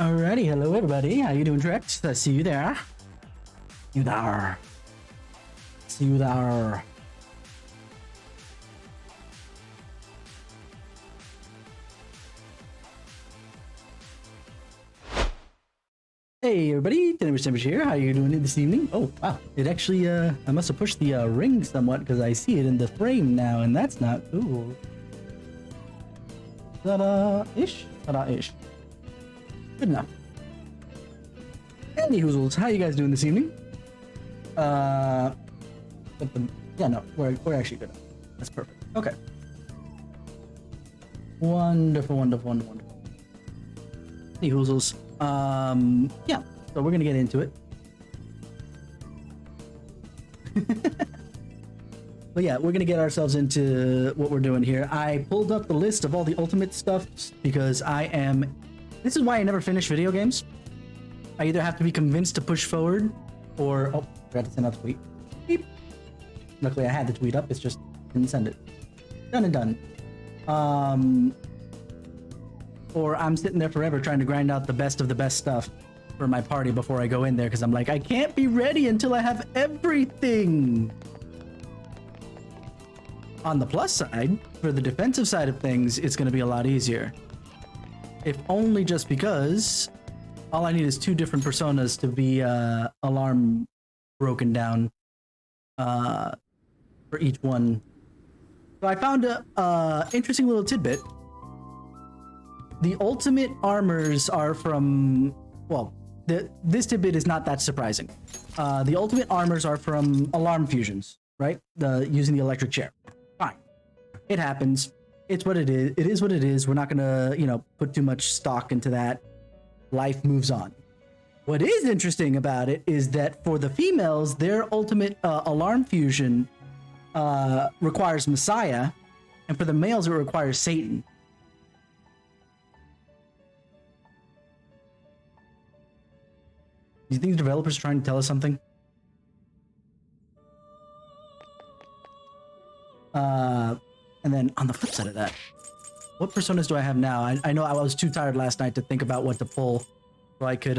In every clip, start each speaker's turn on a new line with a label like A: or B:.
A: Alrighty, hello everybody. How you doing, Trex? I see you there. You there. See you there. Hey everybody, TenebrisTenshi here. How you doing this evening? Oh wow, it actually I must have pushed the ring somewhat because I see it in the frame now, and that's not cool. Ta-da-ish, ta-da-ish. Good enough. Any hoozles, how you guys doing this evening? Yeah, no, we're actually good. That's perfect. Okay. Wonderful, wonderful, wonderful, wonderful. Any hoozles? Yeah, so we're gonna get into it. But yeah, we're gonna get ourselves into what we're doing here. I pulled up the list of all the ultimate stuff because this is why I never finish video games. I either have to be convinced to push forward or, oh, forgot to send out the tweet. Beep. Luckily I had the tweet up, it's just didn't send it. Done and done. Or I'm sitting there forever trying to grind out the best of the best stuff for my party before I go in there because I'm like, I can't be ready until I have everything. On the plus side, for the defensive side of things, it's going to be a lot easier. If only just because all I need is 2 different personas to be alarm broken down for each one. So I found a interesting little tidbit. The ultimate armors are from, well, this tidbit is not that surprising. The ultimate armors are from alarm fusions, right? Using the electric chair. Fine. It happens. It's what it is. It is what it is. We're not gonna, put too much stock into that. Life moves on. What is interesting about it is that for the females, their ultimate alarm fusion requires Messiah, and for the males, it requires Satan. Do you think the developers are trying to tell us something? And then on the flip side of that, what personas do I have now? I know I was too tired last night to think about what to pull, so I could,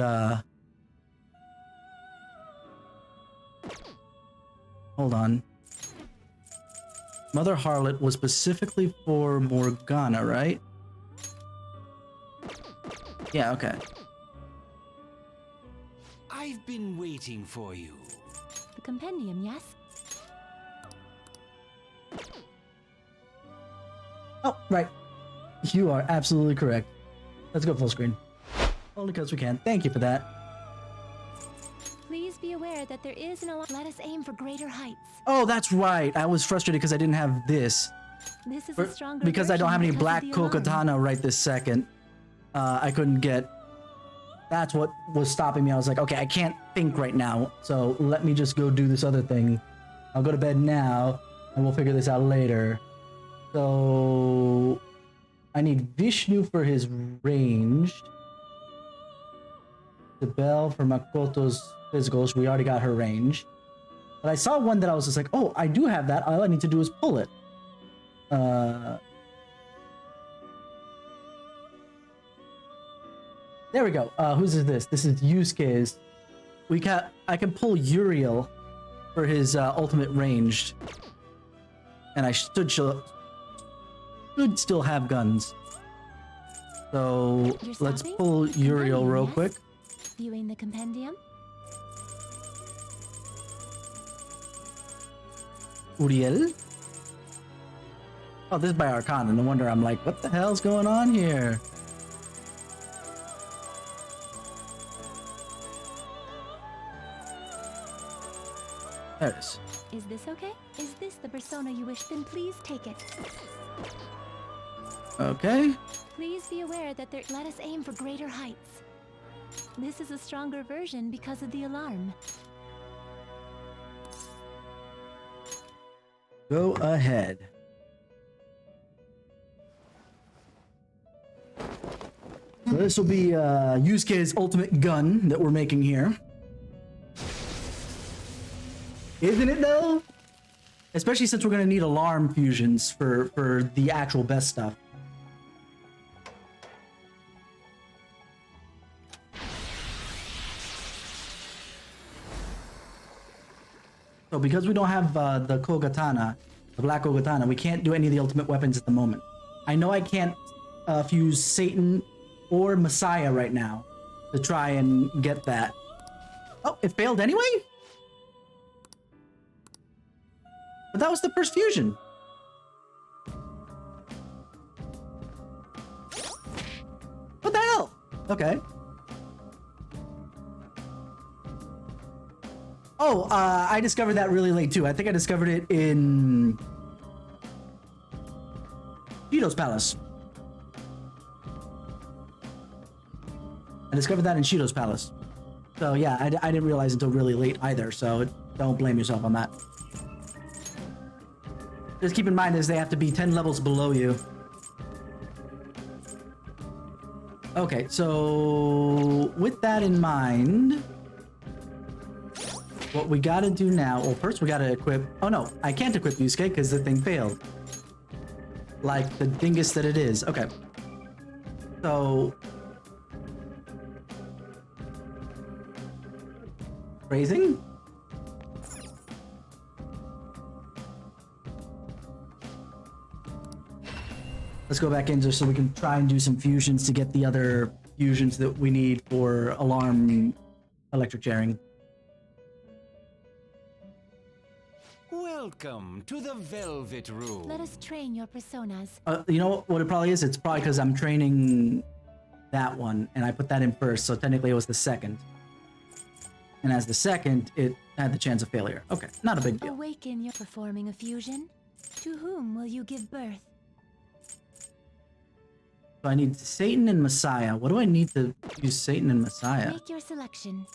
A: hold on. Mother Harlot was specifically for Morgana, right? Yeah, okay.
B: I've been waiting for you.
C: The compendium, yes?
A: Oh, right. You are absolutely correct. Let's go full screen. Only because we can. Thank you for that.
C: Please be aware that there is an alarm. Let us aim for greater heights.
A: Oh, that's right. I was frustrated because I didn't have this.
C: This is a stronger
A: because I don't have any
C: version
A: black
C: because of the
A: Kokatana right this second. I couldn't get... That's what was stopping me. I was like, okay, I can't think right now, so let me just go do this other thing. I'll go to bed now, and we'll figure this out later. So... I need Vishnu for his ranged. The bell for Makoto's physicals. We already got her ranged. But I saw one that I was just like, oh, I do have that. All I need to do is pull it. There we go. Whose is this? This is Yusuke's. I can pull Uriel for his ultimate ranged. And I should still have guns. So let's pull Uriel real quick.
C: Viewing the compendium.
A: Uriel? Oh, this is by Arcana. No wonder I'm like, what the hell's going on here? There it is.
C: Is this okay? Is this the persona you wish? Then please take it.
A: Okay.
C: Please be aware that let us aim for greater heights. This is a stronger version because of the alarm.
A: Go ahead. So this will be Yusuke's ultimate gun that we're making here. Isn't it though? Especially since we're gonna need alarm fusions for the actual best stuff. So because we don't have the Kogatana, the Black Kogatana, we can't do any of the ultimate weapons at the moment. I know I can't fuse Satan or Messiah right now to try and get that. Oh, it failed anyway? But that was the first fusion. What the hell? Okay. Oh, I discovered that really late too. I think I discovered it in Shido's Palace. I discovered that in Shido's Palace. So yeah, I didn't realize until really late either, so don't blame yourself on that. Just keep in mind is they have to be 10 levels below you. Okay, so with that in mind, what we gotta do now, well first we gotta equip, oh no, I can't equip Yusuke because the thing failed. Like the dingus that it is. Okay. So raising? Let's go back in just so we can try and do some fusions to get the other fusions that we need for alarm electric chairing.
B: Welcome to the Velvet Room.
C: Let us train your personas.
A: You know what it probably is? It's probably because I'm training that one and I put that in first, so technically it was the second. And as the second, it had the chance of failure. Okay, not a big deal.
C: Awaken your performing a fusion. To whom will you give birth?
A: So I need Satan and Messiah. What do I need to use Satan and Messiah?
C: Make your selection.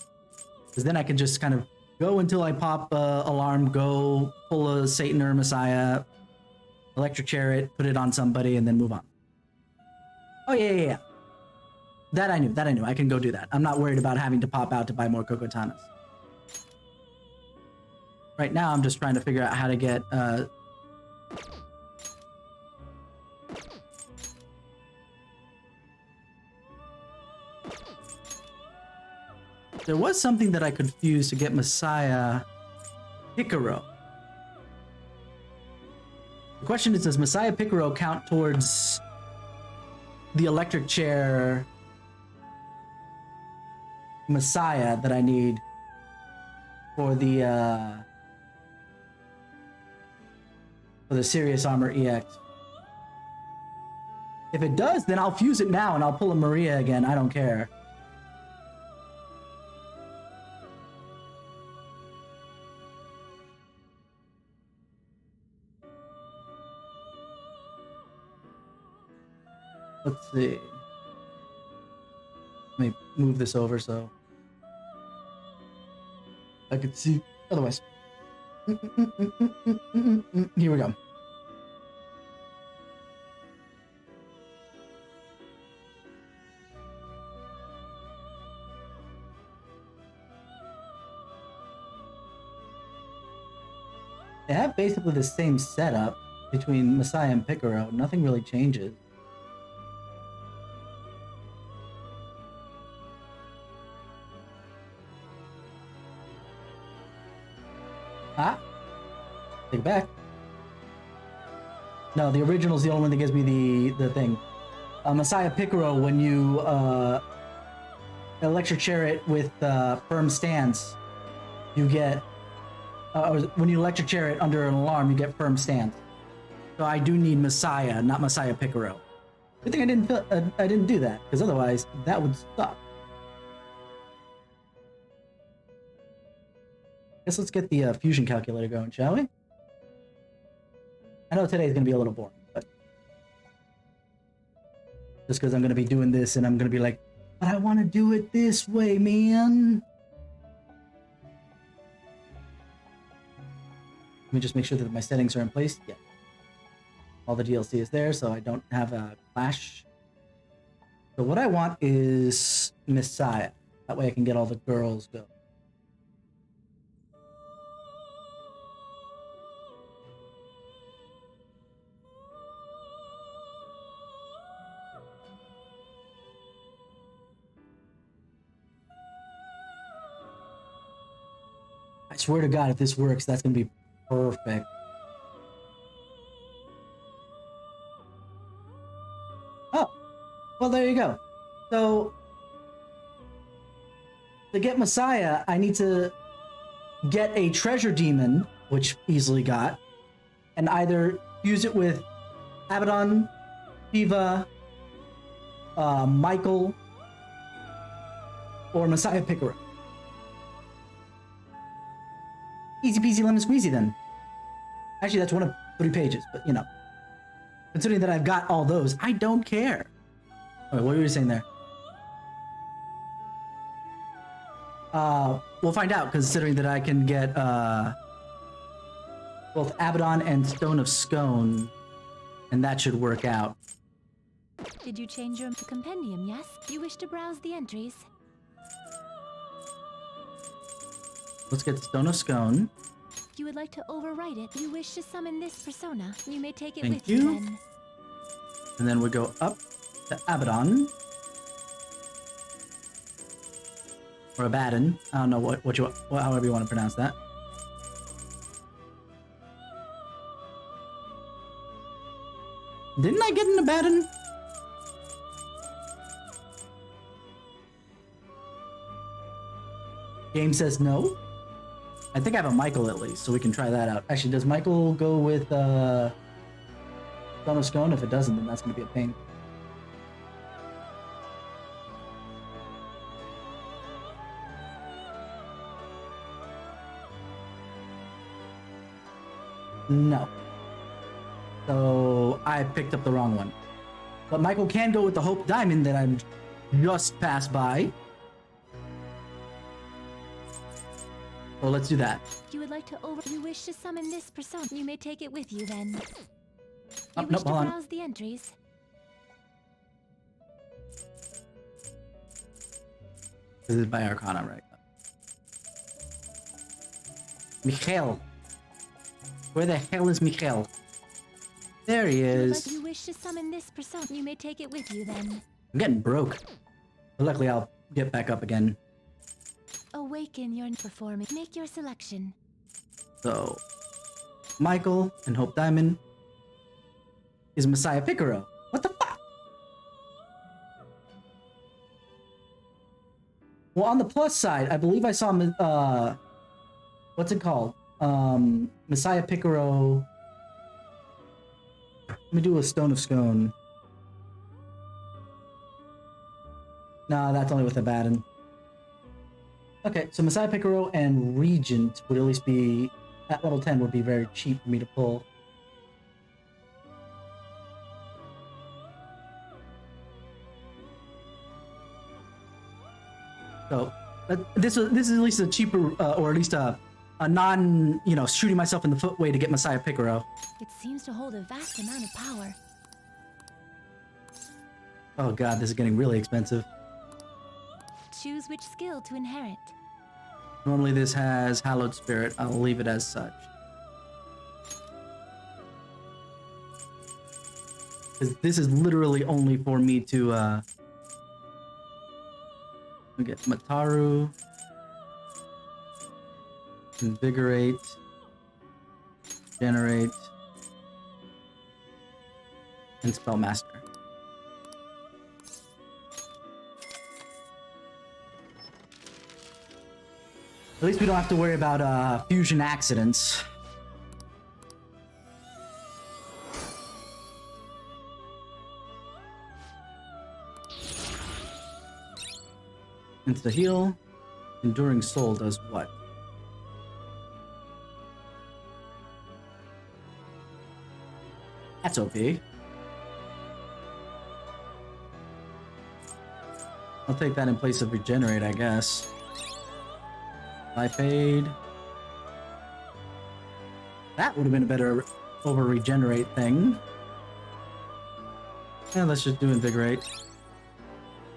A: Because then I can just kind of go until I pop alarm, go pull a Satan or Messiah, electric chair it, put it on somebody, and then move on. Oh, yeah. That I knew. I can go do that. I'm not worried about having to pop out to buy more Kokotanas. Right now, I'm just trying to figure out how to get... There was something that I could fuse to get Messiah Picaro. The question is, does Messiah Picaro count towards the electric chair Messiah that I need for the Serious Armor EX? If it does, then I'll fuse it now and I'll pull a Maria again. I don't care. Let's see. Let me move this over so I could see. Otherwise, here we go. They have basically the same setup between Messiah and Picaro. Nothing really changes. Ah, take it back. No, the original's the only one that gives me the thing. Messiah Picaro, when you electric chair it with firm stance, you get when you electric chair it under an alarm, you get firm stance. So I do need Messiah, not Messiah Picaro. Good thing I didn't do that, because otherwise that would suck. Guess let's get the fusion calculator going, shall we? I know today's gonna be a little boring, but just because I'm gonna be doing this and I'm gonna be like, but I want to do it this way, man. Let me just make sure that my settings are in place. Yeah. All the DLC is there, so I don't have a clash. So what I want is Messiah. That way I can get all the girls go. I I swear to God, if this works, that's gonna be perfect. Oh, well, there you go. So, to get Messiah, I need to get a treasure demon, which easily got, and either use it with Abaddon, Shiva, Michael, or Messiah Picaro. Easy peasy lemon squeezy then. Actually, that's one of 3 pages, but you know. Considering that I've got all those, I don't care. Wait, what were you saying there? We'll find out, considering that I can get both Abaddon and Stone of Scone, and that should work out.
C: Did you change your compendium, yes? You wish to browse the entries?
A: Let's get Stone of Scone.
C: If you would like to overwrite it, you wish to summon this persona. You may take it
A: Thank
C: with
A: you.
C: you then.
A: And then we go up to Abaddon. Or Abaddon. I don't know however you want to pronounce that. Didn't I get an Abaddon? Game says no. I think I have a Michael at least, so we can try that out. Actually, does Michael go with Stone of Scone? If it doesn't, then that's going to be a pain. No. So I picked up the wrong one. But Michael can go with the Hope Diamond that I'm just passed by. So let's do that.
C: If you would like to you wish to summon this persona. You may take it with you then. You
A: Oh,
C: wish
A: no,
C: to
A: hold on.
C: browse the entries?
A: This is by Arcana, right? Michael. Where the hell is Michael? There he is.
C: You wish to summon this persona. You may take it with you then.
A: I'm getting broke. But luckily, I'll get back up again.
C: Awaken your performing. Make your selection.
A: So, Michael and Hope Diamond is Messiah Picaro. What the fuck? Well, on the plus side, I believe I saw, what's it called? Messiah Picaro. Let me do a Stone of Scone. Nah, that's only with Abaddon. Okay, so Messiah Picaro and Regent would at least be, at level 10, would be very cheap for me to pull. So, this is at least a cheaper, or at least a non, shooting myself in the foot way to get Messiah Picaro.
C: It seems to hold a vast amount of power.
A: Oh god, this is getting really expensive.
C: Choose which skill to inherit.
A: Normally this has Hallowed Spirit. I'll leave it as such. Because this is literally only for me to, we get Mataru, Invigorate, Generate, and Spellmaster. At least we don't have to worry about fusion accidents. Insta heal. Enduring Soul does what? That's OP. I'll take that in place of Regenerate, I guess. Life Aid. That would have been a better over Regenerate thing. Yeah, let's just do Invigorate.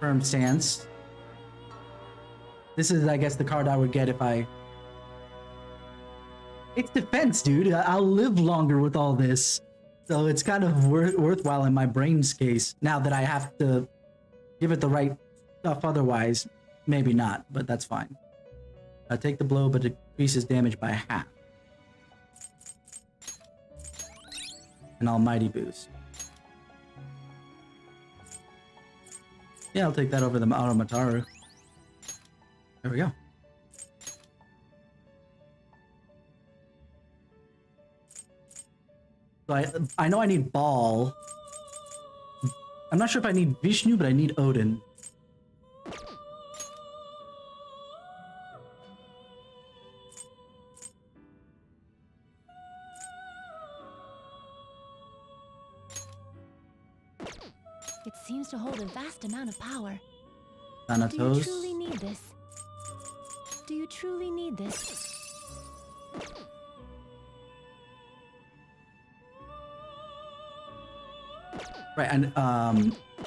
A: Firm Stance. This is, I guess, the card I would get if I... It's defense, dude. I'll live longer with all this. So it's kind of worthwhile in my brain's case. Now that I have to give it the right stuff otherwise, maybe not, but that's fine. I take the blow, but Increases damage by half. An almighty boost. Yeah, I'll take that over the Automataru. There we go. So I know I need Ball. I'm not sure if I need Vishnu, but I need Odin.
C: It seems to hold a vast amount of power.
A: Thanatos.
C: Do you truly need this? Do you truly need this?
A: Right, and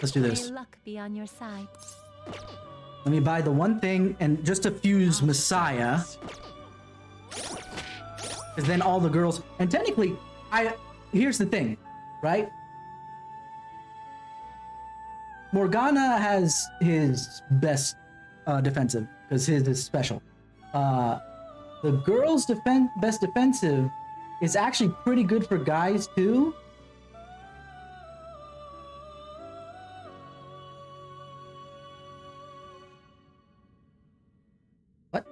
A: let's do this.
C: May luck be on your side.
A: Let me buy the one thing and just to fuse Messiah. Because then all the girls, and technically, here's the thing, right? Morgana has his best defensive, because his is special. The girls' best defensive is actually pretty good for guys too. What?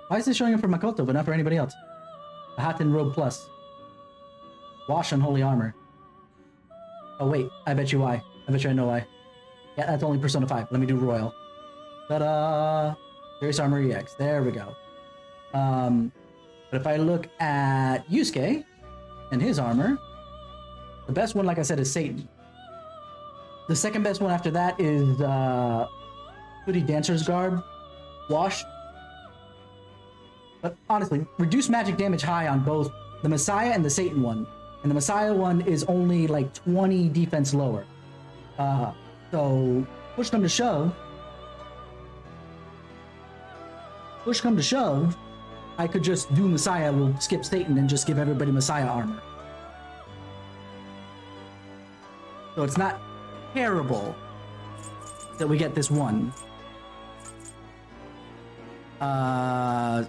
A: Why is this showing up for Makoto but not for anybody else? A Hatten Robe Plus. Wash Unholy Armor. Oh wait, I bet you why. I bet you I know why. Yeah, that's only Persona 5. Let me do Royal. Ta-da! Various Armor EX. There we go. But if I look at Yusuke and his armor, the best one, like I said, is Satan. The second best one after that is Hoodie Dancer's Garb. Wash. But honestly, reduce magic damage high on both the Messiah and the Satan one. And the Messiah one is only like 20 defense lower. So, push come to shove, I could just do Messiah, we'll skip Satan and just give everybody Messiah armor. So it's not terrible that we get this one. Right,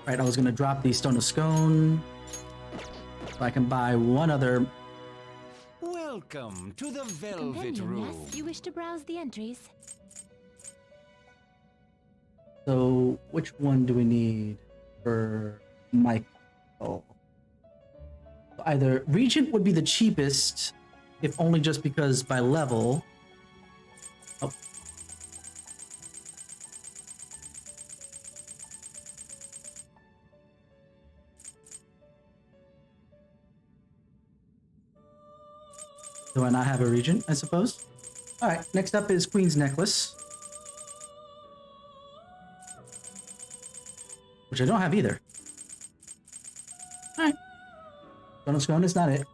A: I was gonna drop the Stone of Scone. So I can buy one other.
B: Welcome to the Velvet
C: Compendium,
B: Room.
C: yes? You wish to browse the entries?
A: So which one do we need for Michael? Either Regent would be the cheapest, if only just because by level. Oh. Do I not have a Regent, I suppose? Alright, next up is Queen's Necklace. Which I don't have either. Alright. Stone Scone is not it.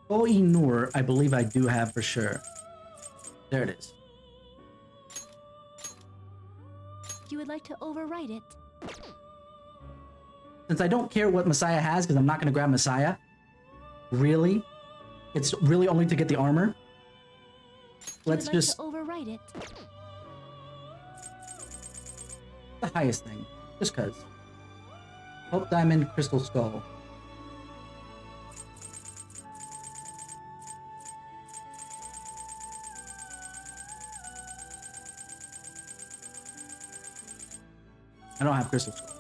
A: Koh-i-Noor, I believe I do have for sure. There it is.
C: You would like to overwrite it?
A: Since I don't care what Messiah has, because I'm not going to grab Messiah. Really? It's really only to get the armor. Let's just...
C: overwrite it.
A: The highest thing. Just cause. Hope Diamond, Crystal Skull. I don't have Crystal Skull.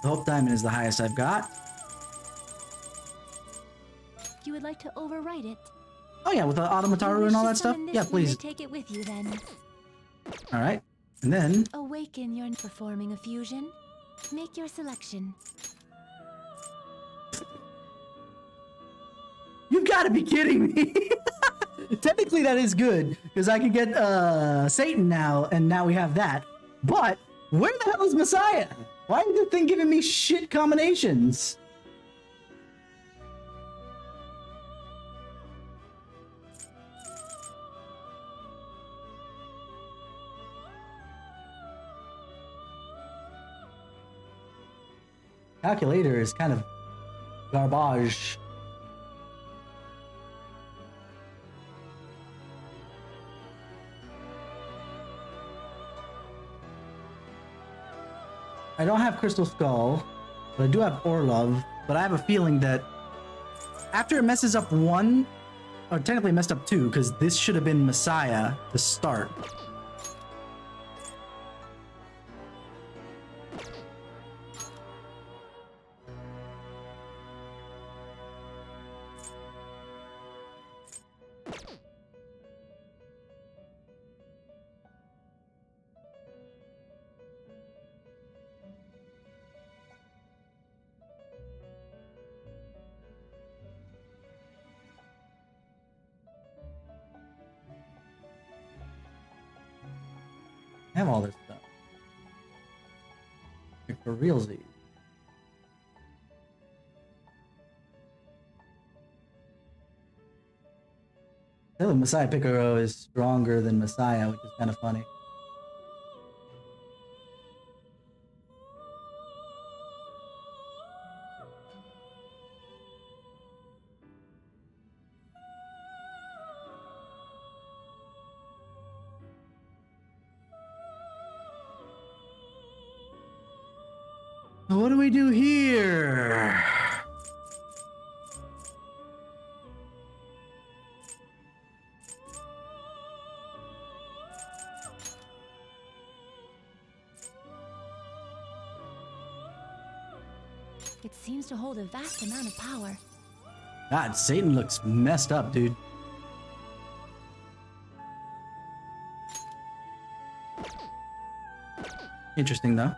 A: The Hope Diamond is the highest I've got.
C: You would like to overwrite it?
A: Oh yeah, with the Automataru and all that stuff? Yeah, please.
C: Take it with you then.
A: Alright. And then...
C: Awaken your performing a fusion. Make your selection.
A: You've got to be kidding me! Technically that is good, because I can get Satan now, and now we have that. But, where the hell is Messiah? Why is this thing giving me shit combinations? Calculator is kind of garbage. I don't have Crystal Skull, but I do have Orlov. But I have a feeling that after it messes up one, or technically messed up two, because this should have been Messiah to start. I have all this stuff. Like for realsy. I feel like Messiah Piccolo is stronger than Messiah, which is kind of funny. What do we do here?
C: It seems to hold a vast amount of power.
A: God, Satan looks messed up, dude. Interesting, though.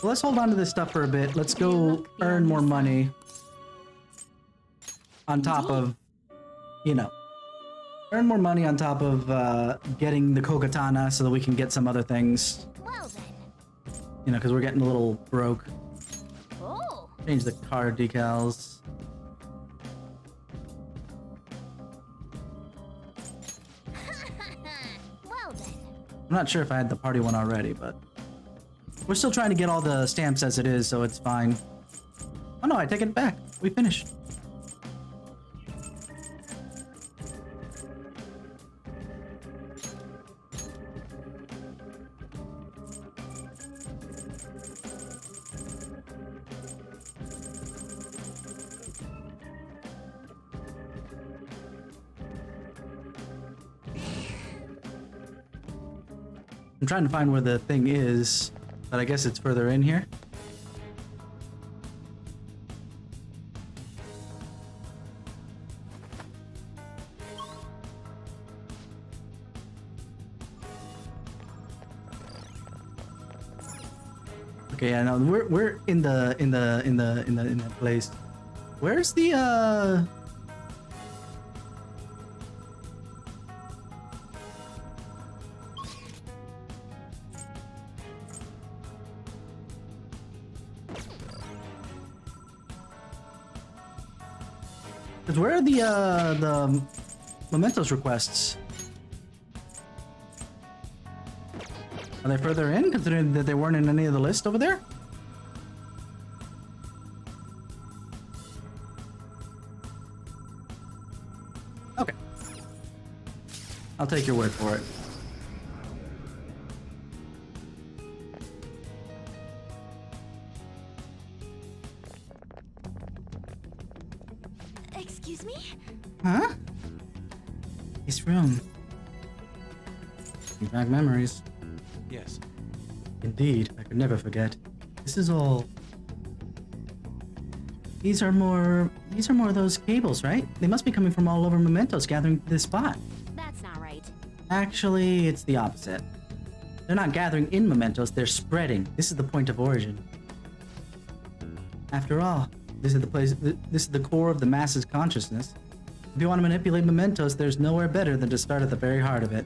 A: Well, let's hold on to this stuff for a bit. Let's go earn more money. On top of, you know, earn more money on top of getting the Kogatana so that we can get some other things.
C: Well then.
A: You know, because we're getting a little broke.
C: Oh.
A: Change the car decals.
C: Well then.
A: I'm not sure if I had the party one already, but we're still trying to get all the stamps as it is, so it's fine. Oh no, I take it back. We finished. I'm trying to find where the thing is, but I guess it's further in here. Okay, yeah, no, we're in the place. Where's the Because where are the Mementos requests? Are they further in, considering that they weren't in any of the list over there? Okay. I'll take your word for it.
C: Excuse me?
A: Huh? This room. Brings back memories.
B: Yes.
A: Indeed, I could never forget. This is all. These are more of those cables, right? They must be coming from all over Mementos, gathering to this spot.
C: That's not right.
A: Actually, it's the opposite. They're not gathering in Mementos, they're spreading. This is the point of origin. After all, this is the place. This is the core of the masses' consciousness. If you want to manipulate Mementos, there's nowhere better than to start at the very heart of it.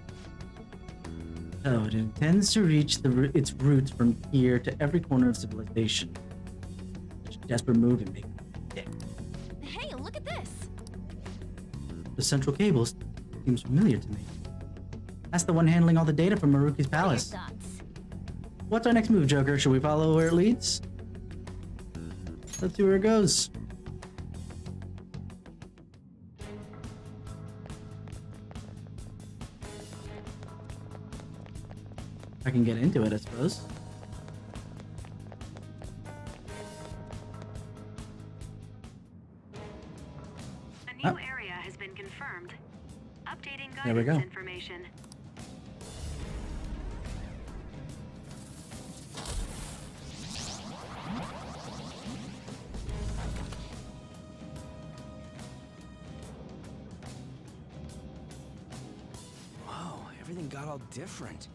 A: So it intends to reach its roots from here to every corner of civilization. Such a desperate move in making it.
C: Hey, look at this.
A: The central cable seems familiar to me. That's the one handling all the data from Maruki's palace.
C: What are your thoughts?
A: What's our next move, Joker? Should we follow where it leads? Let's see where it goes. I can get into it, I suppose.
D: A new area has been confirmed. Updating
A: There we go.
D: guidance information.
B: Whoa, everything got all different.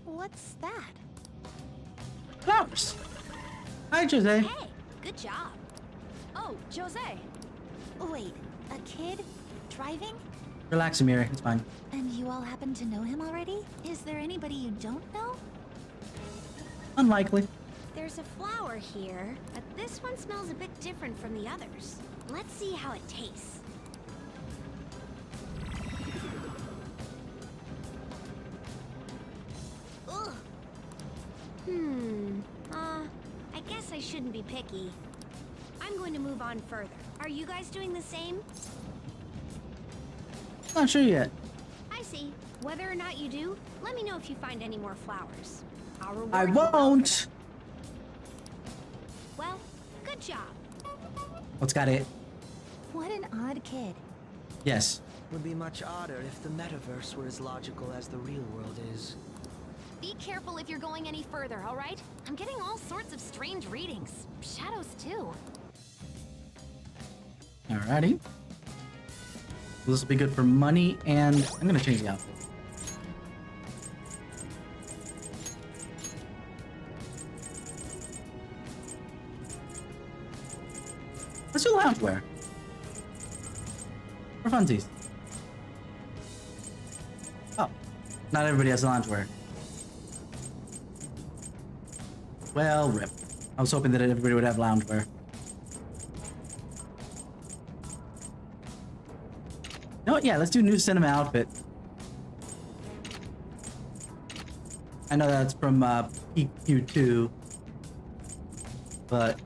C: What's that?
A: Flowers! Hi, Jose.
C: Hey, good job. Oh, Jose. Wait, a kid? Driving?
A: Relax, Amiri. It's fine.
C: And you all happen to know him already? Is there anybody you don't know?
A: Unlikely.
E: There's a flower here, but this one smells a bit different from the others. Let's see how it tastes. Ugh. I guess I shouldn't be picky. I'm going to move on further. Are you guys doing the same?
A: Not sure yet.
E: I see. Whether or not you do, let me know if you find any more flowers. I'll reward
A: I
E: you well for
A: won't.
E: them. Well, good job.
A: What's got it?
C: What an odd kid.
A: Yes.
F: Would be much odder if the metaverse were as logical as the real world is.
E: Be careful if you're going any further, all right? I'm getting all sorts of strange readings. Shadows, too.
A: Alrighty. This will be good for money, and I'm gonna change the outfit. Let's do loungewear. For funsies. Oh, not everybody has loungewear. Well, rip. I was hoping that everybody would have loungewear. No, yeah, let's do new cinema outfit. I know that's from PQ2, but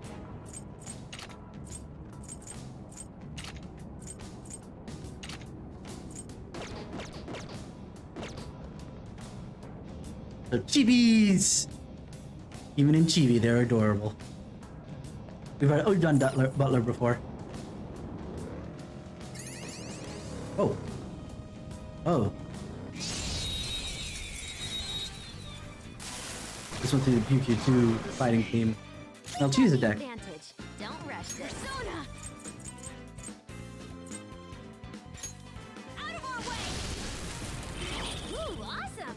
A: the chibis! Even in chibi, they're adorable. We've done Butler before. Oh. Oh. This went through the PQ2 fighting theme. Now choose a deck.
E: Advantage. Don't rush this. Persona! Out of our way! Ooh, awesome!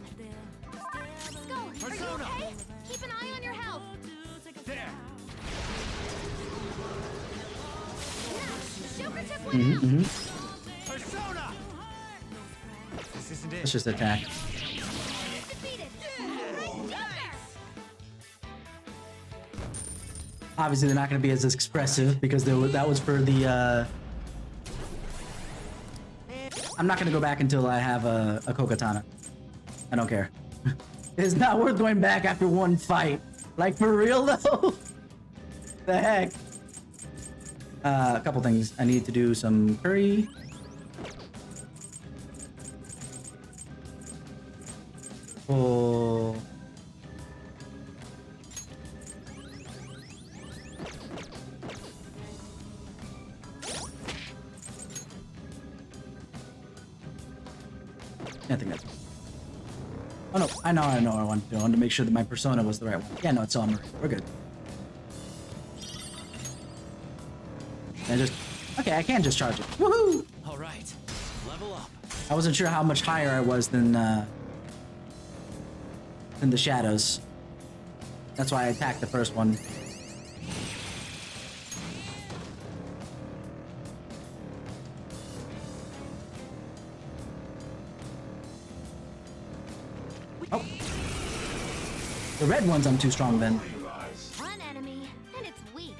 E: Let's go. Are you okay? Keep an eye on your health.
B: There!
E: Yeah, Joker took one out.
B: Persona! This isn't it.
A: Let's just attack.
E: Defeated. Right there.
A: Obviously, they're not going to be as expressive because that was for the. I'm not going to go back until I have a Kokatana. I don't care. It's not worth going back after one fight. Like, for real, though? The heck? A couple things. I need to do some curry. Oh. I think that's. Oh no, I know what I wanted to do. I wanted to make sure that my persona was the right one. Yeah, no, it's Summer. We're good. And just. Okay, I can just charge it. Woohoo!
B: All right, level up.
A: I wasn't sure how much higher I was than the shadows. That's why I attacked the first one. Oh. The red ones I'm too strong then.
E: One enemy, and it's weak.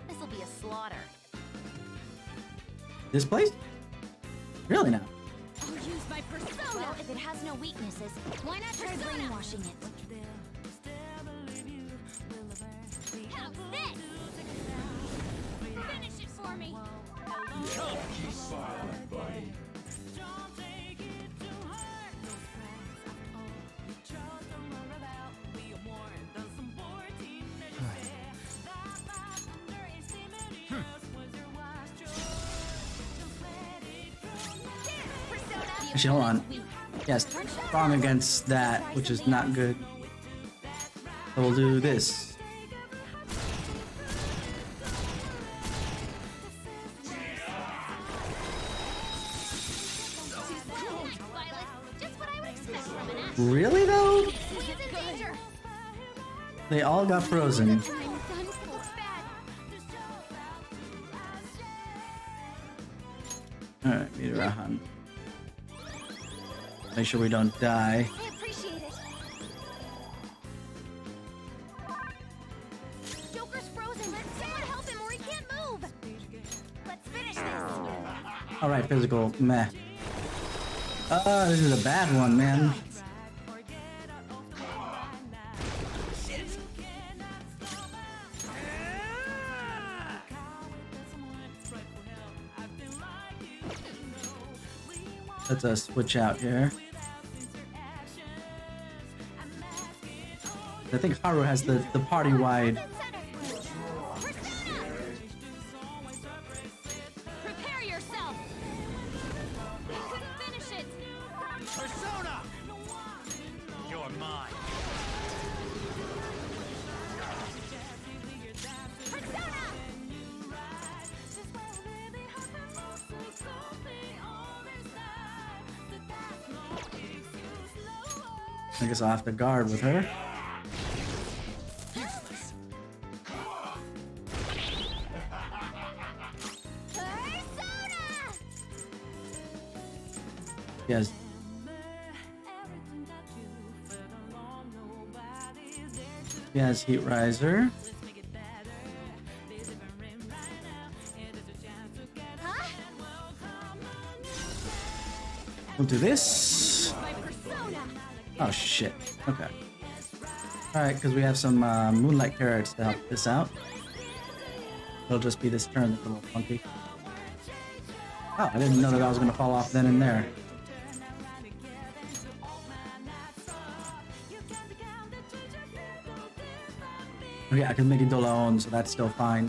E: This'll be a slaughter.
A: This place? Really now?
E: I'll use my persona. Well, if it has no weaknesses, why not try brainwashing it? How's this? Finish it for me.
A: Actually, hold on. Yes, strong against that, which is not good. So we'll do this.
E: Violet, just what I would expect from an ass.
A: Really though?
E: Queen's in danger.
A: They all got frozen.
E: I'm done. Looks bad.
A: Alright, Midirahan. Make sure we don't die.
E: I appreciate it. Joker's frozen. Someone help him or he can't move. Let's finish this.
A: Alright, physical. Meh. This is a bad one, man. Let's switch out here. I think Haru has the party-wide.
E: Prepare yourself. You couldn't finish it.
B: Persona! You're mine.
E: Persona!
A: I guess I'll have to guard with her.
E: Persona!
A: Yes. He has Heat Riser.
E: Huh?
A: We'll do this.
E: My persona!
A: Oh shit. Okay. Alright, because we have some Moonlight Carrots to help this out. It'll just be this turn that's a little funky. Oh, I didn't know that I was going to fall off then and there. Okay, I can make it Dolaon, so that's still fine.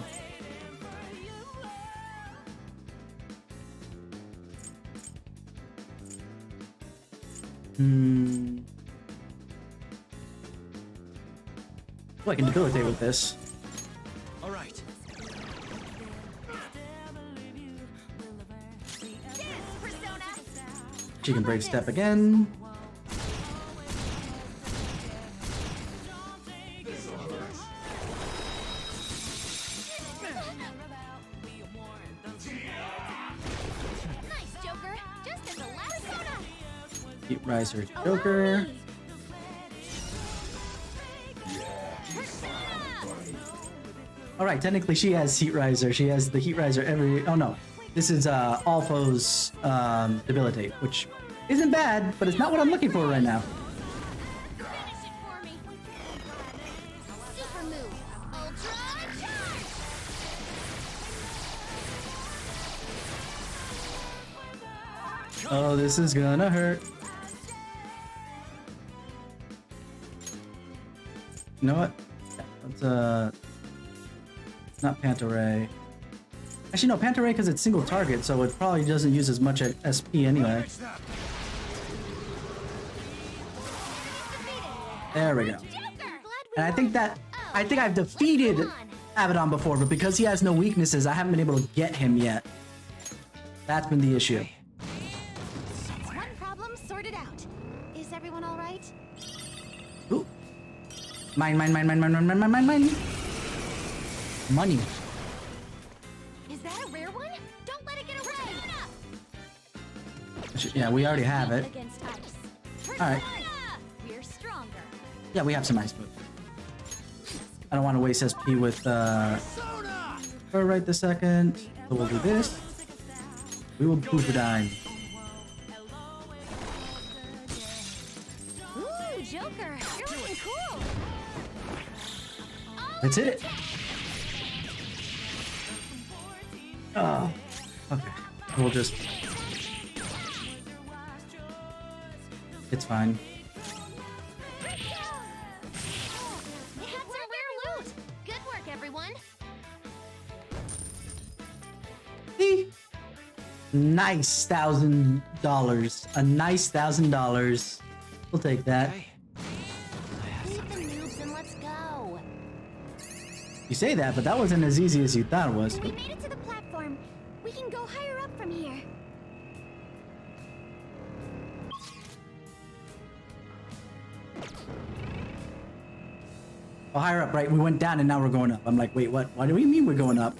A: Oh, I can debilitate with this.
B: All right.
E: Persona!
A: She can brave step again.
E: Nice, Joker! Just as a last persona!
A: Heat Riser Joker. Alright, technically she has Heat Riser. She has the Heat Riser every... Oh no. This is all foes debilitate, which isn't bad, but it's not what I'm looking for right now.
E: Finish it for me! Super move! Ultra charge!
A: Oh, this is gonna hurt. You know what? Yeah, let's not Pantaray. Actually, no, Pantaray because it's single target, so it probably doesn't use as much SP anyway. There we go. And I think I've defeated Abaddon before, but because he has no weaknesses, I haven't been able to get him yet. That's been the issue.
E: One problem sorted out. Is everyone all right?
A: Ooh. Mine. Money.
E: Is that a rare one? Don't let it get away!
A: Yeah, we already have it.
E: Against ice.
A: Alright.
E: We're stronger.
A: Yeah, we have some ice moves. I don't want to waste SP with her right this second. So we'll do this. We will Pooperdine.
E: Ooh, Joker! You're looking cool!
A: Let's hit it. Oh, okay. We'll just... It's fine.
E: It had some rare loot! Good work, everyone!
A: See? Nice $1,000. A nice $1,000. We'll take that.
F: Hey, I have
E: Leave the
F: something.
E: noobs and let's go.
A: You say that, but that wasn't as easy as you thought it was.
E: We made it to the platform. We can go higher up from here.
A: Oh, higher up, right? We went down and now we're going up. I'm like, wait, what? What do we mean we're going up?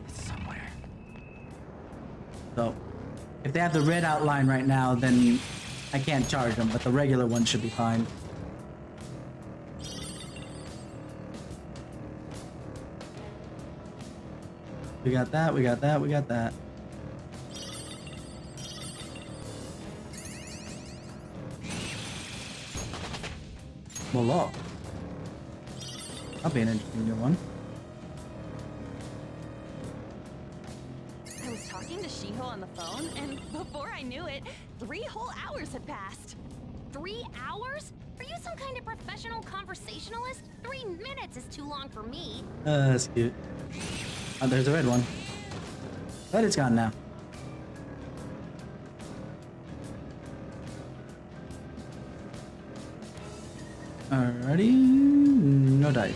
F: It's somewhere.
A: So, if they have the red outline right now, then I can't charge them, but the regular one should be fine. We got that, we got that, we got that. Well, look. That'll be an interesting new one.
G: I was talking to Shiho on the phone, and before I knew it, 3 whole hours had passed.
E: 3 hours? Are you some kind of professional conversationalist? 3 minutes is too long for me.
A: That's cute. Oh, there's a red one. But it's gone now. Alrighty. No dice.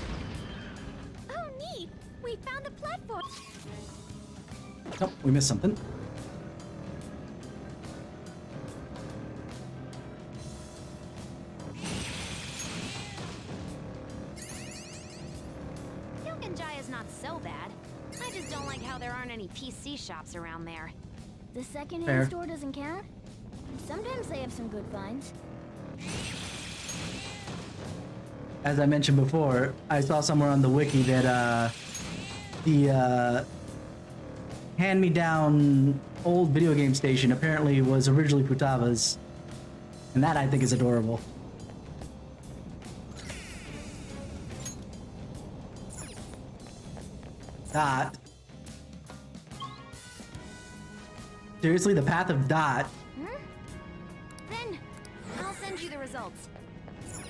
E: Oh, neat. We found the platform.
A: Oh, we missed something.
E: Yokenjai is not so bad. I just don't like how there aren't any PC shops around there. The second-hand
A: Fair.
E: store doesn't count? Sometimes they have some good finds.
A: As I mentioned before, I saw somewhere on the wiki that the hand-me-down old video game station apparently was originally Futava's. And that I think is adorable. Dot. Seriously, the path of Dot.
E: Then, I'll send you the results.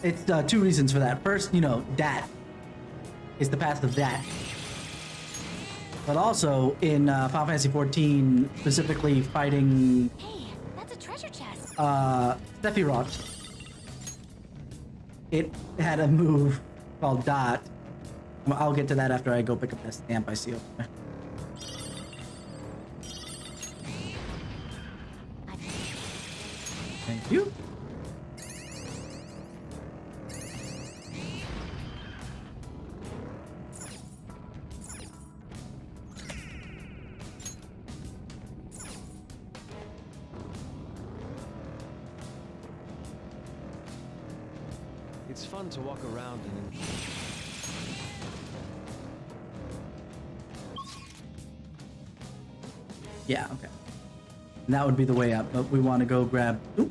A: It's 2 reasons for that. First, you know, Dat is the path of Dat. But also, in Final Fantasy XIV, specifically fighting
E: Hey, that's a treasure chest.
A: Sephiroth, it had a move called Dot. I'll get to that after I go pick up that stamp I see over there. Thank you.
F: It's fun to walk around and
A: Yeah, okay. And that would be the way up, but we want to go grab... Ooh,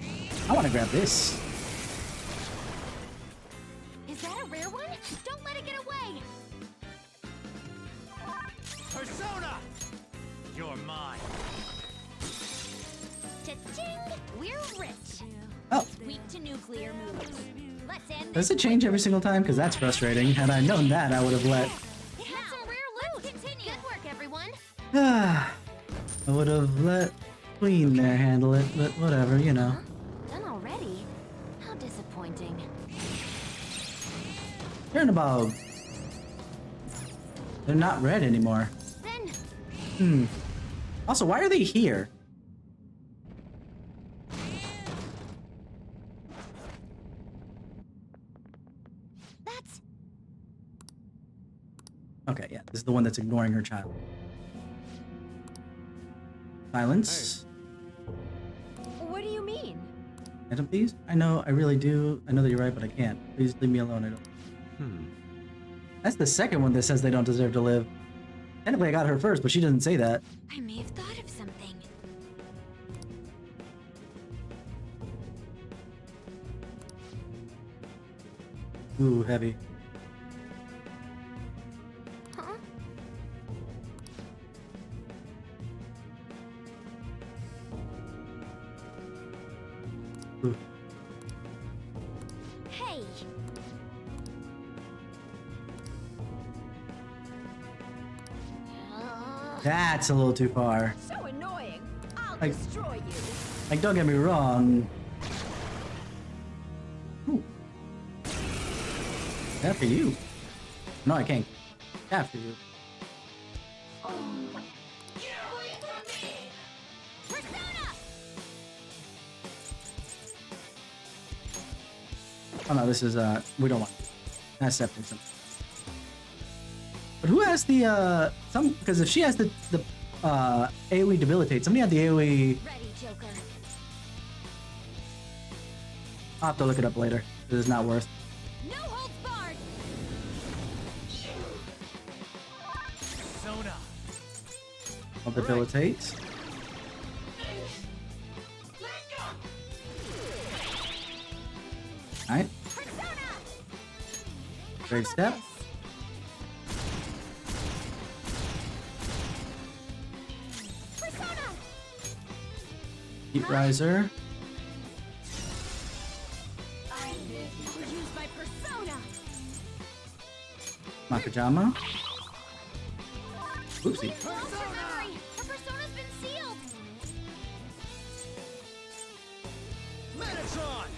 A: I want to grab this.
E: Is that a rare one? Don't let it get away.
B: Persona! You're mine.
E: Cha-ching! We're rich.
A: Oh,
E: Weak to nuclear moves. Let's end
A: does
E: this.
A: it change every single time? Because that's frustrating. Had I known that, I would have let...
E: That's some rare loot. Continue. Good work, everyone.
A: I would have let Queen there handle it, but whatever, you know.
E: Done already? How disappointing.
A: Turnabout. They're not red anymore.
E: Then,
A: Also, why are they here?
E: that's...
A: Okay, yeah, this is the one that's ignoring her child. Silence.
G: What do you mean?
A: Phantom Thieves? I know, I really do. I know that you're right, but I can't. Please leave me alone. I don't. That's the second one that says they don't deserve to live. Technically, I got her first, but she doesn't say that.
E: I may have thought of something.
A: Ooh, heavy.
E: Huh?
A: Ooh.
E: Hey.
A: That's a little too far.
E: So annoying. I'll
A: Like-
E: destroy you.
A: Like, don't get me wrong. Ooh. After you. No, I can't. After you.
E: Persona!
A: Oh no, this is we don't want. That's definitely something. But who has the some? Because if she has the AOE debilitate, somebody had the AOE.
E: Ready, Joker.
A: I'll have to look it up later. This is not worth.
E: No holds barred.
B: Persona.
A: I'll debilitate. Alright.
E: Persona!
A: Great step.
E: Persona!
A: Heat riser.
E: I'll use my persona.
A: Makajama. Oopsie.
E: Also memory. Her persona's been sealed.
B: Metatron.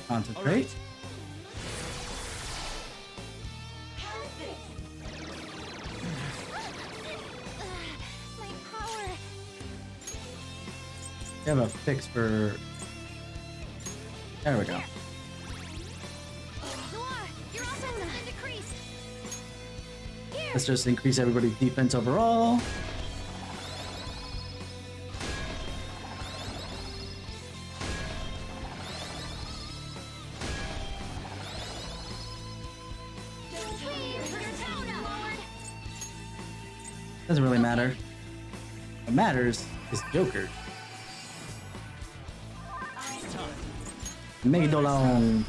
A: Concentrate.
E: My power.
A: You have a fix for. There we go.
E: Noir, your offense has been decreased. Here.
A: Let's just increase everybody's defense overall. Doesn't really matter. What matters is Joker. Megalon.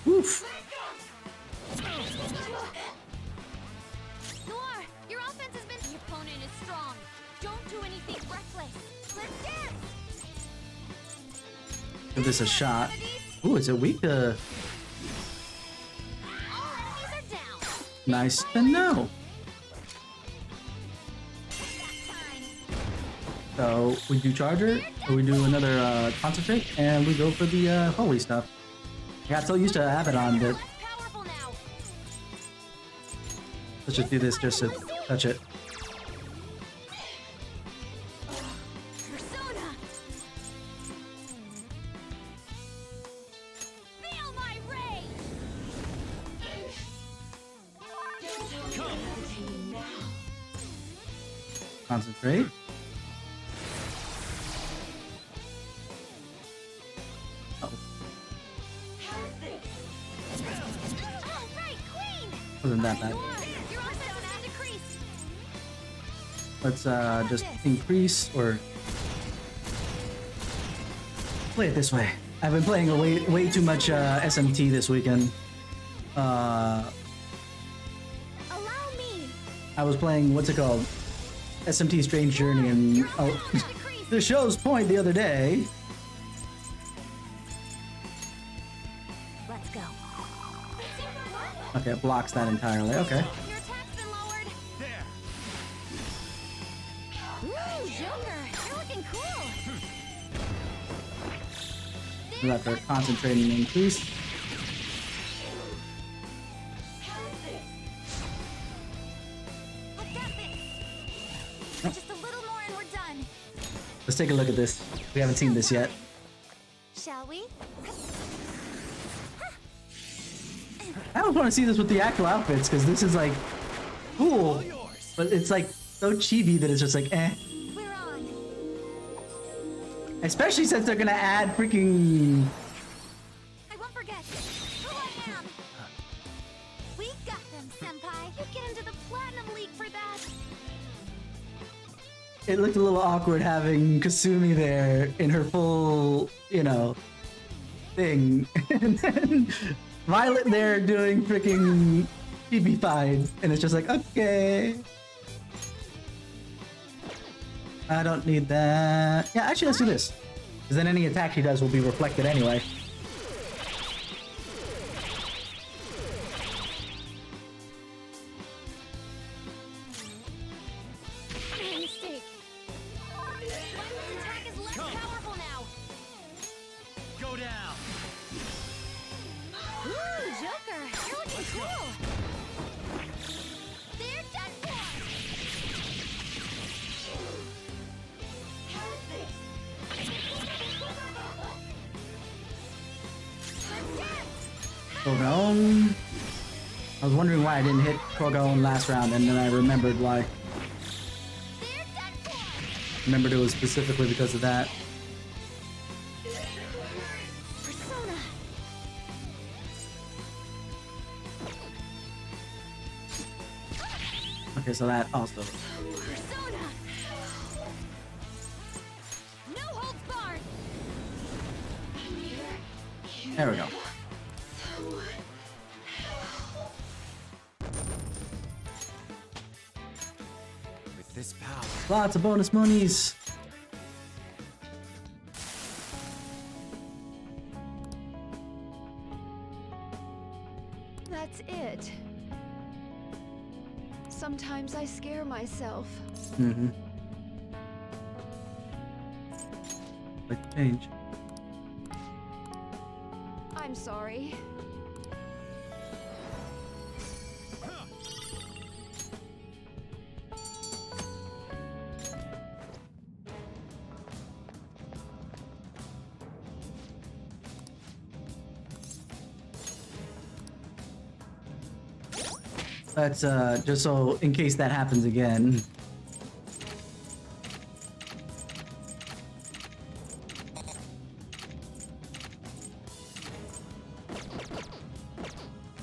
A: Oof.
E: Noir, your offense has been. The opponent is strong. Don't do anything reckless. Let's dance.
A: Give this a shot. Ooh, is it weak to?
E: All enemies are down.
A: Nice to know.
E: That time.
A: So we do Charger, or we do another Concentrate, and we go for the holy stuff. I got so used to Abaddon that
E: Less powerful now.
A: let's just do this just to touch it.
E: Persona. Feel my rage.
A: Concentrate. Oh,
E: All right, Queen.
A: wasn't that bad.
E: Noir, your offense has been decreased.
A: Let's just increase or play it this way. I've been playing way too much SMT this weekend.
E: Allow me.
A: I was playing what's it called? SMT Strange Journey, and
E: Your
A: oh,
E: offense has been decreased.
A: the show's point the other day.
E: Let's go.
A: Okay, it blocks that entirely. Okay.
E: Your attack's been lowered.
B: There.
E: Ooh, Joker, you're looking cool.
A: Let her concentrate and increase.
E: I got this. Just a little more and we're done.
A: Let's take a look at this. We haven't seen this yet.
E: Shall we?
A: I always want to see this with the actual outfits because this is like cool, but it's like so chibi that it's just like eh.
E: We're on.
A: Especially since they're gonna add freaking.
E: I won't forget who I am. We got them, Senpai. You get into the Platinum League for that.
A: It looked a little awkward having Kasumi there in her full, you know, thing, and then Violet there doing freaking chibi-fied, and it's just like okay. I don't need that. Yeah, actually, let's do this. Because then any attack she does will be reflected anyway.
E: My mistake. Lightning's attack is less powerful now.
B: Go down.
E: Ooh, Joker, you're looking cool. They're done for.
A: Kogaon. I was wondering why I didn't hit Kogaon last round, and then I remembered why. Remembered it was specifically because of that.
E: Persona.
A: Okay, so that also.
E: Persona. No holds barred.
A: There we go.
B: With this power.
A: Lots of bonus monies.
H: That's it. Sometimes I scare myself.
A: Mm-hmm. Like to change.
H: I'm sorry.
A: That's just so in case that happens again.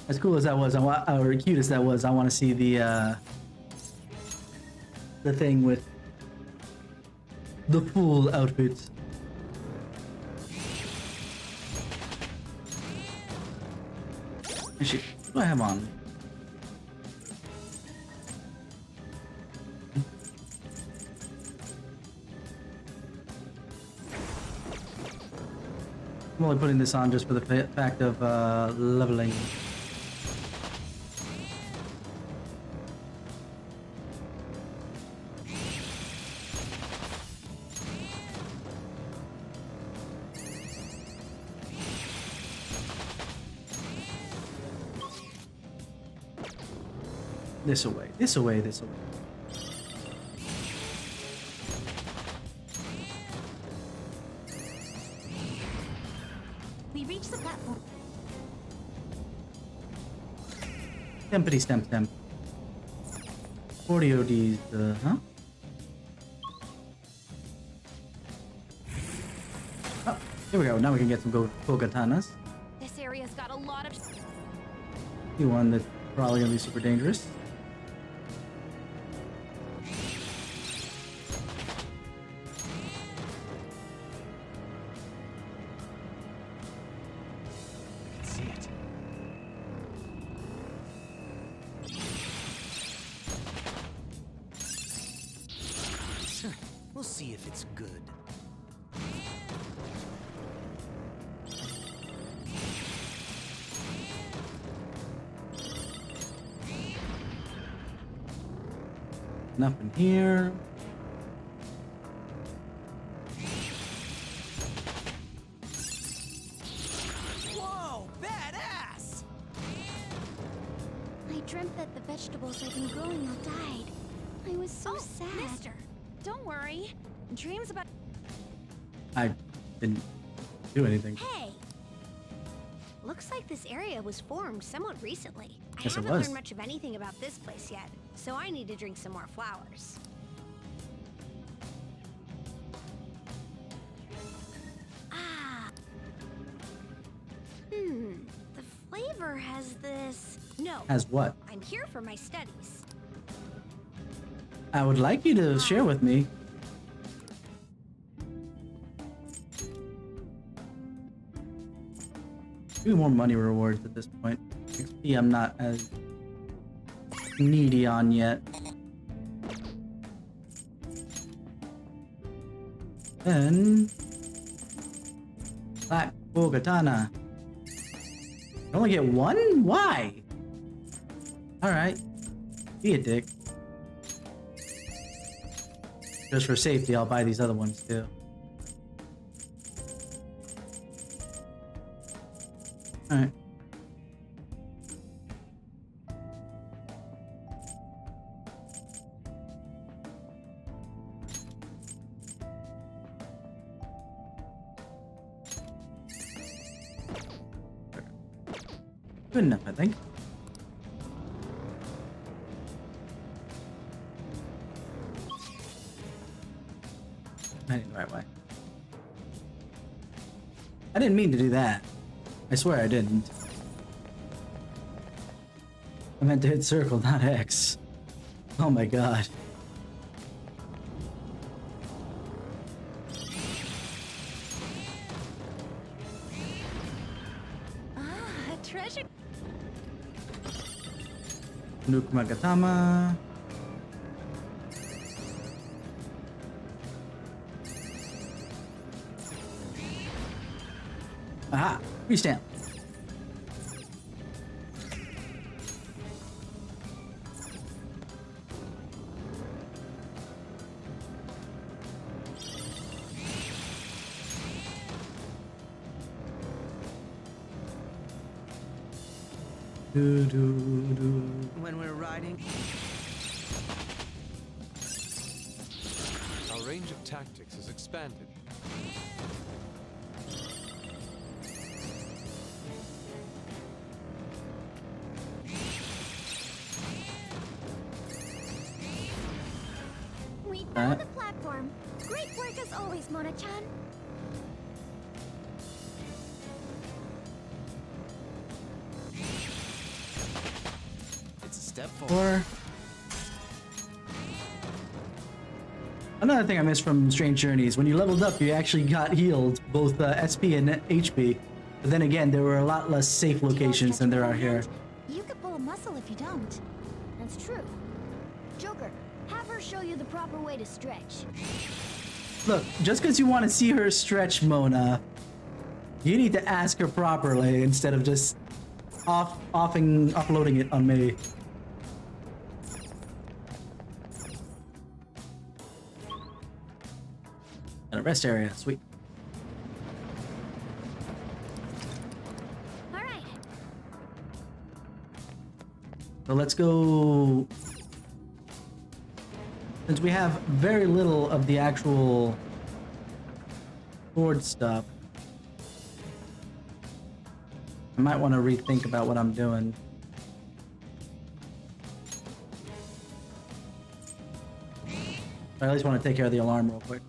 A: As cool as that was, or cute as that was, I want to see the thing with the full outfit. Actually, what do I have on? I'm only putting this on just for the fact of leveling. This away, this away, this away.
C: We reached the platform.
A: Tempity stem stem. 40 ODs, huh? Oh, here we go. Now we can get some gold katanas.
E: This area's got a lot of.
A: The one that's probably gonna be super dangerous.
B: I can see it.
F: We'll see if it's good.
A: Nothing here.
F: Whoa, badass!
E: I dreamt that the vegetables I've been growing all died. I was so sad.
G: Mister, don't worry. Dreams about.
A: I didn't do anything.
E: Hey! Looks like this area was formed somewhat recently. I
A: Yes, it
E: haven't
A: was.
E: learned much of anything about this place yet, so I need to drink some more flowers. Ah. The flavor has this. No,
A: As what?
E: I'm here for my studies.
A: I would like you to share with me. Do more money rewards at this point. XP I'm not as needy on yet. Then Black Bow Katana. You only get one? Why? Alright. Be a dick. Just for safety, I'll buy these other ones too. Alright. Good enough, I think. I did it the right way. I didn't mean to do that. I swear I didn't. I meant to hit circle, not X. Oh my god.
G: Ah, a treasure.
A: Nuke Magatama. Aha! Restamp. Do do do.
F: When we're riding.
B: Our range of tactics is expanded.
E: We found the platform. Great work as always, Mona-chan.
B: It's a step forward.
A: Or another thing I missed from Strange Journeys, when you leveled up, you actually got healed, both SP and HP. But then again, there were a lot less safe locations than there are here.
E: You could pull a muscle if you don't. That's true. Joker, have her show you the proper way to stretch.
A: Look, just because you want to see her stretch, Mona, you need to ask her properly instead of just uploading it on me. And a rest area, sweet.
E: All right.
A: So let's go. Since we have very little of the actual sword stuff, I might want to rethink about what I'm doing. I at least want to take care of the alarm real quick.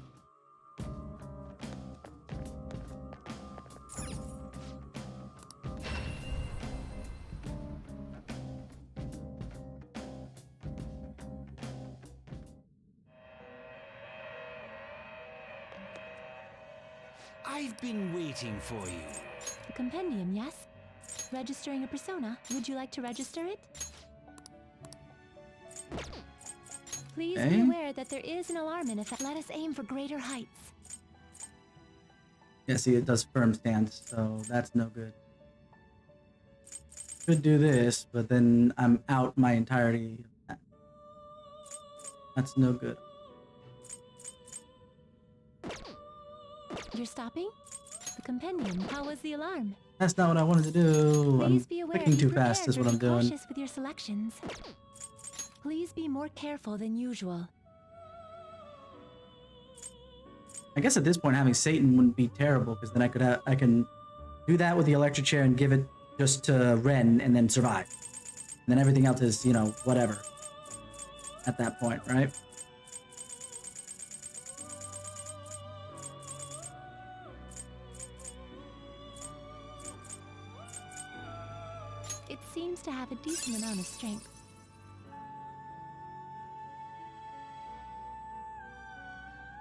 B: I've been waiting for you.
C: The compendium, yes? Registering a persona. Would you like to register it? Please be
A: Okay.
C: aware that there is an alarm in effect. Let us aim for greater heights.
A: Yeah, see, it does firm stance, so that's no good. Could do this, but then I'm out my entirety. That's no good.
C: You're stopping? The compendium. How was the alarm?
A: That's not what I wanted to do. I'm
C: Please be aware.
A: clicking too
C: be
A: fast is what I'm
C: prepared,
A: doing.
C: Cautious with your selections. Please be more careful than usual.
A: I guess at this point having Satan wouldn't be terrible because then I can do that with the electric chair and give it just to Ren and then survive. And then everything else is, you know, whatever. At that point, right?
C: It seems to have a decent amount of strength.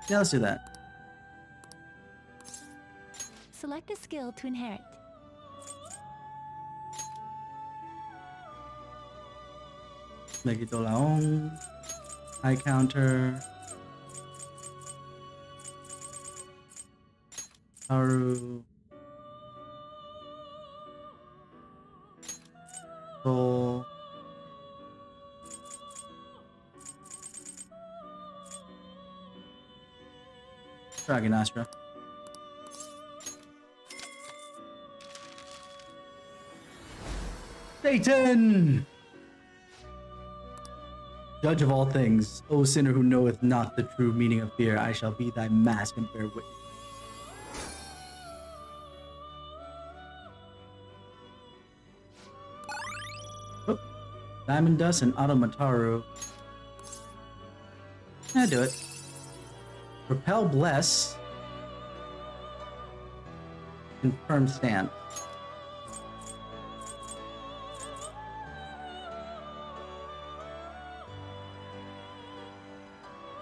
A: Yeah, let's do that.
C: Select a skill to inherit.
A: Megito Laong. High counter. Haru. Soul. Dragon Astra. Satan! Judge of all things, O sinner who knoweth not the true meaning of fear, I shall be thy mask and bear witness. Oh, Diamond Dust and Automataru. Yeah, do it. Repel Bless. Confirm Stand.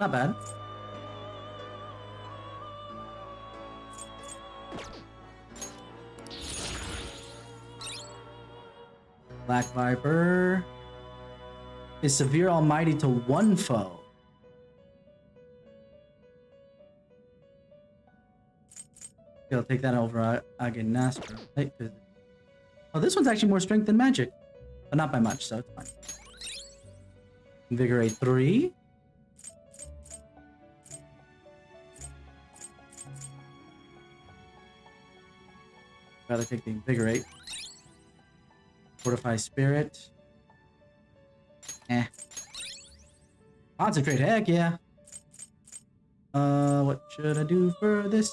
A: Not bad. Black Viper is severe almighty to one foe. Okay, I'll take that over Agenastra. Right? Oh, this one's actually more strength than magic. But not by much, so it's fine. Invigorate 3. Rather take the Invigorate. Fortify Spirit. Concentrate, heck yeah. What should I do for this?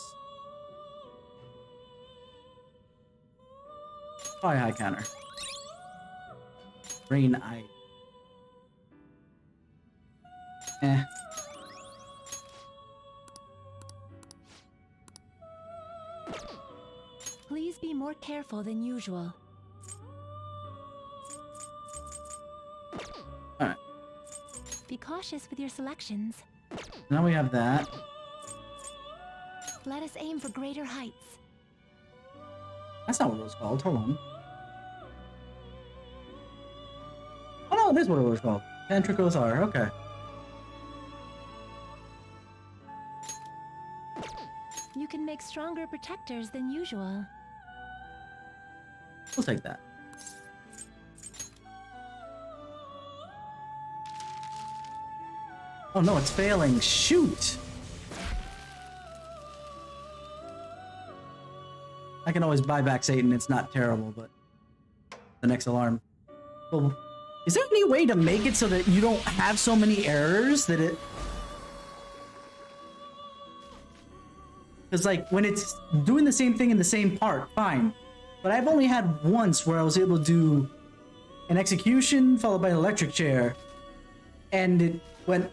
A: Probably high counter. Rain Eye.
C: Please be more careful than usual.
A: Alright.
C: Be cautious with your selections.
A: Now we have that.
C: Let us aim for greater heights.
A: That's not what it was called. Hold on. Oh no, it is what it was called. Tantricos are. Okay.
C: You can make stronger protectors than usual.
A: We'll take that. Oh no, it's failing. Shoot! I can always buy back Satan. It's not terrible, but the next alarm. Well, is there any way to make it so that you don't have so many errors that it... Because like when it's doing the same thing in the same part, fine. But I've only had once where I was able to do an execution followed by an electric chair, and it went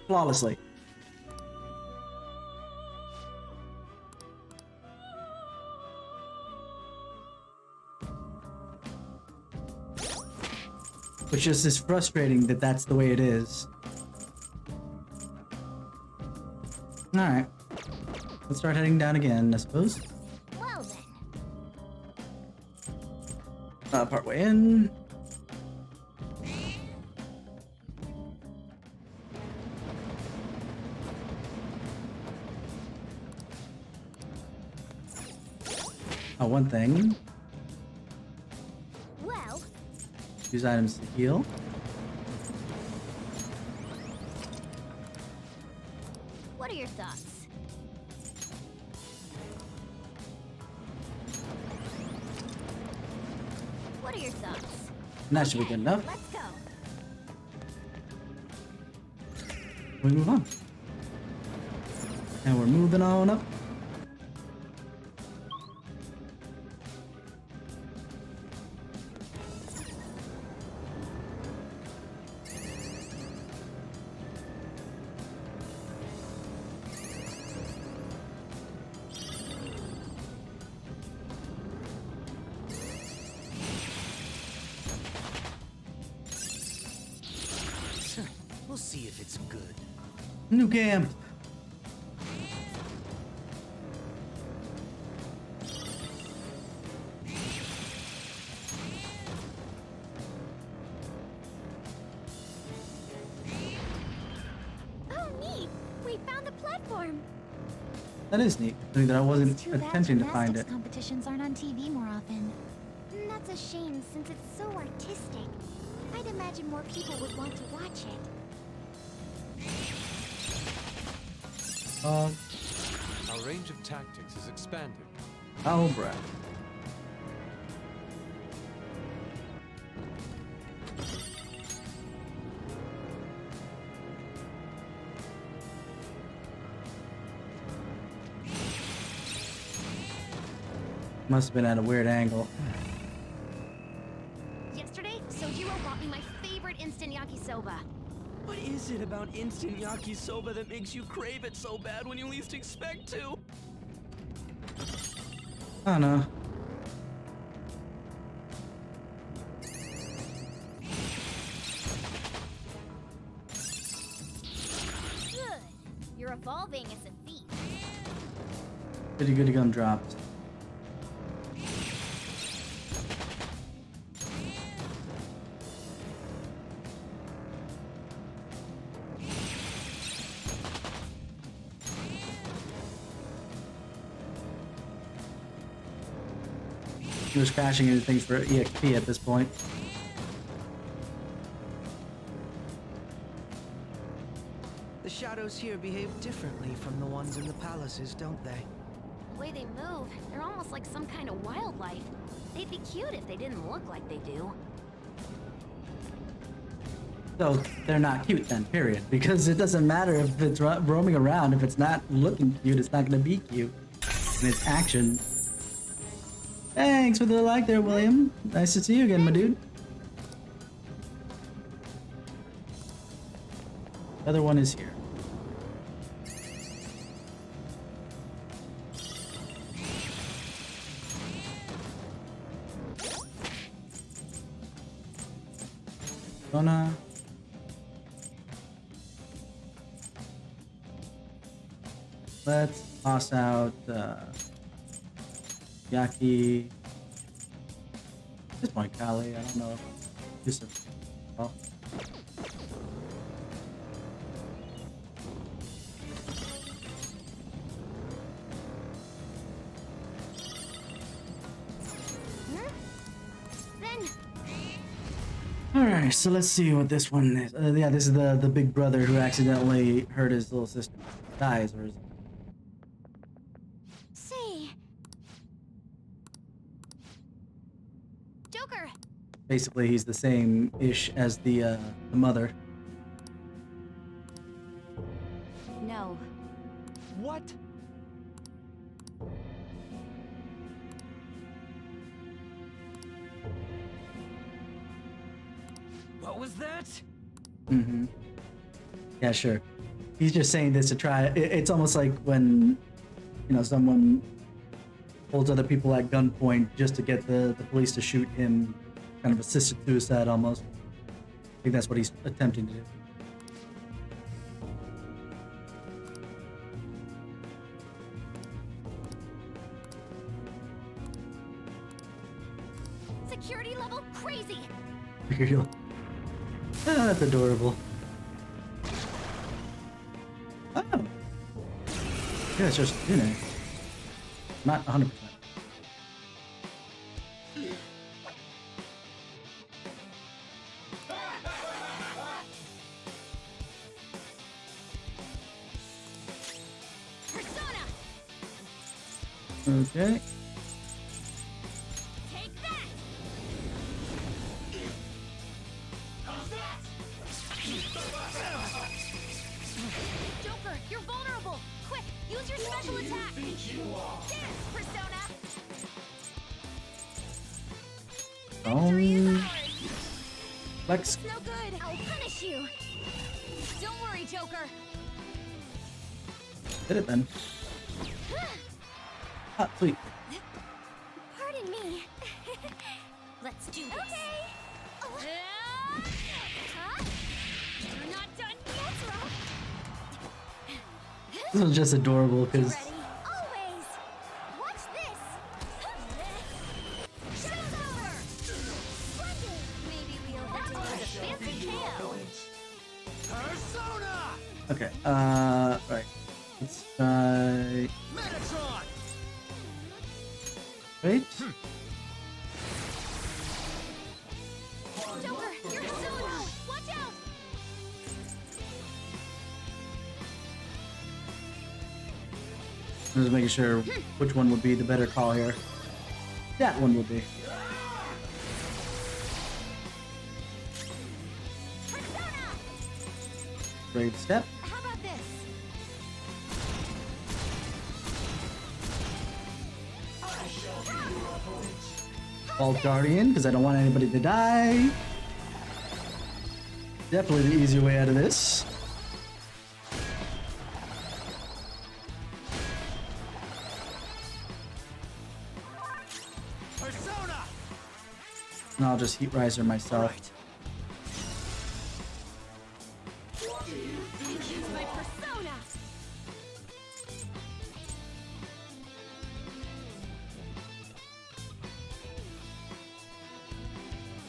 A: flawlessly. Which just is frustrating that that's the way it is. Alright. Let's start heading down again, I suppose.
E: Well then.
A: Part way in. Oh, one thing.
E: Well.
A: Use items to heal.
E: What are your thoughts? What are your thoughts?
A: And that should be good enough.
E: Let's go.
A: We move on. And we're moving on up.
B: We'll see if it's good.
A: New camp.
E: Oh, neat! We found the platform.
A: That is neat. Considering that I wasn't
C: It's too bad
A: attempting to find
C: gymnastics
A: it.
C: competitions aren't on TV more often.
E: That's a shame since it's so artistic. I'd imagine more people would want to watch it.
A: Oh,
I: Our range of tactics is expanding.
A: oh, bruh. Must have been at a weird angle.
E: Yesterday, Sojiro brought me my favorite instant yakisoba.
F: What is it about instant yakisoba that makes you crave it so bad when you least expect to?
A: I don't know.
E: Good. You're evolving as a thief.
A: Pretty good gum dropped. He was crashing into things for EXP at this point.
F: The shadows here behave differently from the ones in the palaces, don't they?
E: The way they move, they're almost like some kind of wildlife. They'd be cute if they didn't look like they do.
A: So they're not cute then, period. Because it doesn't matter if it's roaming around. If it's not looking cute, it's not going to be cute. And it's action. Thanks for the like there, William. Nice to see you again, my dude. The other one is here. Gonna. Let's toss out Yaki. At this point, Kali. I don't know if use it. Oh. Alright, so let's see what this one is. Yeah, this is the big brother who accidentally hurt his little sister. Dies, or is
E: Say, Joker.
A: basically he's the same-ish as the mother.
G: No.
F: What? What was that?
A: Mm-hmm. Yeah, sure. He's just saying this to try. It's almost like when, you know, someone holds other people at gunpoint just to get the police to shoot him. Kind of assisted suicide almost. I think that's what he's attempting to do.
E: Security level crazy.
A: Ah, that's adorable. Oh. Yeah, it's just, you know, not 100%.
E: Persona,
A: Okay.
E: take that. Joker, you're vulnerable. Quick, use your special attack. There, Persona.
A: Flex.
E: No good. I'll punish you. Don't worry, Joker.
A: Did it then. Ah, sweet.
E: Pardon me. Let's do this. Okay. Huh? You're not done yet, Rob.
A: This was just adorable because
E: Ready? Always. Watch this. Show's over. Splendid. Maybe we overdid it. That was a fancy KO.
B: Persona!
A: okay. Right. Let's try. Wait.
E: Joker, you're Persona! Watch out!
A: I'm just making sure which one would be the better call here. That one would be.
E: Persona!
A: Brave step.
E: How about this?
A: Vault Guardian, because I don't want anybody to die. Definitely the easier way out of this.
F: Persona!
A: And I'll just Heat Riser myself.
E: Use my persona!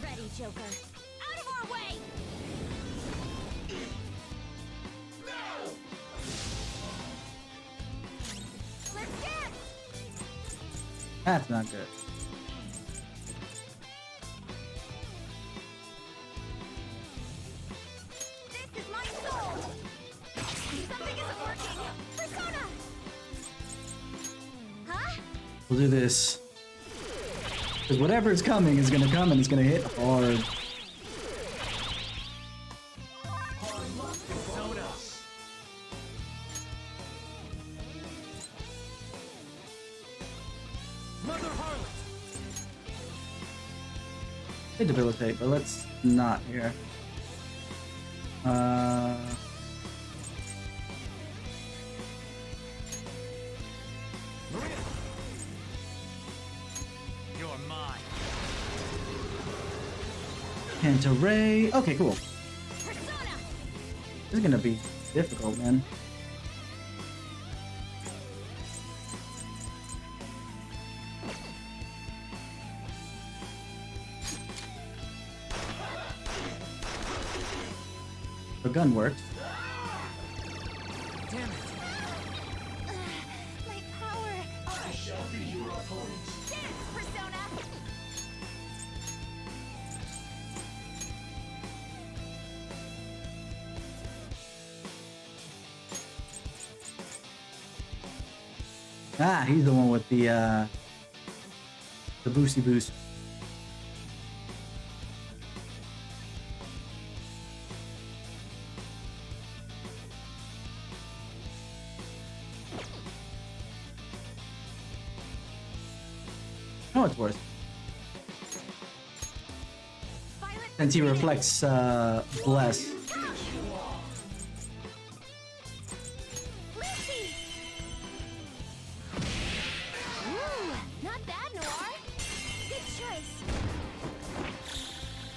E: Ready, Joker. Out of our way! Let's dance!
A: That's not good.
E: This is my soul! Something isn't working! Persona! Huh?
A: We'll do this. Because whatever is coming is gonna come and it's gonna hit hard.
F: Mother Harlot!
A: They debilitate, but let's not here.
F: Maria! You're mine.
A: Ray. Okay, cool.
E: Persona!
A: This is gonna be difficult, man. The gun works.
F: Damn it!
E: My power! I shall be your opponent! Dance, Persona!
A: Ah, he's the one with the boosty boost. No, it's worth.
E: Violet
A: Since he reflects bless.
E: Lucy! Ooh, not bad, Noir. Good choice.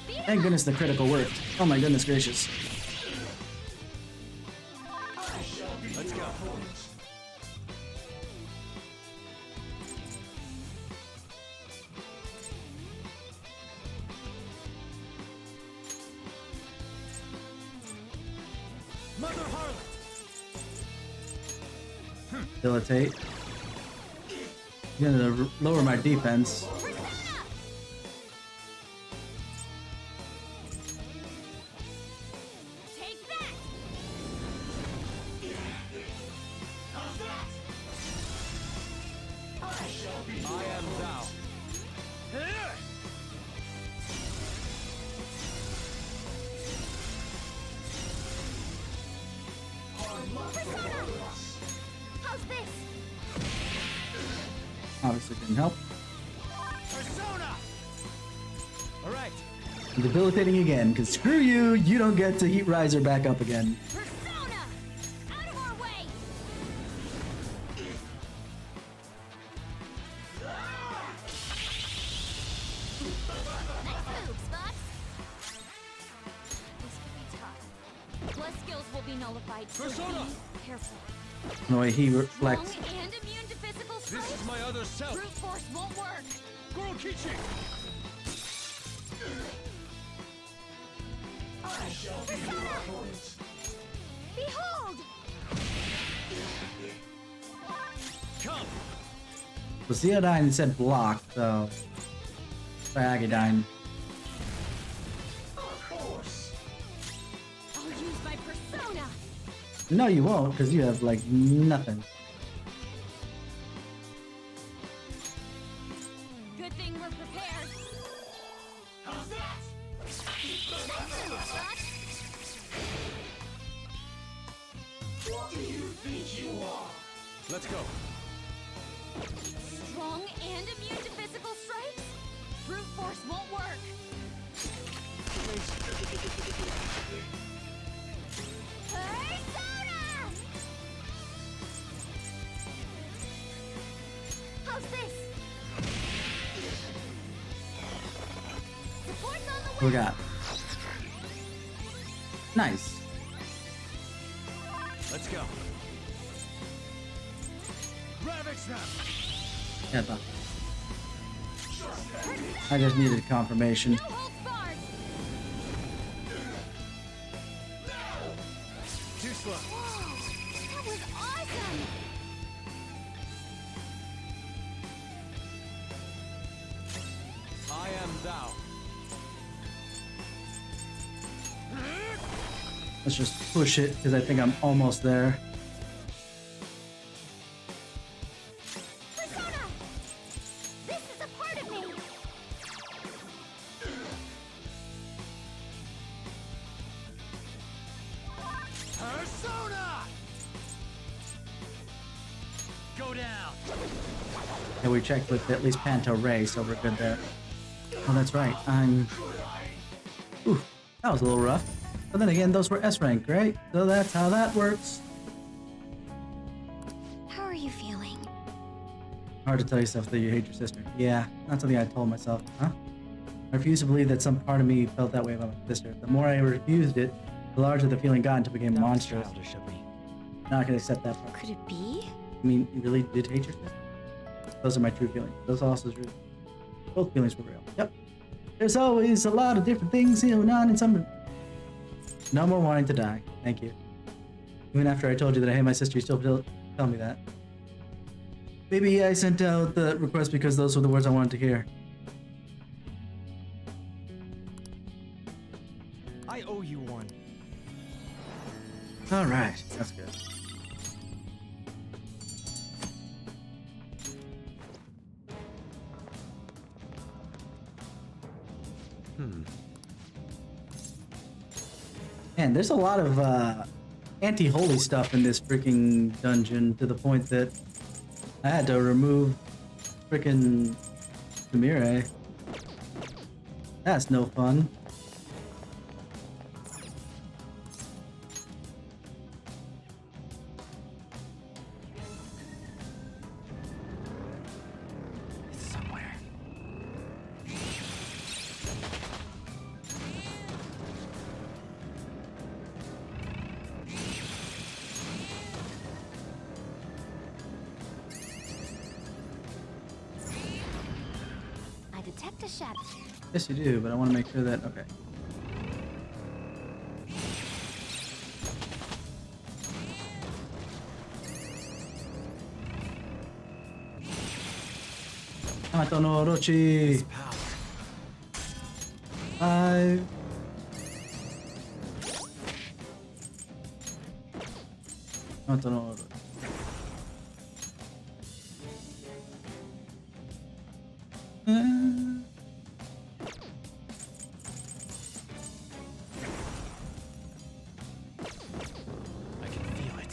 E: Beat 'em
A: Thank
E: up.
A: goodness the critical worked. Oh my goodness gracious.
F: Let's go. Mother Harlot!
A: Debilitate. Gonna lower my defense.
E: Persona! Take that!
F: I am thou.
E: Persona! How's this?
A: Obviously didn't help.
F: Persona! Alright.
A: I'm debilitating again, because screw you, you don't get to Heat Riser back up again.
E: Persona! Out of our way! Nice move, Spots! This could be tough. Plus skills will be nullified, so
F: Persona!
E: be careful.
A: The way he reflects.
E: Strong and immune to physical
F: This
E: strikes?
F: is my other self.
E: Brute force won't work!
F: Kurokichi!
E: Behold!
A: Well, Zeodine said block, so... Try Agadine.
G: I'll use my persona.
A: No, you won't, because you have, like, nothing.
G: Good thing we're prepared.
I: Let's go.
G: Strong and immune to physical strikes? Brute force won't work.
E: Persona! How's this? Support's on the
A: What we got? Nice.
B: Let's go. Ravage them.
A: Yeah, but I just needed confirmation.
G: No holds barred.
B: Too slow.
E: Whoa! That was awesome!
I: I am thou.
A: Let's just push it, because I think I'm almost there.
E: Persona! This is a part of me!
B: Persona! Go down.
A: And we checked with at least Panto Ray, so we're good there. Oh, that's right. Ooh, that was a little rough. But then again, those were S rank, right? So that's how that works.
E: How are you feeling?
A: Hard to tell yourself that you hate your sister. Yeah, not something I told myself, huh? I refuse to believe that some part of me felt that way about my sister. The more I refused it, the larger the feeling got until it became monstrous.
B: Childish of me.
A: Not gonna accept that part.
E: Could it be?
A: I mean, you really did hate your sister? Those are my true feelings. Those are also true. Both feelings were real. Yep. There's always a lot of different things going on in some... No more wanting to die. Thank you. Even after I told you that I hate my sister, you still tell me that. Maybe I sent out the request because those were the words I wanted to hear.
F: I owe you one.
A: Alright, that's good. Man, there's a lot of anti-holy stuff in this freaking dungeon to the point that I had to remove freaking Samire. That's no fun.
B: It's somewhere.
E: I detect a shadow.
A: Yes, you do, but I want to make sure that... Okay. Yamato no Orochi!
B: Power.
A: 5... Yamato no Orochi.
B: I can feel it.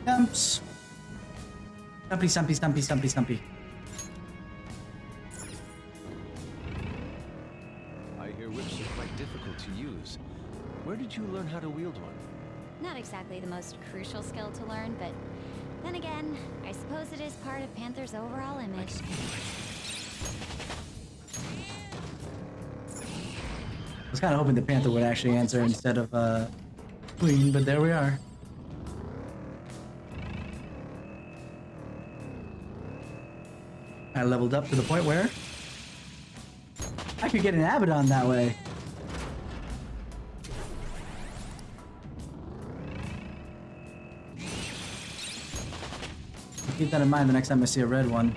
A: Stumps! Stumpy, stumpy, stumpy, stumpy, stumpy.
I: I hear whips are quite difficult to use. Where did you learn how to wield one?
E: Not exactly the most crucial skill to learn, but then again, I suppose it is part of Panther's overall image.
A: I was kind of hoping the Panther would actually answer instead of Queen, but there we are. I leveled up to the point where I could get an Abaddon that way. Keep that in mind the next time I see a red one.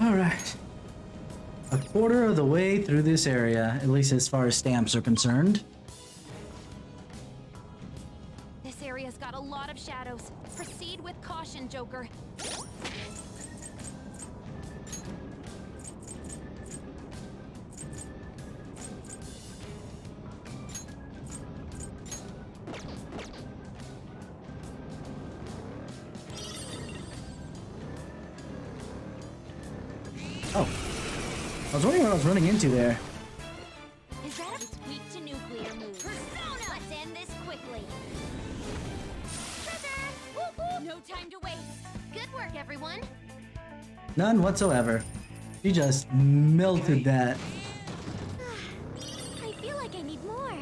A: Alright. A quarter of the way through this area, at least as far as stamps are concerned.
E: This area's got a lot of shadows. Proceed with caution, Joker.
A: Oh. I was wondering what I was running into there.
E: Is that it's weak to nuclear move? Persona! Let's end this quickly. Trigger! Woo-hoo! No time to waste. Good work, everyone.
A: None whatsoever. She just melted that.
E: I feel like I need more.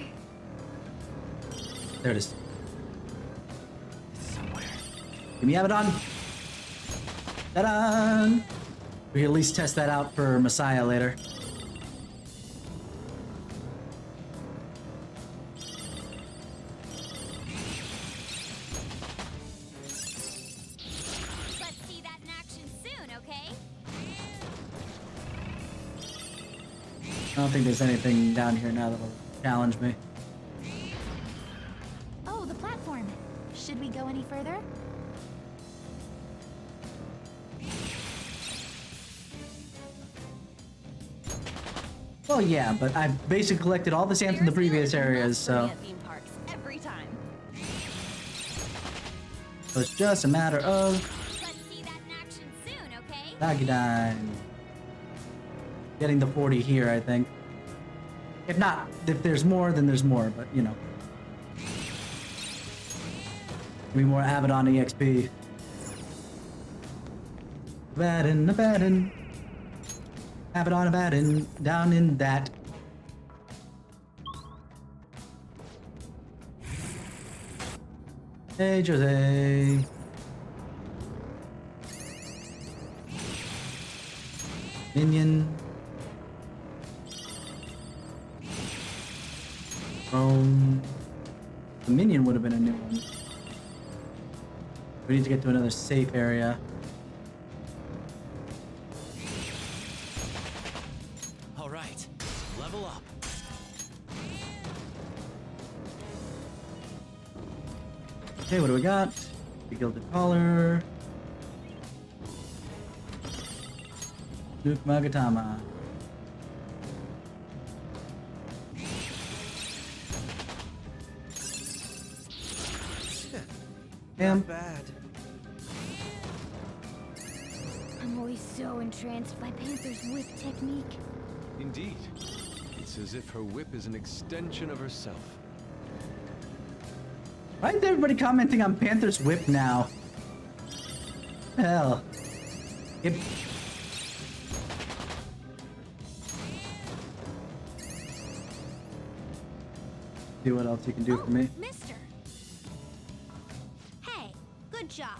A: There it is. Give me Abaddon. Ta-da! We can at least test that out for Messiah later.
E: Let's see that in action soon, okay?
A: I don't think there's anything down here now that'll challenge me.
C: Oh, the platform. Should we go any further?
A: Well, yeah, but I've basically collected all the stamps in the previous areas, so
G: Theme parks every time.
A: it's just a matter of
E: Let's see that in action soon, okay?
A: Nagidine. Getting the 40 here, I think. If not, if there's more, then there's more, but you know. Give me more Abaddon EXP. Abaddon. Abaddon, down in that. Hey, Jose. Minion. The minion would have been a new one. We need to get to another safe area.
B: All right, level up.
A: Okay, what do we got? The Gilded Collar. Luke Magatama. Damn.
F: Bad.
E: I'm always so entranced by Panther's whip technique.
I: Indeed. It's as if her whip is an extension of herself.
A: Why is everybody commenting on Panther's whip now? Hell. It... See what else you can do for me.
E: Mister. Hey, good job.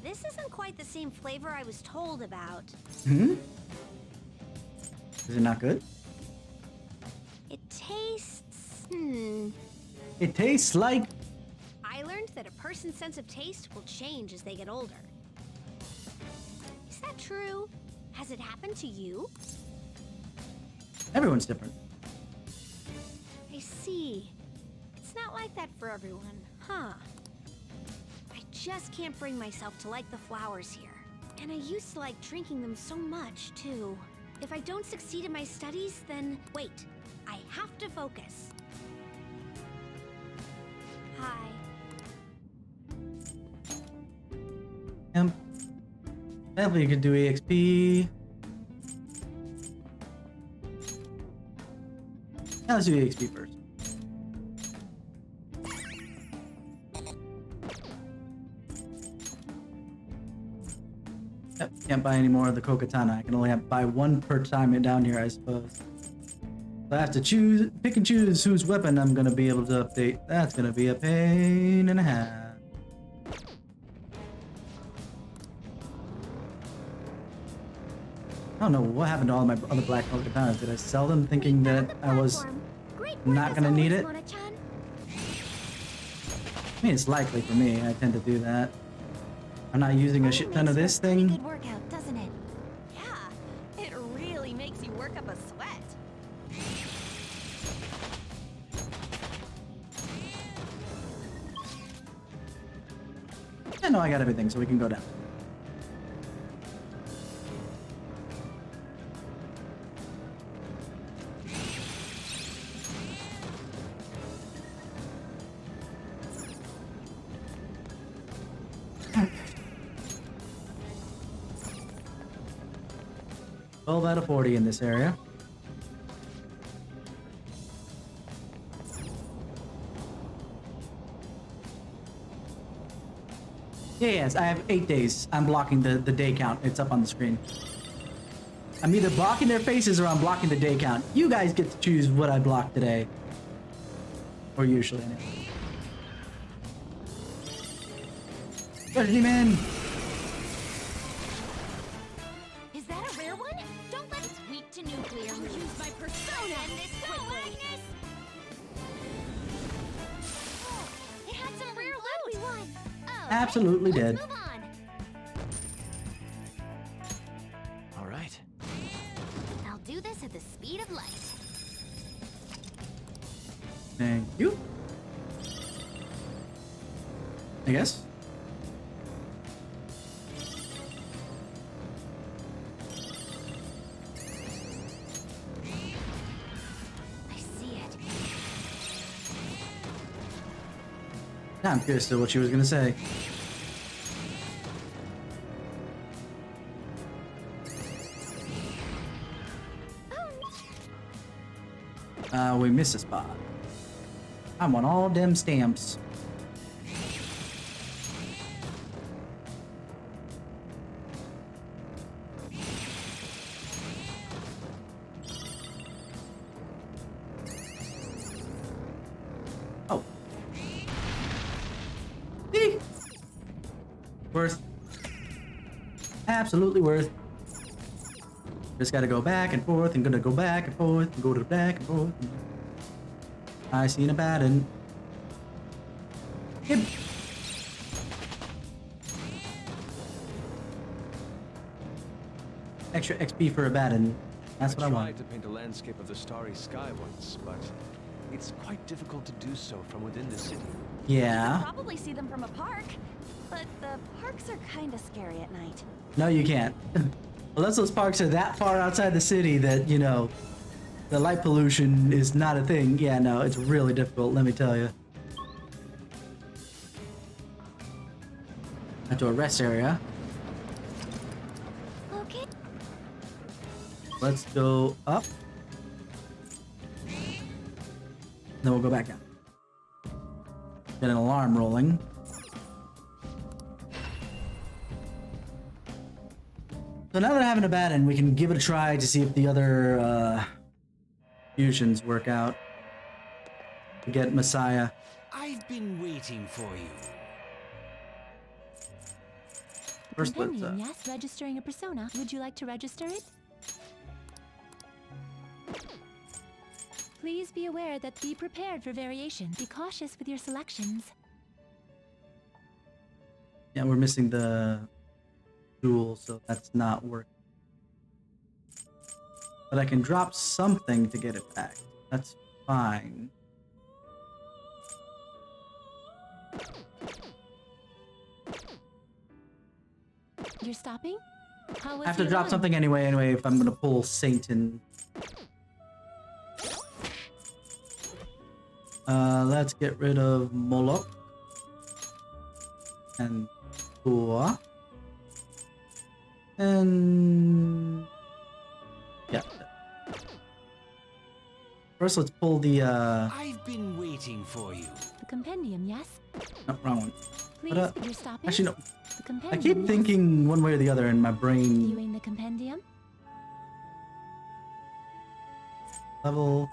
E: This isn't quite the same flavor I was told about.
A: Hmm? Is it not good?
E: It tastes...
A: It tastes like...
E: I learned that a person's sense of taste will change as they get older. Is that true? Has it happened to you?
A: Everyone's different.
E: I see. It's not like that for everyone, huh? I just can't bring myself to like the flowers here. And I used to like drinking them so much, too. If I don't succeed in my studies, then... Wait, I have to focus. Hi.
A: Definitely you could do EXP. Yeah, let's do EXP first. Yep, can't buy any more of the Kokatana. I can only buy one per time down here, I suppose. So I have to pick and choose whose weapon I'm gonna be able to update. That's gonna be a pain and a half. don't know what happened to all my other black market katanas. Did I sell them thinking that I was not gonna need it? I mean, it's likely for me. I tend to do that. I'm not using a shit ton of this thing.
C: Good workout, doesn't it?
G: Yeah, it really makes you work up a sweat.
A: I know I got everything, so we can go down. Twelve out of 40 in this area. Yes, I have 8 days. I'm blocking the day count. It's up on the screen. I'm either blocking their faces or I'm blocking the day count. You guys get to choose what I block today. Or usually, anyway. Journeyman!
E: Is that a rare one? Don't let it weak to nuclear. I'll use my persona in this quickly. Oh, it had some rare loot. We won. Oh,
A: Absolutely
E: let's
A: dead.
E: move on.
I: All right.
E: I'll do this at the speed of light.
A: Thank you. I guess.
E: I see it.
A: Now I'm curious to what she was gonna say. We missed a spot. I want all them stamps. Oh. Eeh. Worth. Absolutely worth. Just gotta go back and forth and gonna go back and forth and go to the back and forth. I seen a bad one. Yep. Extra XP for a bad one. That's what I
I: tried
A: want.
I: to paint a landscape of the starry sky once, but it's quite difficult to do so from within the city.
G: You
A: Yeah.
G: could probably see them from a park, but the parks are kind of scary at night.
A: No, you can't. Unless those parks are that far outside the city that, you know, the light pollution is not a thing. Yeah, no, it's really difficult, let me tell you. Into a rest area.
E: Okay.
A: Let's go up. Then we'll go back down. Get an alarm rolling. So now that I have an Abaddon, we can give it a try to see if the other fusions work out. To get Messiah.
B: I've been waiting for you.
A: First, let's
C: Compendium, yes, registering a persona. Would you like to register it? Please be aware that be prepared for variation. Be cautious with your selections.
A: yeah, we're missing the duel, so that's not working. But I can drop something to get it back. That's fine.
C: You're stopping? How was
A: I have to
C: your
A: drop
C: run?
A: something anyway, if I'm gonna pull Satan. Let's get rid of Moloch. And Tua. And... yeah. First, let's pull the,
B: I've been waiting for you.
C: The compendium, yes?
A: no, wrong one.
C: Please,
A: But,
C: you're stopping?
A: actually, no.
C: The
A: I
C: compendium,
A: keep
C: yes?
A: thinking one way or the other in my brain.
C: Viewing the compendium?
A: Level.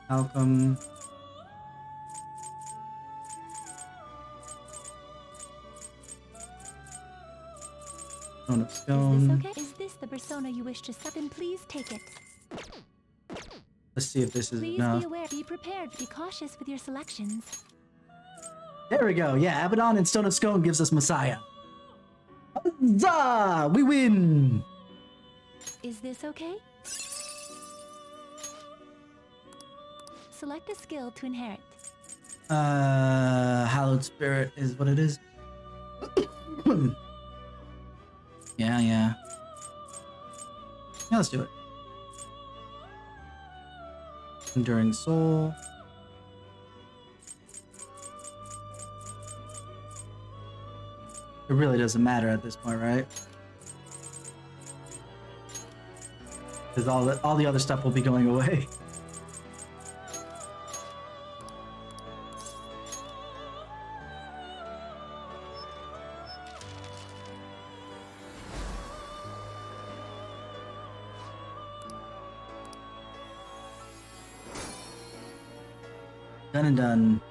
A: Malcolm. Stone of
C: Is
A: Stone.
C: this okay? Is this the persona you wish to set? Then please take it.
A: Let's see if this is
C: Please
A: enough.
C: be aware. Be prepared. Be cautious with your selections.
A: There we go. Yeah, Abaddon and Stone of Scone gives us Messiah. Huzzah! We win!
C: Is this okay? Select a skill to inherit.
A: Hallowed Spirit is what it is. Yeah. Yeah, let's do it. Enduring Soul. It really doesn't matter at this point, right? Because all the other stuff will be going away. Done and done.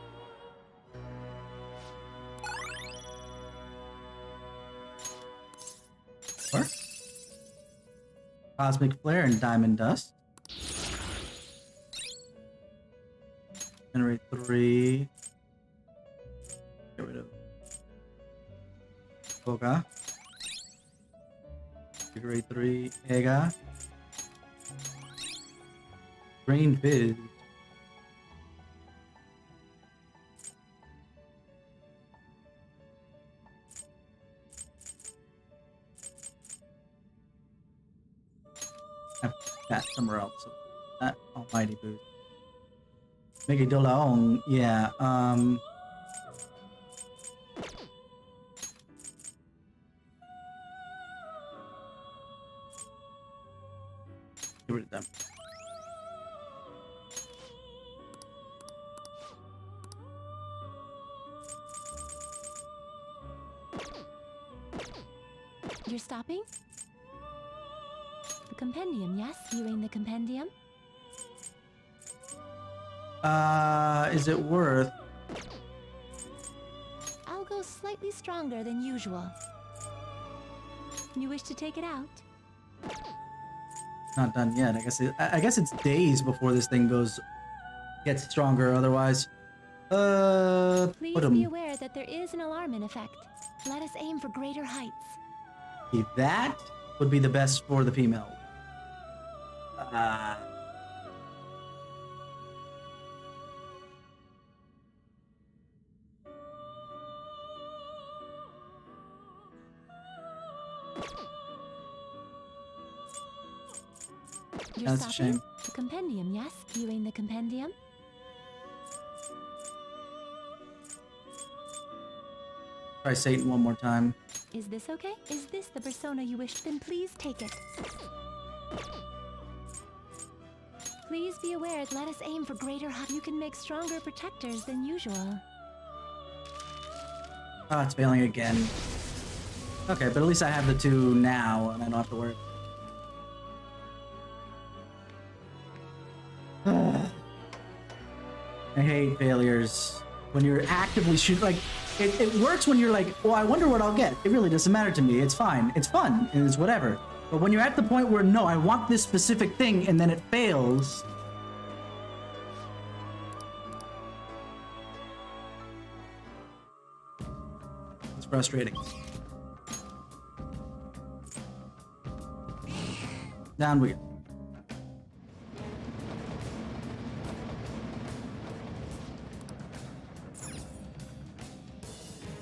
A: Or Cosmic Flare and Diamond Dust. Generate 3. Get rid of Boga. Generate 3. Ega. Green Fizz. Have that somewhere else. So that almighty boost. Make it Dolaong. Yeah. Get rid of them.
C: You're stopping? The compendium, yes? Viewing the compendium?
A: Is it worth?
C: I'll go slightly stronger than usual. You wish to take it out?
A: Not done yet. I guess it's days before this thing gets stronger. Otherwise,
C: Please
A: put 'em.
C: be aware that there is an alarming effect. Let us aim for greater heights.
A: See, that would be the best for the female.
C: You're
A: That's a
C: stopping?
A: shame.
C: The compendium, yes? Viewing the compendium?
A: Try Satan one more time.
C: Is this okay? Is this the persona you wish? Then please take it. Please be aware, let us aim for greater height. You can make stronger protectors than usual.
A: Ah, it's failing again. Okay, but at least I have the 2 now, and I don't have to worry. I hate failures. When you're actively shooting, like, it works when you're like, well, I wonder what I'll get. It really doesn't matter to me. It's fine. It's fun. It's whatever. But when you're at the point where, no, I want this specific thing, and then it fails. It's frustrating. Down we go.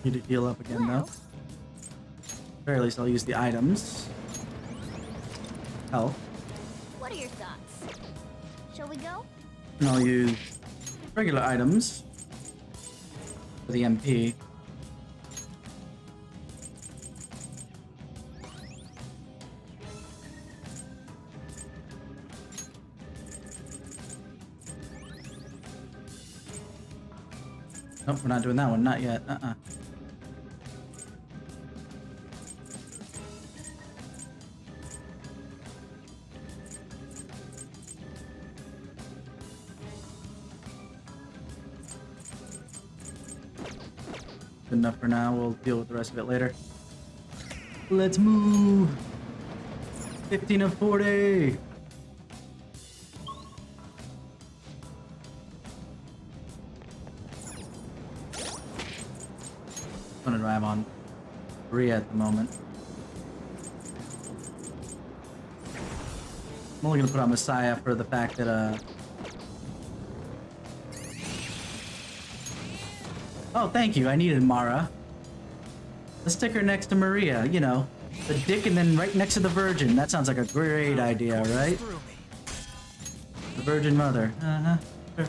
A: Need to heal up again, though. Or at least I'll use the items. Health.
E: What are your thoughts? Shall we go?
A: And I'll use regular items for the MP. Nope, we're not doing that one. Not yet. Good enough for now. We'll deal with the rest of it later. Let's move. 15 of 40. I'm gonna drive on 3 at the moment. I'm only gonna put on Messiah for the fact that oh, thank you. I needed Mara. The sticker next to Maria, you know, the dick and then right next to the Virgin. That sounds like a great idea, right? The Virgin Mother. Uh-huh. Sure.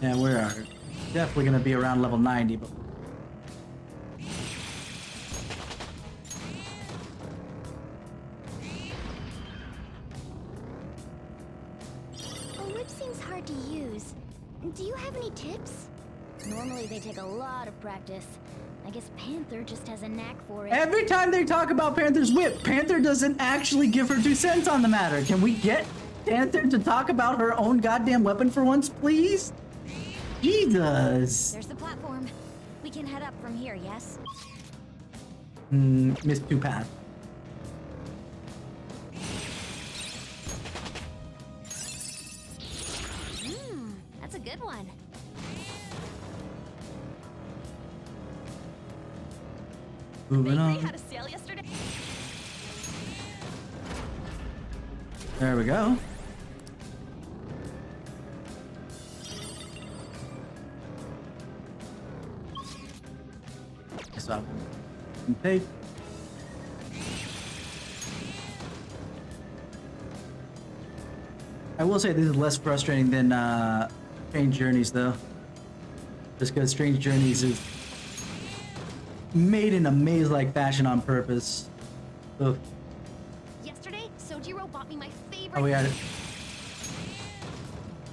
A: Yeah, we are definitely gonna be around level 90, but
E: A whip seems hard to use. Do you have any tips?
C: Normally they take a lot of practice. I guess Panther just has a knack for it.
A: every time they talk about Panther's whip, Panther doesn't actually give her 2 cents on the matter. Can we get Panther to talk about her own goddamn weapon for once, please? Jesus.
E: There's the platform. We can head up from here, yes?
A: Missed 2 paths.
E: That's a good one.
A: Moving
G: Bakery
A: on.
G: had a sale yesterday.
A: There we go. So, take. I will say this is less frustrating than Strange Journeys, though. Just because Strange Journeys is made in a maze-like fashion on purpose. Ugh.
E: Yesterday, Sojiro bought me my favorite.
A: Oh, we had it.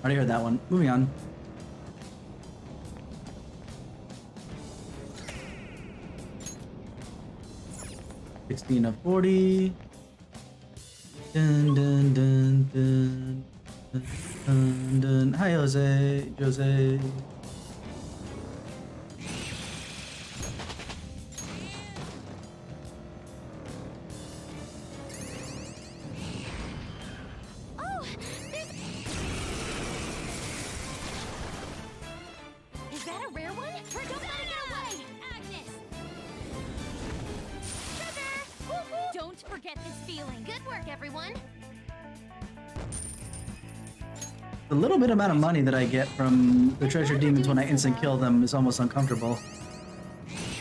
A: Already heard that one. Moving on. $16 of 40. Dun dun dun dun dun dun dun. Hi, Jose.
E: Oh, is that a rare one? Don't let it get away, Agnes.
C: Don't forget this feeling.
E: Good work, everyone.
A: The little bit amount of money that I get from the treasure demons when I instant kill them is almost uncomfortable.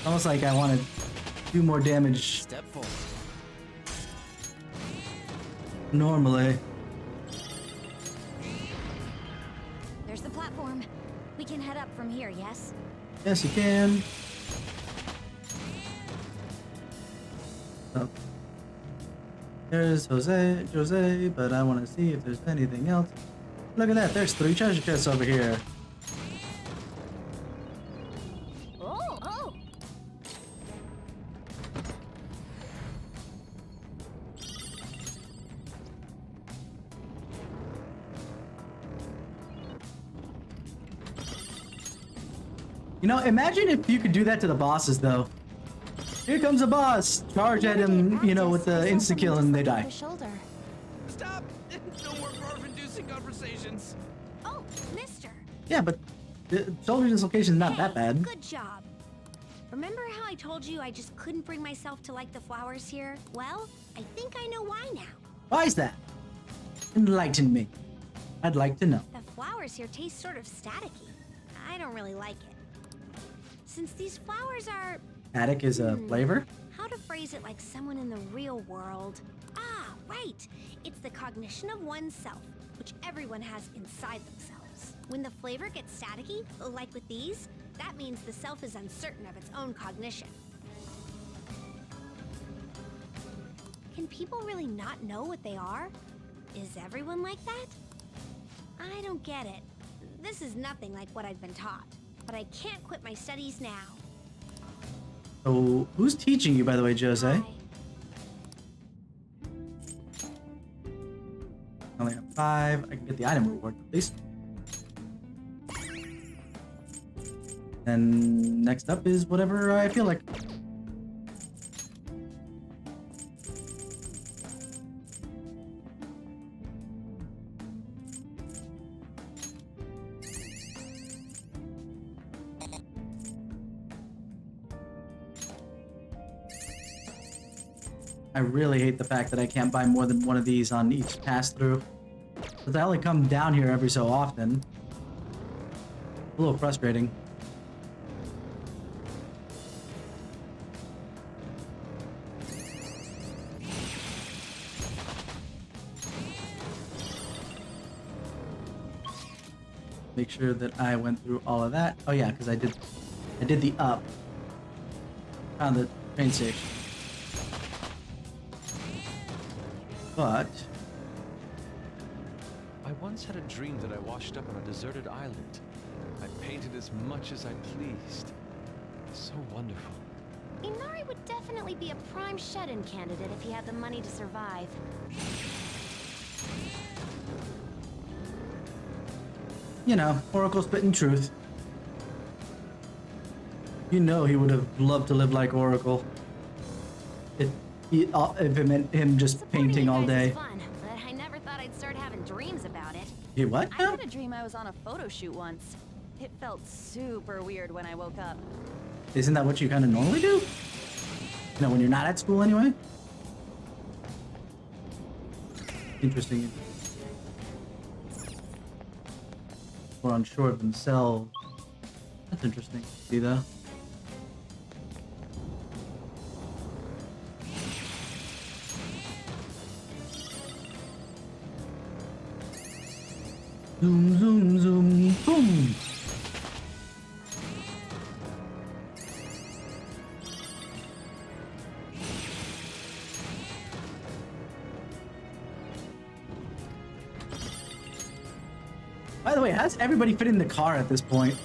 A: Almost like I want to do more damage
F: Step forward.
A: normally.
E: There's the platform. We can head up from here, yes?
A: Yes, you can. Oh. There's Jose, but I want to see if there's anything else. Look at that, there's 3 treasure chests over here.
E: Oh!
A: You know, imagine if you could do that to the bosses, though. Here comes a boss. Charge at him, you know, with the insta kill and they die.
C: Shoulder.
F: Stop! No more barf-inducing conversations.
E: Oh, mister.
A: Yeah, but the shoulder dislocation is not that bad.
E: Good job. Remember how I told you I just couldn't bring myself to like the flowers here? Well, I think I know why now.
A: Why is that? Enlighten me. I'd like to know.
E: The flowers here taste sort of staticky. I don't really like it. Since these flowers are...
A: Attic is a flavor?
E: How to phrase it like someone in the real world? Ah, right! It's the cognition of oneself, which everyone has inside themselves. When the flavor gets staticky, like with these, that means the self is uncertain of its own cognition. Can people really not know what they are? Is everyone like that? I don't get it. This is nothing like what I've been taught, but I can't quit my studies now.
A: So, who's teaching you, by the way, Jose?
E: Hi.
A: I only have 5. I can get the item reward at least. And next up is whatever I feel like. I really hate the fact that I can't buy more than one of these on each pass-through. But I only come down here every so often. A little frustrating. Make sure that I went through all of that. Oh yeah, because I did the up. Found the train station. But
I: I once had a dream that I washed up on a deserted island. I painted as much as I pleased. So wonderful.
E: Inari would definitely be a prime shut-in candidate if he had the money to survive.
A: you know, Oracle spitting truth. You know he would have loved to live like Oracle. If it meant him just painting all day.
E: Fun, but I never thought I'd start having dreams about it.
A: You what?
G: I had a dream I was on a photo shoot once. It felt super weird when I woke up.
A: Isn't that what you kind of normally do? You know, when you're not at school anyway? Interesting. Or unsure of themselves. That's interesting to see though. Zoom, zoom, zoom, boom! By the way, how's everybody fit in the car at this point?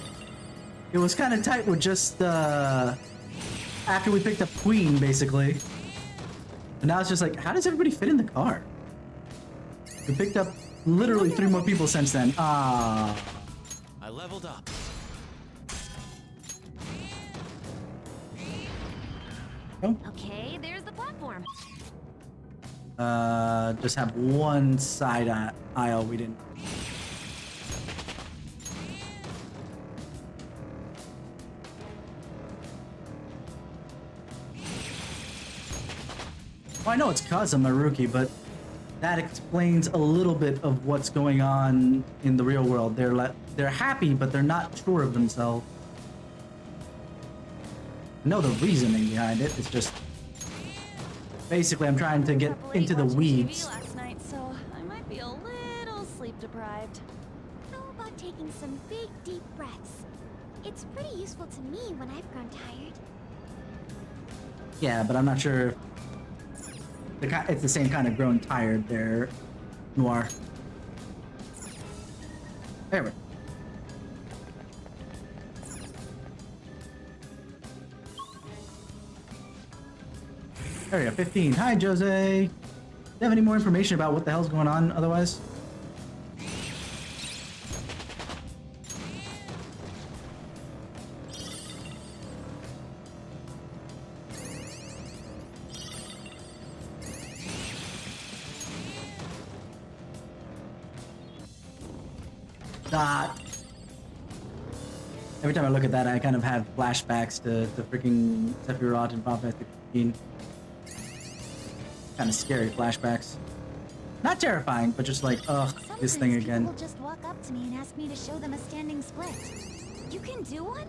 A: It was kind of tight with just, after we picked up Queen, basically. And now it's just like, how does everybody fit in the car? We picked up literally 3 more people since then. Ah.
B: I leveled up.
A: Oh.
E: Okay, there's the platform.
A: Just have one side aisle we didn't. Well, I know it's cause I'm a rookie, but that explains a little bit of what's going on in the real world. They're happy, but they're not sure of themselves. I know the reasoning behind it. It's just basically I'm trying to get into the weeds.
G: TV last night, so I might be a little sleep deprived.
E: How about taking some big, deep breaths? It's pretty useful to me when I've grown tired.
A: Yeah, but I'm not sure if it's the same kind of grown tired there, Noir. There we go. There we go, 15. Hi, Jose. Do you have any more information about what the hell's going on otherwise? Every time I look at that, I kind of have flashbacks to freaking Sephiroth and Final Fantasy 15. Kind of scary flashbacks. Not terrifying, but just like, ugh, this thing again.
C: People just walk up to me and ask me to show them a standing split.
E: You can do one?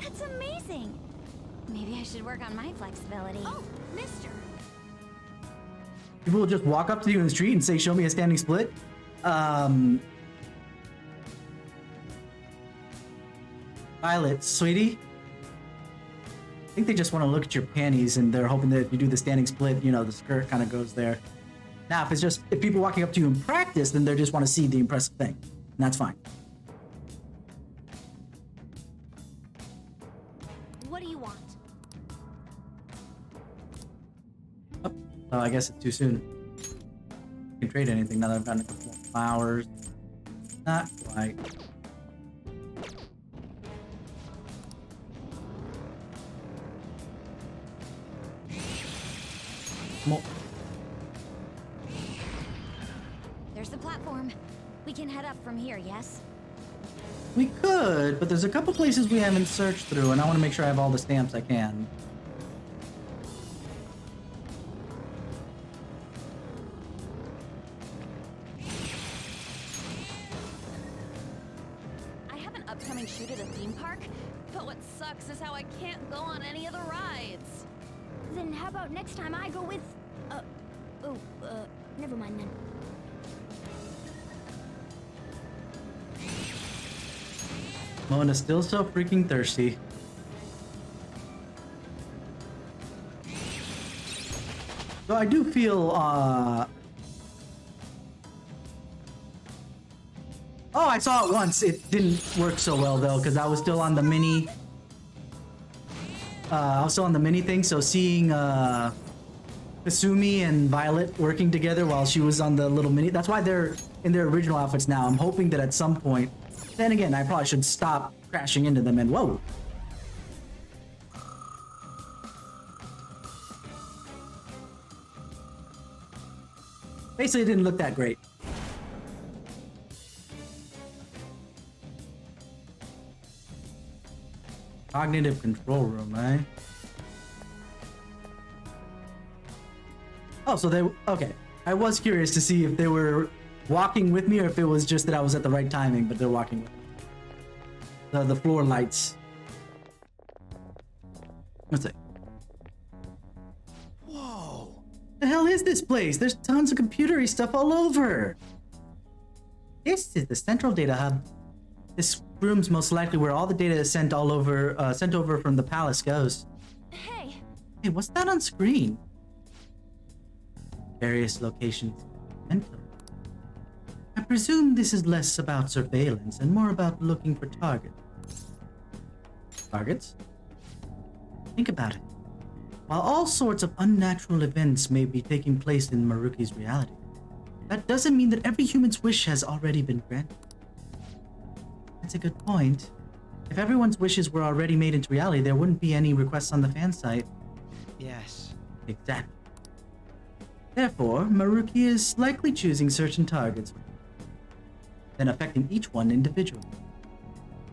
E: That's amazing! Maybe I should work on my flexibility. Oh, mister!
A: People will just walk up to you in the street and say, show me a standing split? Violet, sweetie? I think they just want to look at your panties and they're hoping that if you do the standing split, you know, the skirt kind of goes there. Now, if people walking up to you in practice, then they just want to see the impressive thing. And that's fine.
E: want.
A: Oh, I guess it's too soon. I can trade anything now that I've gotten a couple more flowers. Not quite. More.
E: There's the platform. We can head up from here, yes?
A: We could, but there's a couple places we haven't searched through, and I want to make sure I have all the stamps I can.
G: I have an upcoming shoot at a theme park, but what sucks is how I can't go on any of the rides.
E: Then how about next time I go with... never mind then.
A: Mona's still so freaking thirsty. So I do feel, Oh, I saw it once. It didn't work so well, though, because I was still on the mini... I was still on the mini thing, so seeing, Kasumi and Violet working together while she was on the little mini... That's why they're in their original outfits now. I'm hoping that at some point... Then again, I probably should stop crashing into them and... Whoa! Basically, it didn't look that great. Cognitive control room, eh? Oh, so they... Okay. I was curious to see if they were walking with me or if it was just that I was at the right timing, but they're walking with me. The floor lights. What's it?
B: Whoa!
A: The hell is this place? There's tons of computery stuff all over. This is the central data hub. This room's most likely where all the data is sent over from the palace goes.
G: Hey!
A: Hey, what's that on screen? Various locations. Mental. I presume this is less about surveillance and more about looking for targets. Targets? Think about it. While all sorts of unnatural events may be taking place in Maruki's reality, that doesn't mean that every human's wish has already been granted. That's a good point. If everyone's wishes were already made into reality, there wouldn't be any requests on the fan site.
B: Yes.
A: Exactly. Therefore, Maruki is likely choosing certain targets, then affecting each one individually.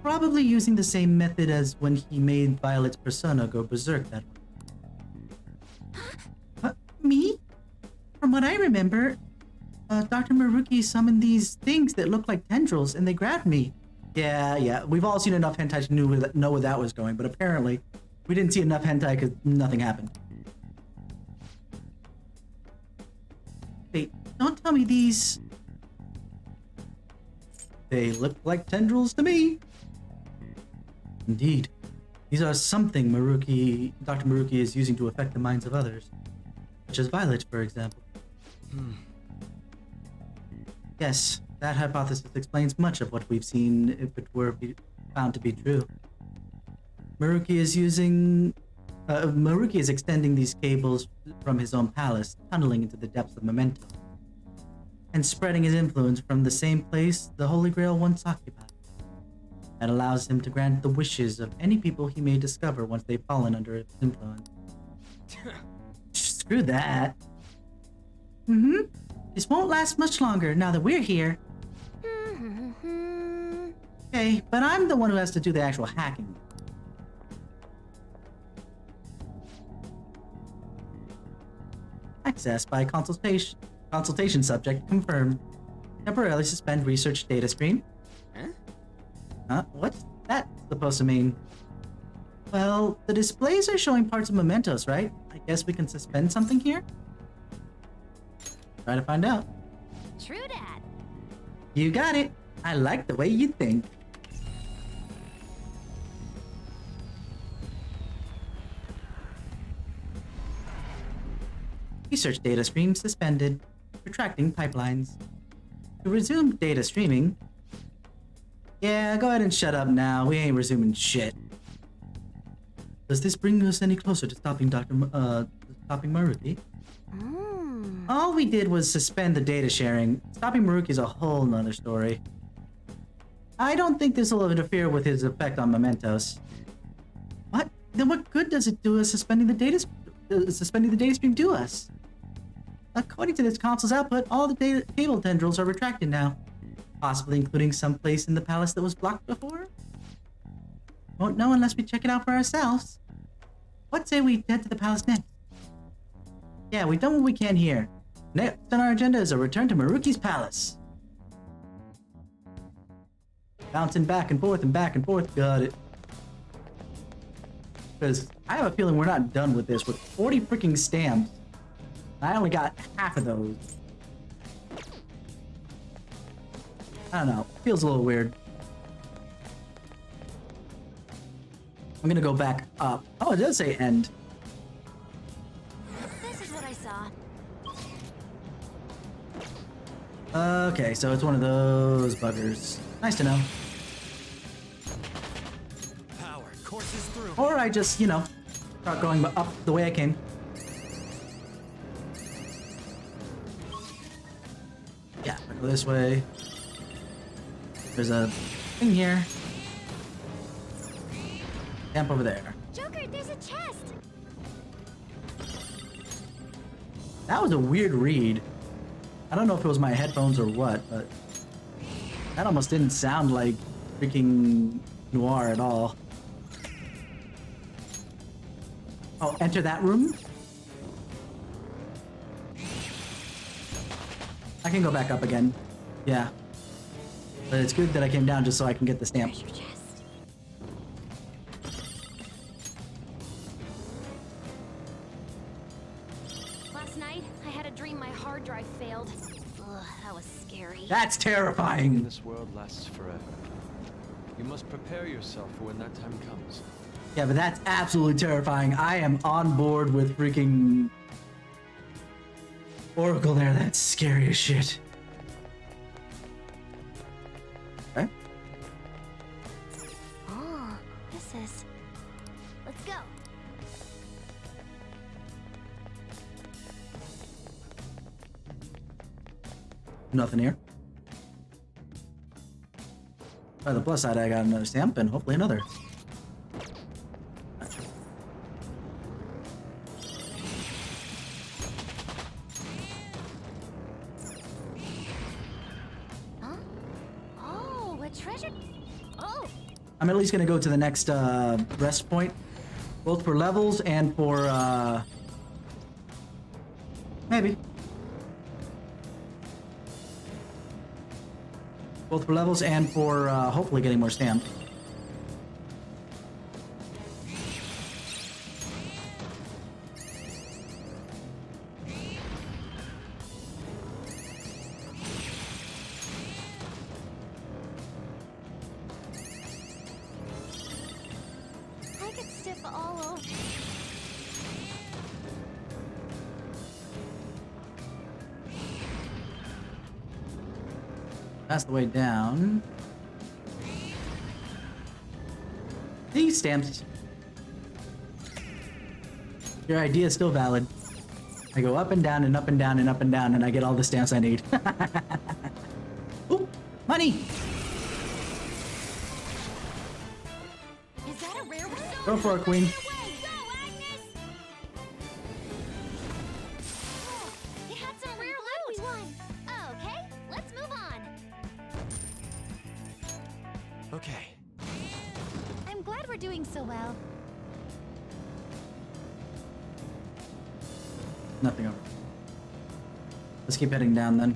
A: Probably using the same method as when he made Violet's persona go berserk that way. Me? From what I remember, Dr. Maruki summoned these things that look like tendrils and they grabbed me. Yeah, we've all seen enough hentai to know where that was going, but apparently we didn't see enough hentai because nothing happened. Wait, don't tell me these... They look like tendrils to me. Indeed. These are something Dr. Maruki is using to affect the minds of others. Such as Violet, for example. Yes, that hypothesis explains much of what we've seen if it were found to be true. Maruki is extending these cables from his own palace, tunneling into the depths of Mementos, and spreading his influence from the same place the Holy Grail once occupied. That allows him to grant the wishes of any people he may discover once they've fallen under its influence. Screw that. This won't last much longer now that we're here. Okay, but I'm the one who has to do the actual hacking. Access by consultation subject confirmed. Temporarily suspend research data stream. What's that supposed to mean? Well, the displays are showing parts of Mementos, right? I guess we can suspend something here? Try to find out.
E: True dat.
A: You got it. I like the way you think. Research data stream suspended. Retracting pipelines. To resume data streaming... Yeah, go ahead and shut up now. We ain't resuming shit. Does this bring us any closer to stopping stopping Maruki? All we did was suspend the data sharing. Stopping Maruki is a whole nother story. I don't think this will interfere with his effect on Mementos. What? Then what good does it do us suspending the data stream do us? According to this console's output, all the data cable tendrils are retracted now. Possibly including some place in the palace that was blocked before? Won't know unless we check it out for ourselves. What say we head to the palace next? Yeah, we've done what we can here. Next on our agenda is a return to Maruki's palace. Bouncing back and forth and back and forth. Got it. Because I have a feeling we're not done with this with 40 freaking stamps. I only got half of those. I don't know. Feels a little weird. I'm gonna go back up. Oh, it does say end.
E: This is what I saw.
A: Okay, so it's one of those buggers. Nice to know.
B: Power courses through.
A: Or I just, you know, start going up the way I came. Yeah, I go this way. There's a thing here. Camp over there.
E: Joker, there's a chest.
A: That was a weird read. I don't know if it was my headphones or what, but that almost didn't sound like freaking Noir at all. Oh, enter that room? I can go back up again. Yeah. But it's good that I came down just so I can get the stamp.
E: Treasure chest. Last night, I had a dream my hard drive failed. Ugh, that was scary.
A: That's terrifying!
I: This world lasts forever. You must prepare yourself for when that time comes.
A: Yeah, but that's absolutely terrifying. I am on board with freaking Oracle there. That's scary as shit. Okay.
E: Oh, this is... Let's go.
A: Nothing here. By the plus side, I got another stamp and hopefully another.
E: Huh? Oh, a treasure... Oh!
A: I'm at least gonna go to the next rest point, both for levels and for maybe. Both for levels and for hopefully getting more stamp.
E: I get stiff all over.
A: That's the way down. These stamps. Your idea is still valid. I go up and down and up and down and up and down and I get all the stamps I need. Ooh, money!
E: Is that a rare one?
A: Go for it, Queen.
E: It had some rare loot. We won. Okay, let's move on.
B: Okay.
C: I'm glad we're doing so well.
A: Nothing over. Let's keep heading down then.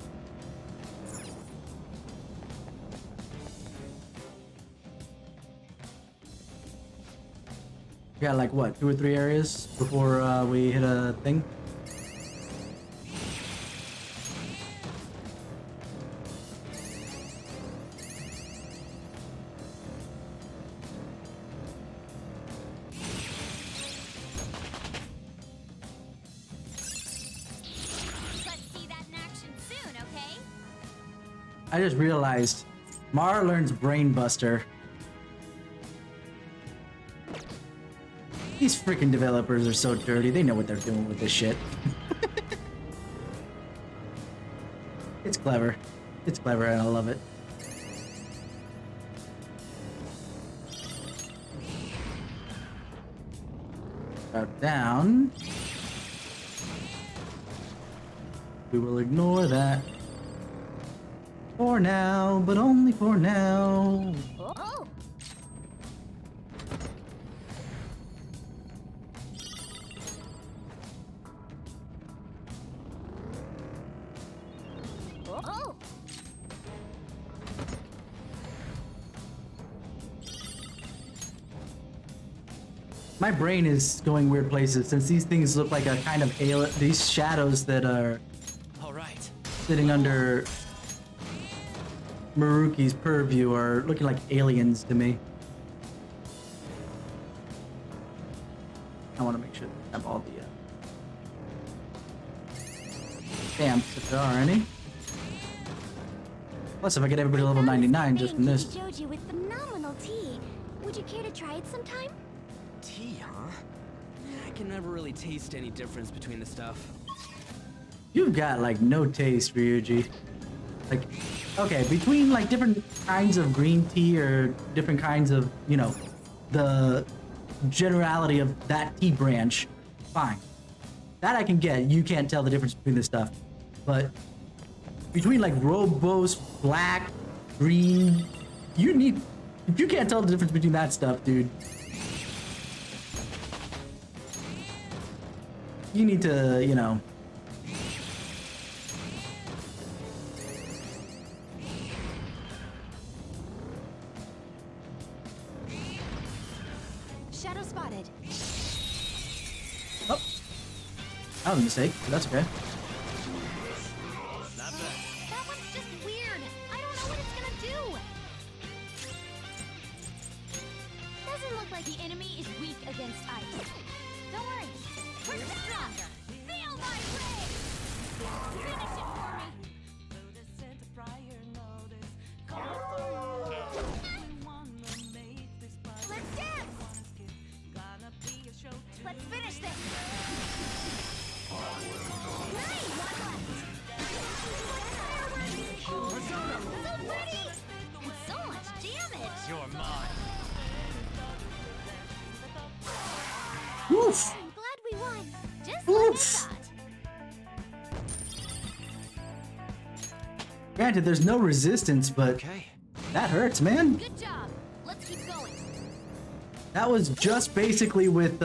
A: We got like what, 2 or 3 areas before we hit a thing?
E: Let's see that in action soon, okay?
A: I just realized Mara learns Brain Buster. These freaking developers are so dirty. They know what they're doing with this shit. It's clever. It's clever and I love it. Drop down. We will ignore that. For now, but only for now.
E: Oh! Oh!
A: My brain is going weird places since these things look like a kind of alien. These shadows that are
F: All right.
A: sitting under Maruki's purview are looking like aliens to me. I want to make sure I have all the stamps if there are any. Plus, if I get everybody level 99 just from this.
E: Joji with phenomenal tea. Would you care to try it sometime?
F: Tea, huh? I can never really taste any difference between the stuff.
A: You've got like no taste, Ryuji. Like, okay, between like different kinds of green tea or different kinds of, you know, the generality of that tea branch, fine. That I can get. You can't tell the difference between this stuff. But between like robust, black, green, you need, if you can't tell the difference between that stuff, dude, you need to, you know,
E: Shadow spotted.
A: oh, that was a mistake, but that's okay.
E: That one's just weird. I don't know what it's gonna do. Doesn't look like the enemy is weak against ice. Don't worry, we're stronger. Feel my rage. Finish it for me. Let's dance. Let's finish this. Nice. So pretty. And so much damage.
B: You're mine.
A: Oof!
E: I'm glad we won. Just
A: Oof.
E: like I thought.
A: Granted, there's no resistance, but
F: Okay.
A: that hurts, man.
E: Good job. Let's keep going.
A: That was just basically with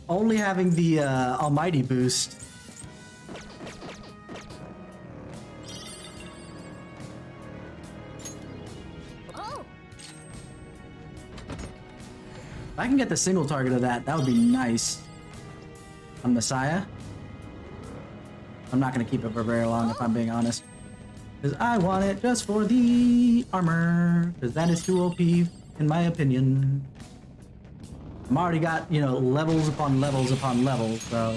A: only having the almighty boost.
E: Oh,
A: If I can get the single target of that, that would be nice. On Messiah. I'm not gonna keep it for very long if I'm being honest. Because I want it just for the armor. Because that is too OP, in my opinion. I'm already got, you know, levels upon levels upon levels, so.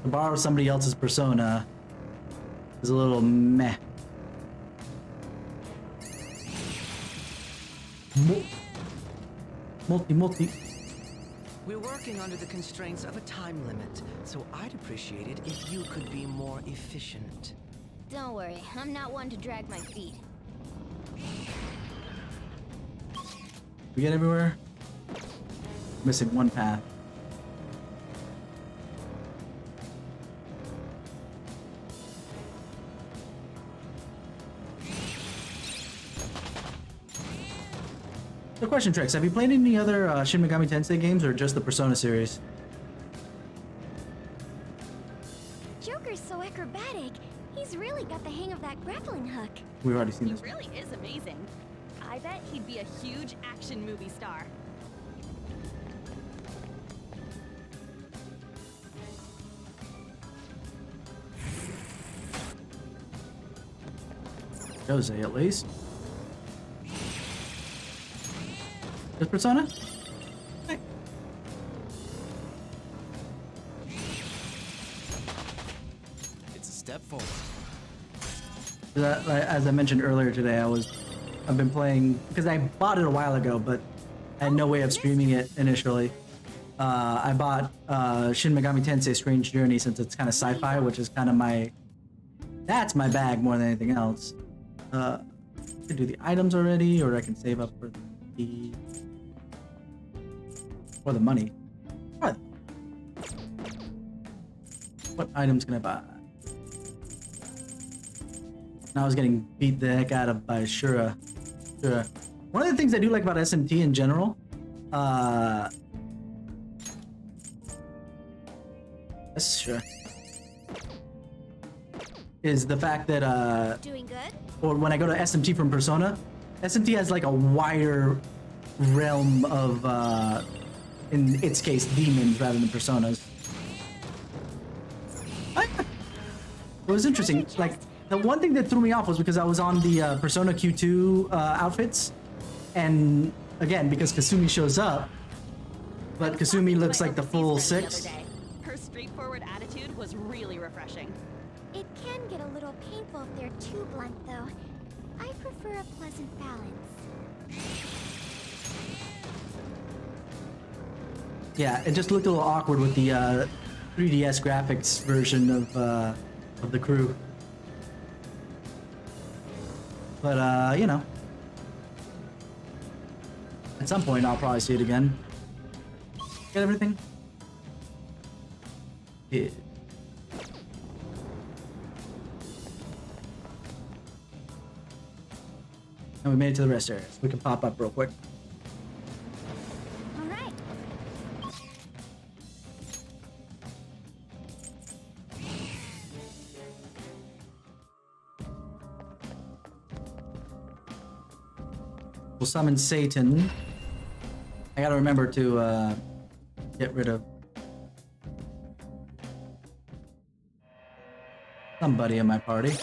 A: To borrow somebody else's persona is a little meh. Multi.
F: We're working under the constraints of a time limit, so I'd appreciate it if you could be more efficient.
E: don't worry. I'm not one to drag my feet.
A: We get everywhere? Missing one path. The question, Trex, have you played any other Shin Megami Tensei games or just the Persona series?
E: Joker's so acrobatic. He's really got the hang of that grappling hook.
A: We've already seen
G: He
A: this.
G: really is amazing. I bet he'd be a huge action movie star.
A: Jose, at least. This Persona? Hey.
F: It's a step forward.
A: As I mentioned earlier today, I've been playing because I bought it a while ago, but I had no way of streaming it initially. I bought Shin Megami Tensei Strange Journey since it's kind of sci-fi, which is kind of that's my bag more than anything else. I can do the items already, or I can save up for the money. What items can I buy? Now I was getting beat the heck out of by Shura. One of the things I do like about SMT in general, Shura, is the fact that
E: Doing good?
A: or when I go to SMT from Persona, SMT has like a wider realm of, in its case, demons rather than personas. It was interesting. Like, the one thing that threw me off was because I was on the Persona Q2 outfits, and again, because Kasumi shows up, but Kasumi looks like the full 6.
G: Her straightforward attitude was really refreshing.
E: It can get a little painful if they're too blunt, though. I prefer a pleasant balance.
A: Yeah, it just looked a little awkward with the 3DS graphics version of the crew. But you know, at some point I'll probably see it again. Get everything? Yeah. And we made it to the rest area. We can pop up real quick.
E: All right.
A: We'll summon Satan. I gotta remember to get rid of somebody in my party.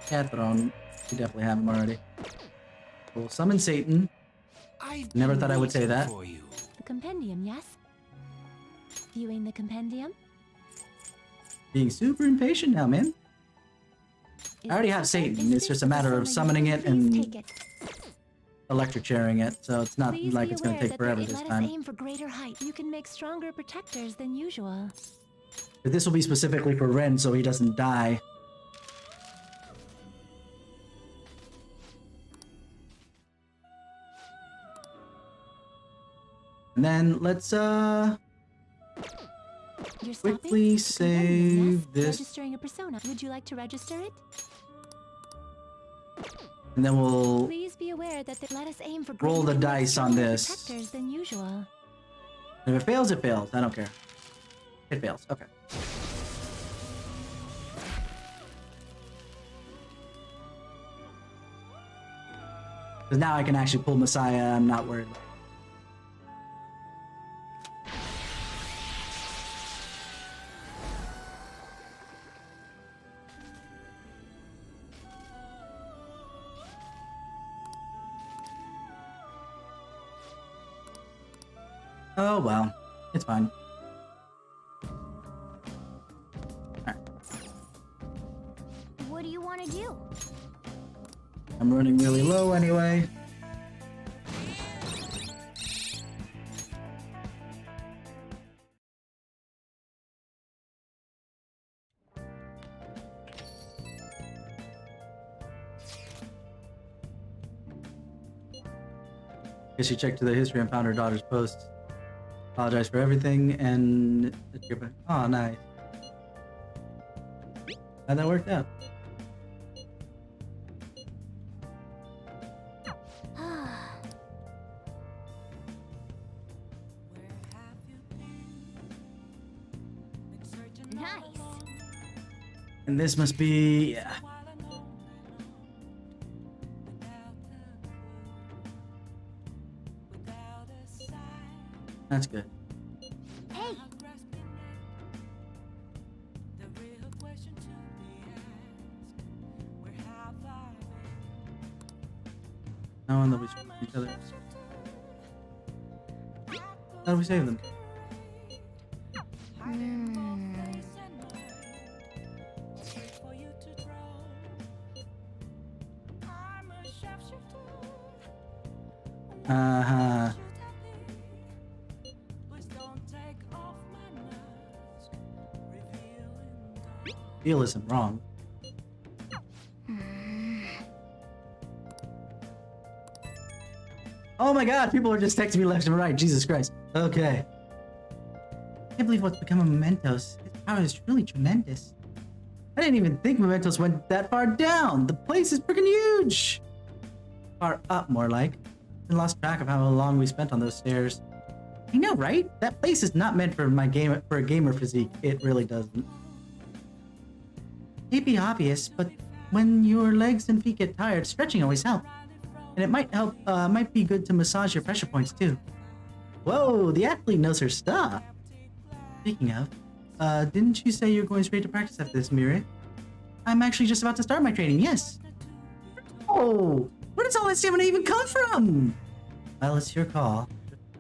A: Catherine, we definitely have him already. We'll summon Satan. Never thought I would say that.
C: The compendium, yes? Viewing the compendium?
A: Being super impatient now, man. I already have Satan. It's just a matter of summoning it and electric chairing it, so it's not like it's going to take forever this time.
C: Aim for greater height. You can make stronger protectors than usual.
A: But this will be specifically for Ren, so he doesn't die. And then let's quickly save this.
C: Registering a persona. Would you like to register it?
A: And then we'll
C: Please be aware that let us aim for
A: roll the dice on this.
C: protectors than usual.
A: If it fails, it fails. I don't care. It fails. Okay. Because now I can actually pull Messiah. I'm not worried. Oh well, it's fine. Alright.
E: What do you want to do?
A: I'm running really low anyway. Guess she checked to the history and found her daughter's post. Apologize for everything and oh, nice. How that worked out.
E: Nice.
A: And this must be, yeah. That's good.
E: Hey.
A: No one that we shoot each other. How do we save them? Uh-huh. Realism wrong. Oh my god, people are just texting me left and right. Jesus Christ. Okay. I can't believe what's become of Mementos. Its power is truly tremendous. I didn't even think Mementos went that far down. The place is freaking huge. Far up, more like. I lost track of how long we spent on those stairs. I know, right? That place is not meant for a gamer physique. It really doesn't. It'd be obvious, but when your legs and feet get tired, stretching always helps. And it might help, might be good to massage your pressure points too. Whoa, the athlete knows her stuff. Speaking of, didn't you say you're going straight to practice after this, Miri? I'm actually just about to start my training, yes. Oh, where does all that stamina even come from? Well, it's your call.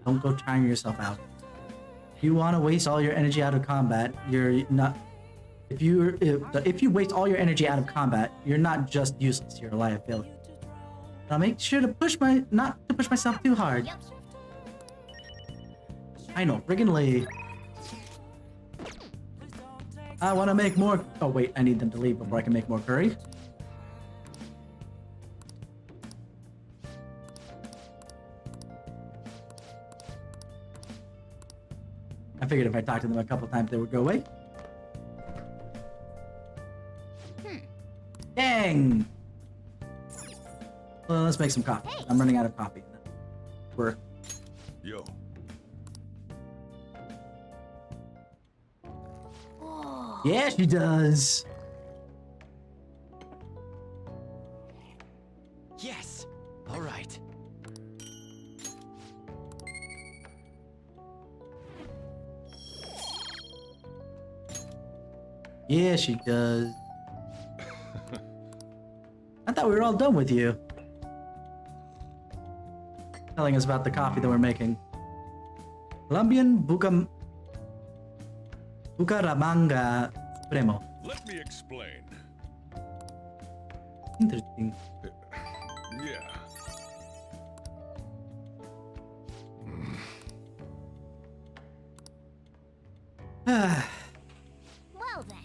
A: Don't go tiring yourself out. If you want to waste all your energy out of combat, you're not... If you waste all your energy out of combat, you're not just useless, you're a liability. I'll make sure to not to push myself too hard. I know, friggin' Lee. I want to make more. Oh wait, I need them to leave before I can make more curry. I figured if I talked to them a couple times, they would go away. Dang! Well, let's make some coffee. I'm running out of coffee. We're...
I: Yo.
A: Yeah, she does.
B: Yes. All right.
A: Yeah, she does. I thought we were all done with you. Telling us about the coffee that we're making. Colombian Bucaramanga Supremo.
I: Let me explain.
A: Interesting.
I: Yeah.
E: Well then.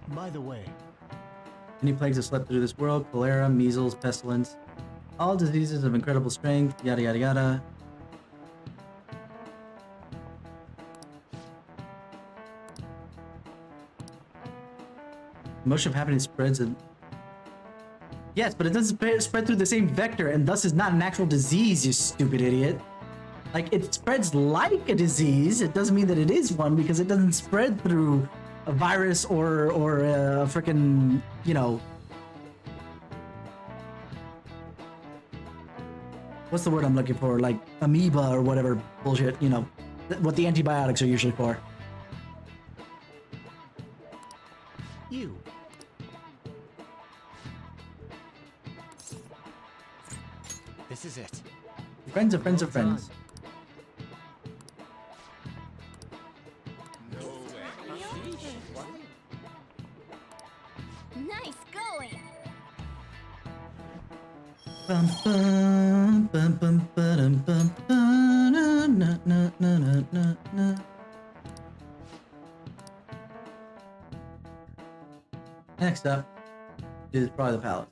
B: By the way,
A: Many plagues have swept through this world: cholera, measles, pestilence, all diseases of incredible strength, yada yada yada. Motion of happening spreads and yes, but it doesn't spread through the same vector, and thus is not an actual disease, you stupid idiot. Like, it spreads like a disease. It doesn't mean that it is one because it doesn't spread through a virus or a freaking, you know, what's the word I'm looking for? Like amoeba or whatever bullshit, you know, what the antibiotics are usually for.
B: you. This is it.
A: Friends of friends of friends.
E: Nice going.
A: Bum, bum, bum, bum, ba-dum, bum, ba, na, na, na, na, na, na, na. Next up is probably the palace.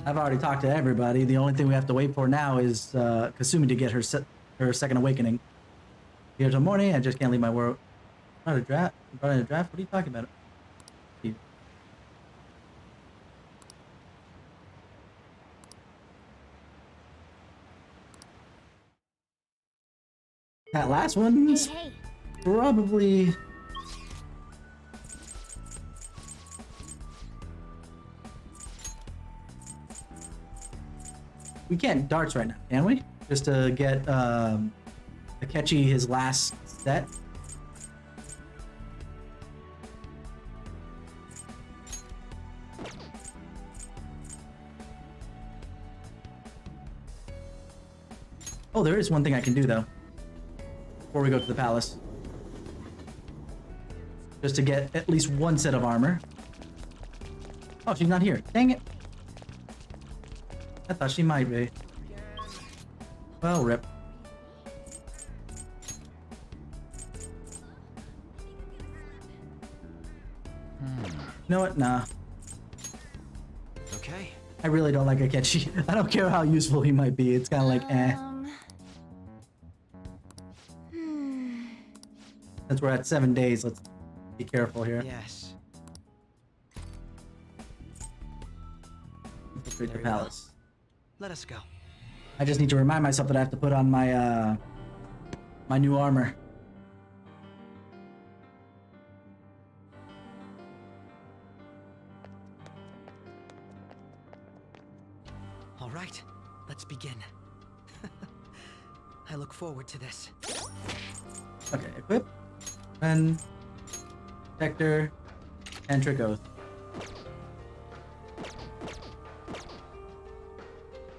A: I've already talked to everybody. The only thing we have to wait for now is Kasumi to get her second awakening. Here till morning. I just can't leave my world. Not a draft. Brought in a draft. What are you talking about? That last one's
E: Hey,
A: probably. We can't darts right now, can we? Just to get Akechi his last set. Oh, there is one thing I can do though. before we go to the palace. Just to get at least one set of armor. Oh, she's not here. Dang it. I thought she might be. Well, rip. You know what? Nah.
F: Okay.
A: I really don't like Akechi. I don't care how useful he might be. It's kind of like, eh. Since we're at 7 days, let's be careful here.
F: Yes.
A: Infiltrate the palace.
F: Let us go.
A: I just need to remind myself that I have to put on my my new armor.
F: All right, let's begin. I look forward to this.
A: Okay, equip, and protector, and trick oath.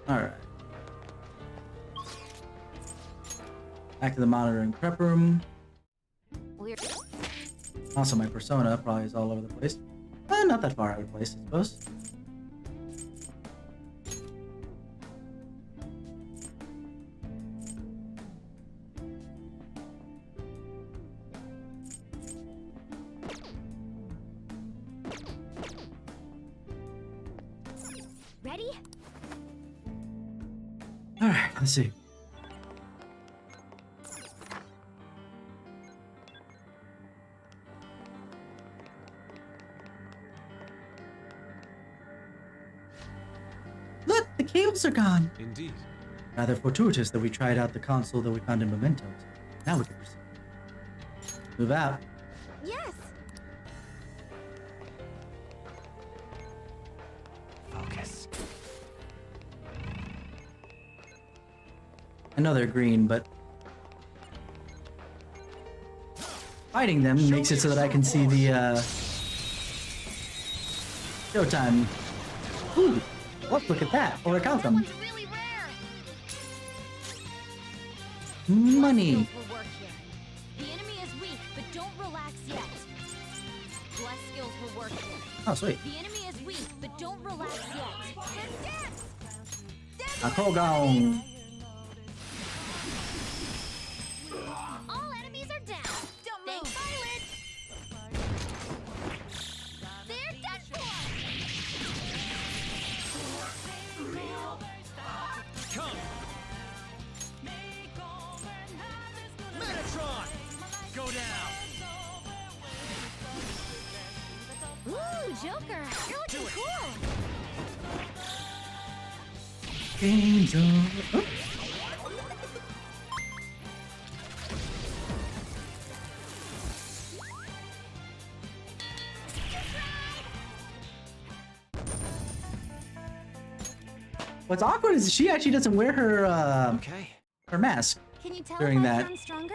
A: All right. Back to the monitoring prep room. Also, my persona probably is all over the place. Not that far out of place, I suppose.
E: Ready?
A: All right, let's see. Look, the cables are gone.
I: Indeed.
A: Rather fortuitous that we tried out the console that we found in Mementos. Now we can proceed. Move out.
E: Yes.
F: Focus.
A: I know they're green, but fighting them makes it so that I can see the showtime. Ooh, look at that. Where'd it come from?
E: Really rare.
A: Money.
G: Will work here. The enemy is weak, but don't relax yet. Bless skills will work here.
A: Oh, sweet.
G: The enemy is weak, but don't relax yet.
A: A Kogong.
E: All enemies are down. Don't move. Violet. They're done for.
B: Come! Metatron! Go down!
E: Ooh, Joker, you're looking cool.
A: Games over. What's awkward is she actually doesn't wear her
F: Okay.
A: her mask.
E: Can you tell
A: During
E: if
A: that.
E: I'm stronger?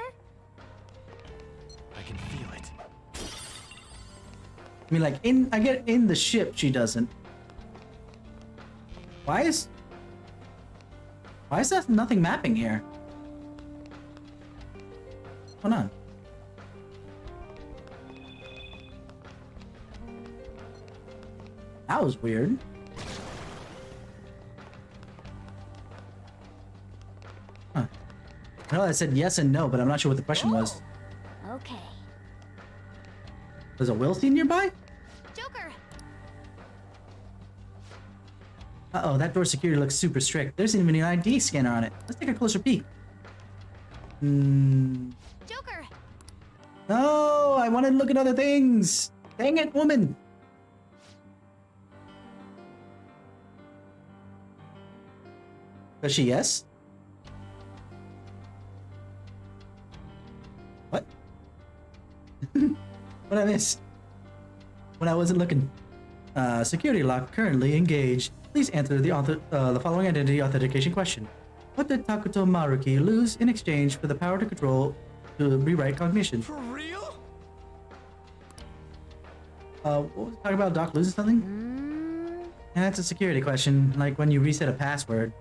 B: I can feel it.
A: I mean, like I get in the ship, she doesn't. Why is that nothing mapping here? What's going on? That was weird. Huh. I know I said yes and no, but I'm not sure what the question was.
E: Okay.
A: There's a Wilson nearby?
E: Joker.
A: Uh-oh, that door security looks super strict. There's even an ID scanner on it. Let's take a closer peek.
E: Joker.
A: No, I wanted to look at other things. Dang it, woman. Does she yes? What? What I miss? When I wasn't looking. Security lock currently engaged. Please answer the following identity authentication question. What did Takuto Maruki lose in exchange for the power to control to rewrite cognition?
B: For real?
A: What was talking about? Doc losing something? And that's a security question, like when you reset a password.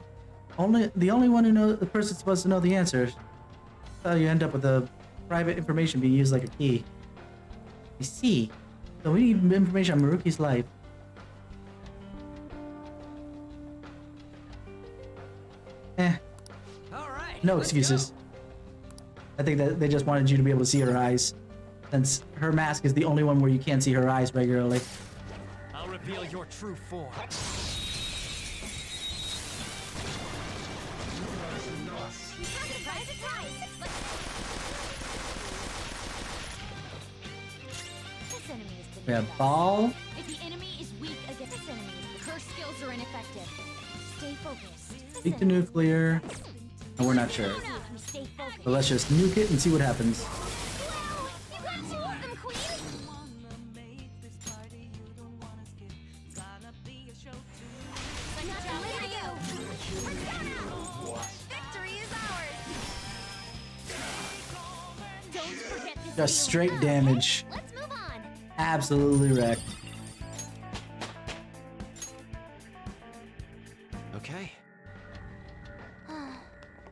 A: The only one who knows the person supposed to know the answer. you end up with the private information being used like a key. I see. So we need information on Maruki's life.
F: All right.
A: No
F: let's
A: excuses.
F: go.
A: I think that they just wanted you to be able to see her eyes, since her mask is the only one where you can't see her eyes regularly.
B: I'll reveal your true form.
E: This enemy is beneath
A: We have
E: us.
A: Ball.
E: If the enemy is weak against this enemy, her skills are ineffective. Stay focused.
A: Speak to nuclear. And we're not sure.
E: If we stay focused.
A: So let's just nuke it and see what happens.
E: Well, you got two of them, Queen. Victory is ours. Don't forget this.
A: Just straight damage.
E: Let's move on.
A: Absolutely wrecked.
F: Okay.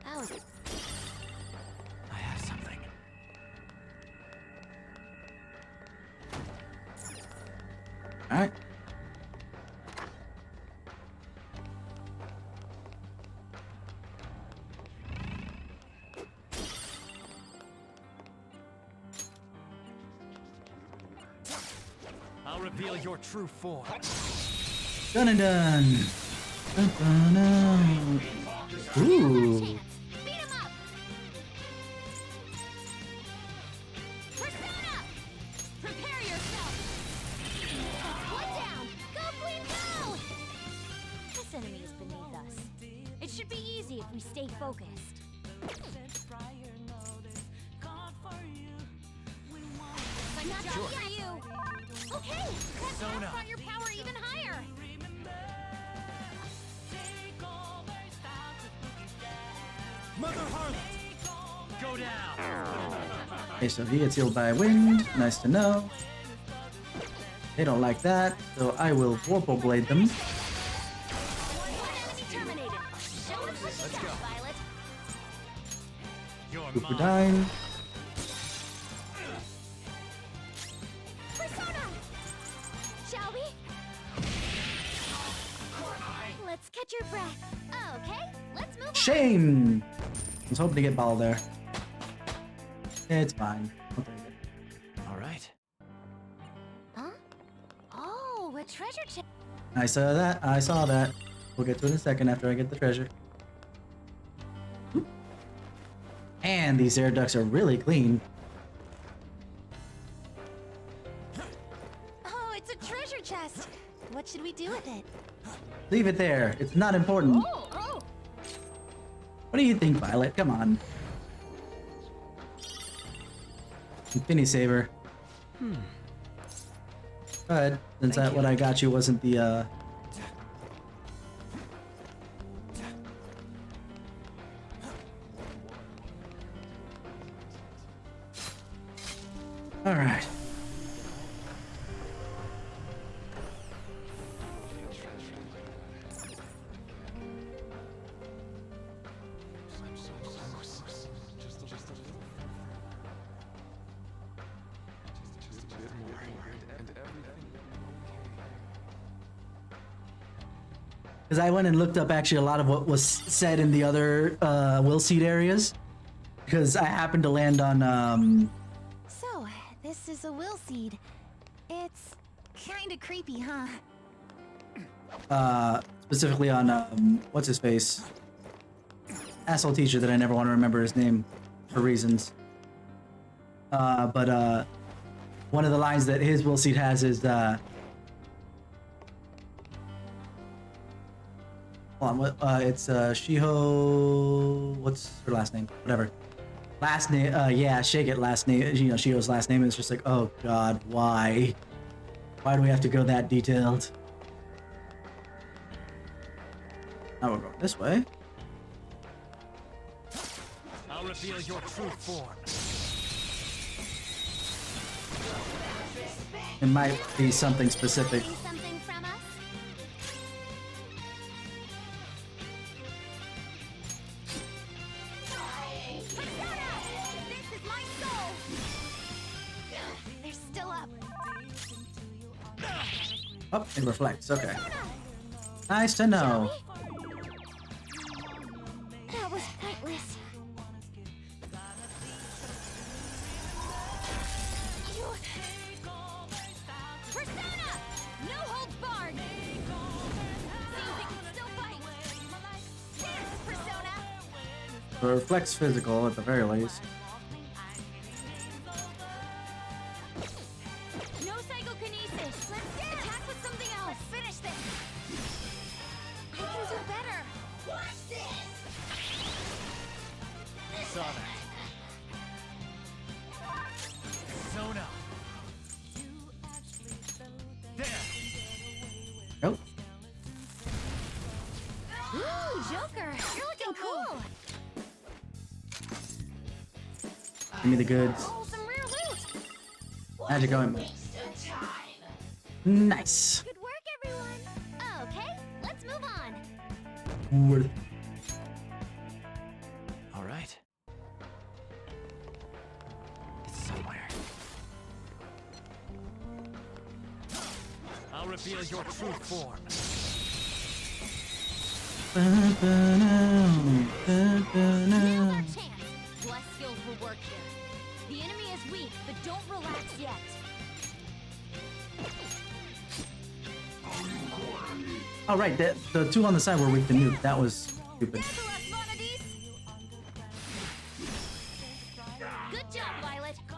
E: That was
F: I have something.
A: Alright.
B: I'll reveal your true form.
A: Done and done. Dun, dun, dun. Ooh.
E: Beat him up. Persona! Prepare yourself. One down. Go, Queen, go! This enemy is beneath us. It should be easy if we stay focused. Not sure. For you. Okay, let's amplify your power even higher.
B: Mother Harlot! Go down!
A: Okay, so he gets healed by wind. Nice to know. They don't like that, so I will Vorpal Blade them.
E: One enemy terminated. Show us what you got, Violet.
B: You're
A: Super
B: mine.
A: Dine.
E: Persona! Shall we? Let's catch your breath. Okay, let's move on.
A: Shame! I was hoping to get Ball there. It's fine. I'll take it.
F: All right.
E: Huh? Oh, a treasure chest.
A: I saw that. I saw that. We'll get to it in a second after I get the treasure. Oop. And these air ducts are really clean.
E: Oh, it's a treasure chest. What should we do with it?
A: Leave it there. It's not important.
E: Oh!
A: What do you think, Violet? Come on. Infinity Saber. Go ahead, since that what I got you wasn't the Alright. Because I went and looked up actually a lot of what was said in the other will seed areas. Because I happened to land on
C: So, this is a will seed. It's kinda creepy, huh?
A: specifically on what's his face? Asshole teacher that I never want to remember his name for reasons. But one of the lines that his will seed has is hold on, what it's Shiho, what's her last name? Whatever. Last name, yeah, Shake It last name, you know, Shiho's last name is just like, oh god, why? Why do we have to go that detailed? Now we're going this way.
B: I'll reveal your true form.
A: It might be something specific.
E: See something from us?
A: Oh, it reflects. Okay. Nice to know.
E: That was pointless.
G: Persona! No holds barred! Seems it can still fight! Dance, Persona!
A: So it reflects physical at the very least.
G: No psychokinesis! Let's dance! Attack with something else! Finish this!
E: I can do better.
B: Watch this! Saw that. Zona. There.
A: Nope.
E: Ooh, Joker, you're looking cool.
A: Give me the goods.
E: Oh, some rare loot.
A: Magic going. Nice.
E: Good work, everyone. Okay, let's move on.
A: Worth.
F: All right. It's somewhere.
B: I'll reveal your true form.
G: Now's our chance! Less skills will work here. The enemy is weak, but don't relax yet.
A: Oh right, the two on the side were weak to nuke. That was stupid.
G: Good job, Violet. It's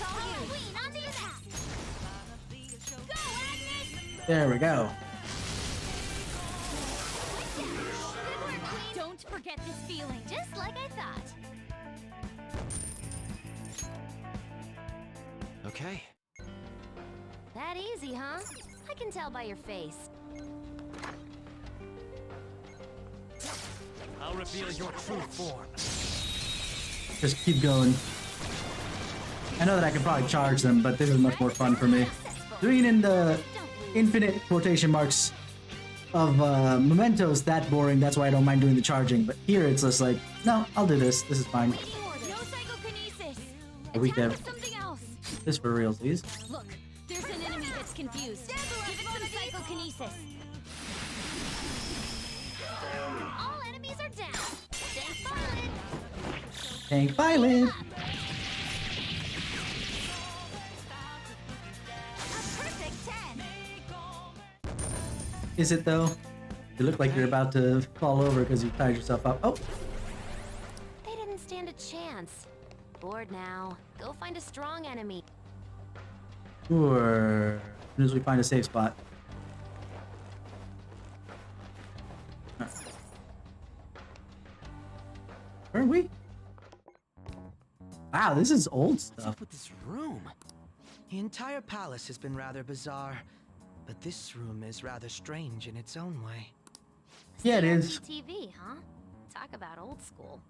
G: all you. Queen, on the attack. Go, Agnes!
A: There we go.
G: Good work, Queen. Don't forget this feeling, just like I thought.
F: Okay.
C: That easy, huh? I can tell by your face.
B: I'll reveal your true form.
A: Just keep going. I know that I can probably charge them, but this is much more fun for me. Doing in the infinite quotation marks of Mementos, that boring. That's why I don't mind doing the charging. But here it's just like, no, I'll do this. This is fine.
G: No psychokinesis.
A: A weak
G: Attack
A: dev.
G: with something else.
A: This for realsies.
G: Look, there's an enemy that's confused. Give it some psychokinesis. All enemies are down. Thanks, Violet.
A: Tank Violet.
G: A perfect 10.
A: Is it though? You look like you're about to fall over because you tied yourself up. Oh,
C: They didn't stand a chance. Bored now. Go find a strong enemy.
A: sure. As soon as we find a safe spot. Where are we? Wow, this is old
F: What's
A: stuff.
F: up with this room? The entire palace has been rather bizarre, but this room is rather strange in its own way.
A: Yeah, it is.
C: TV, huh? Talk about old school.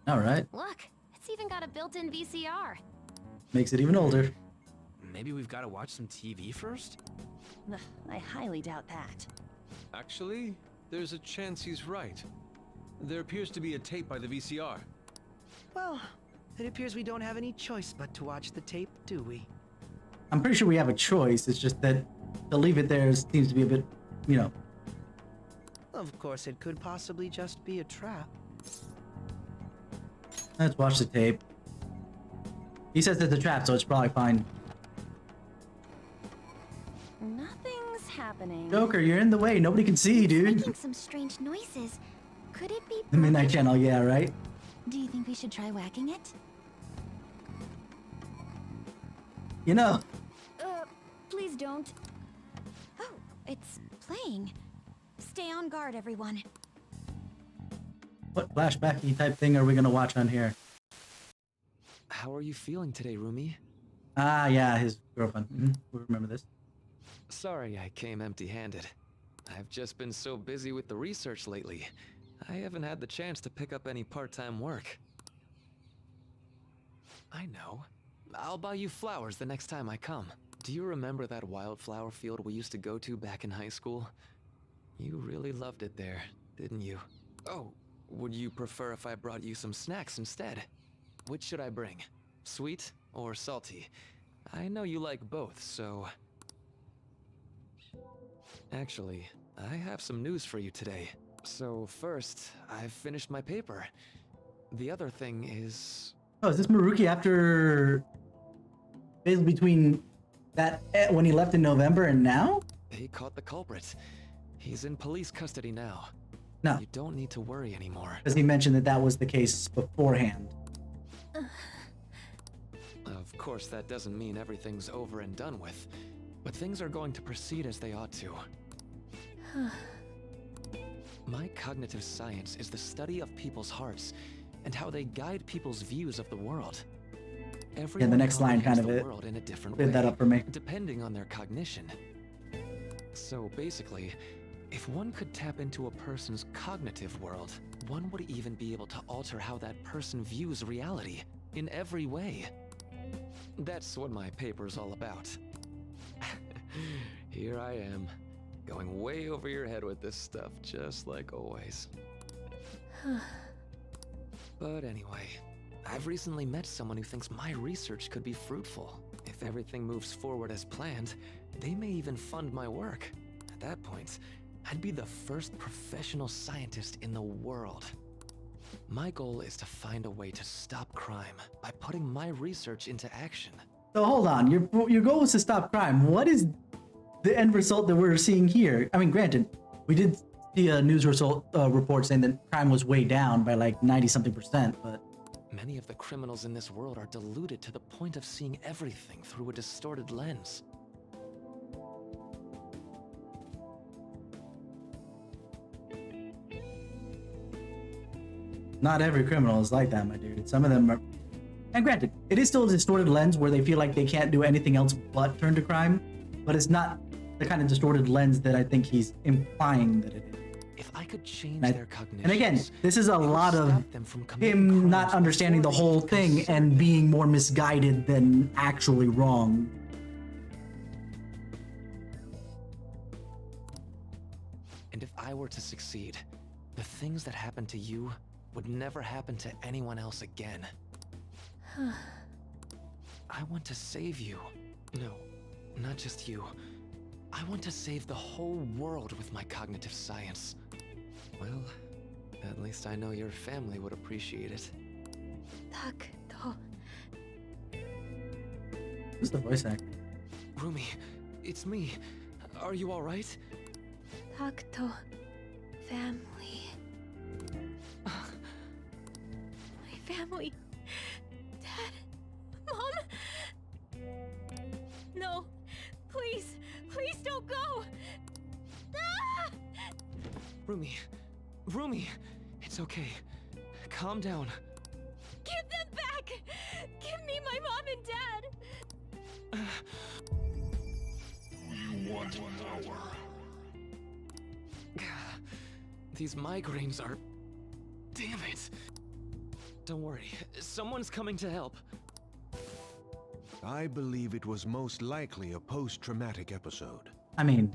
A: All right,
C: Look, it's even got a built-in VCR.
A: makes it even older.
I: Maybe we've got to watch some TV first?
G: Ugh, I highly doubt that.
I: Actually, there's a chance he's right. There appears to be a tape by the VCR.
F: Well, it appears we don't have any choice but to watch the tape, do we?
A: I'm pretty sure we have a choice. It's just that to leave it there seems to be a bit, you know.
F: Of course, it could possibly just be a trap.
A: Let's watch the tape. He says it's a trap, so it's probably fine.
G: Nothing's happening.
A: Joker, you're in the way. Nobody can see, dude.
E: Making some strange noises. Could it be?
A: The Midnight Channel, yeah, right?
C: Do you think we should try whacking it?
A: You know,
E: Please don't. Oh, it's playing. Stay on guard, everyone.
A: what flashbacky type thing are we gonna watch on here?
I: How are you feeling today, Rumi?
A: Ah, yeah, his girlfriend. We remember this.
I: Sorry I came empty-handed. I've just been so busy with the research lately. I haven't had the chance to pick up any part-time work. I know. I'll buy you flowers the next time I come. Do you remember that wildflower field we used to go to back in high school? You really loved it there, didn't you? Oh, would you prefer if I brought you some snacks instead? Which should I bring? Sweet or salty? I know you like both, so... Actually, I have some news for you today. So first, I've finished my paper. The other thing is...
A: Oh, is this Maruki after... basically between that when he left in November and now?
I: They caught the culprit. He's in police custody now.
A: No,
I: You don't need to worry anymore.
A: because he mentioned that that was the case beforehand.
I: Of course, that doesn't mean everything's over and done with, but things are going to proceed as they ought to. My cognitive science is the study of people's hearts and how they guide people's views of the world. Everyone
A: the next line kind
I: comprehends
A: of
I: the
A: it
I: world in a different
A: cleared
I: way,
A: that up for me.
I: depending on their cognition. So basically, if one could tap into a person's cognitive world, one would even be able to alter how that person views reality in every way. That's what my paper's all about. Here I am, going way over your head with this stuff, just like always. But anyway, I've recently met someone who thinks my research could be fruitful. If everything moves forward as planned, they may even fund my work. At that point, I'd be the first professional scientist in the world. My goal is to find a way to stop crime by putting my research into action.
A: So hold on, your goal was to stop crime. What is the end result that we're seeing here? I mean, granted, we did see a news report saying that crime was way down by like 90-something%, but...
I: Many of the criminals in this world are deluded to the point of seeing everything through a distorted lens.
A: Not every criminal is like that, my dude. Some of them are... And granted, it is still a distorted lens where they feel like they can't do anything else but turn to crime, but it's not the kind of distorted lens that I think he's implying that it is.
I: If I could change their cognition.
A: And again, this is a lot of him not understanding the whole thing and being more misguided than actually wrong.
I: And if I were to succeed, the things that happened to you would never happen to anyone else again. I want to save you. No, not just you. I want to save the whole world with my cognitive science. Well, at least I know your family would appreciate it.
A: Who's the voice actor?
I: Rumi, it's me. Are you alright?
H: Takuto. Family.
C: My family. Dad. Mom. No. Please. Please don't go. Ah!
I: Rumi, it's okay. Calm down.
C: Give them back. Give me my mom and dad.
B: You want power?
I: These migraines are... Damn it. Don't worry, someone's coming to help.
J: I believe it was most likely a post-traumatic episode.
A: I mean,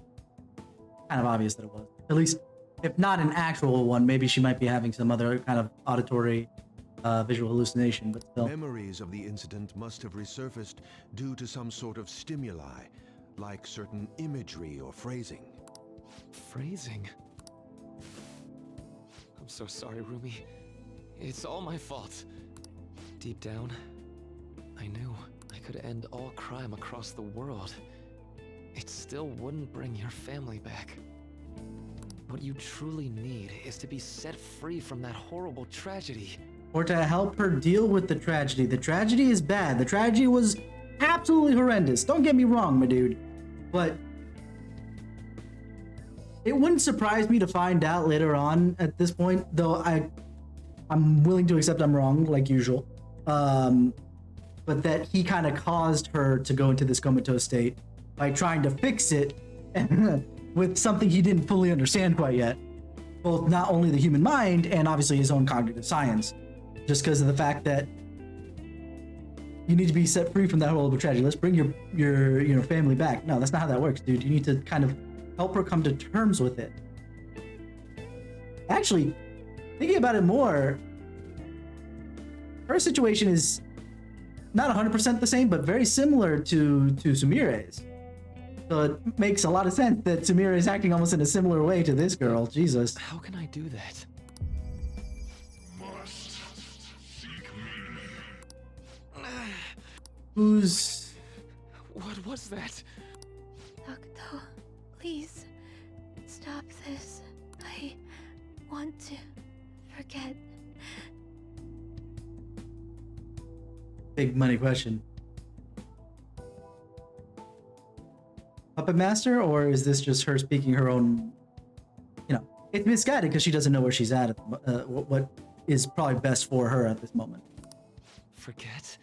A: kind of obvious that it was. At least, if not an actual one, maybe she might be having some other kind of auditory, visual hallucination, but still.
J: Memories of the incident must have resurfaced due to some sort of stimuli, like certain imagery or phrasing.
I: Phrasing? I'm so sorry, Rumi. It's all my fault. Deep down, I knew I could end all crime across the world. It still wouldn't bring your family back. What you truly need is to be set free from that horrible tragedy.
A: Or to help her deal with the tragedy. The tragedy is bad. The tragedy was absolutely horrendous. Don't get me wrong, my dude. But it wouldn't surprise me to find out later on at this point, though I'm willing to accept I'm wrong, like usual. But that he kind of caused her to go into this comatose state by trying to fix it with something he didn't fully understand quite yet. Both not only the human mind and obviously his own cognitive science. Just because of the fact that you need to be set free from that horrible tragedy. Let's bring your family back. No, that's not how that works, dude. You need to kind of help her come to terms with it. Actually, thinking about it more, her situation is not 100% the same, but very similar to Sumire's. So it makes a lot of sense that Sumire is acting almost in a similar way to this girl. Jesus.
I: How can I do that?
K: Must seek me.
A: Who's...
I: What was that?
H: Takuto, please stop this. I want to forget.
A: Big money question. Puppet Master, or is this just her speaking her own? You know, it's misguided because she doesn't know where she's at what is probably best for her at this moment.
I: Forget?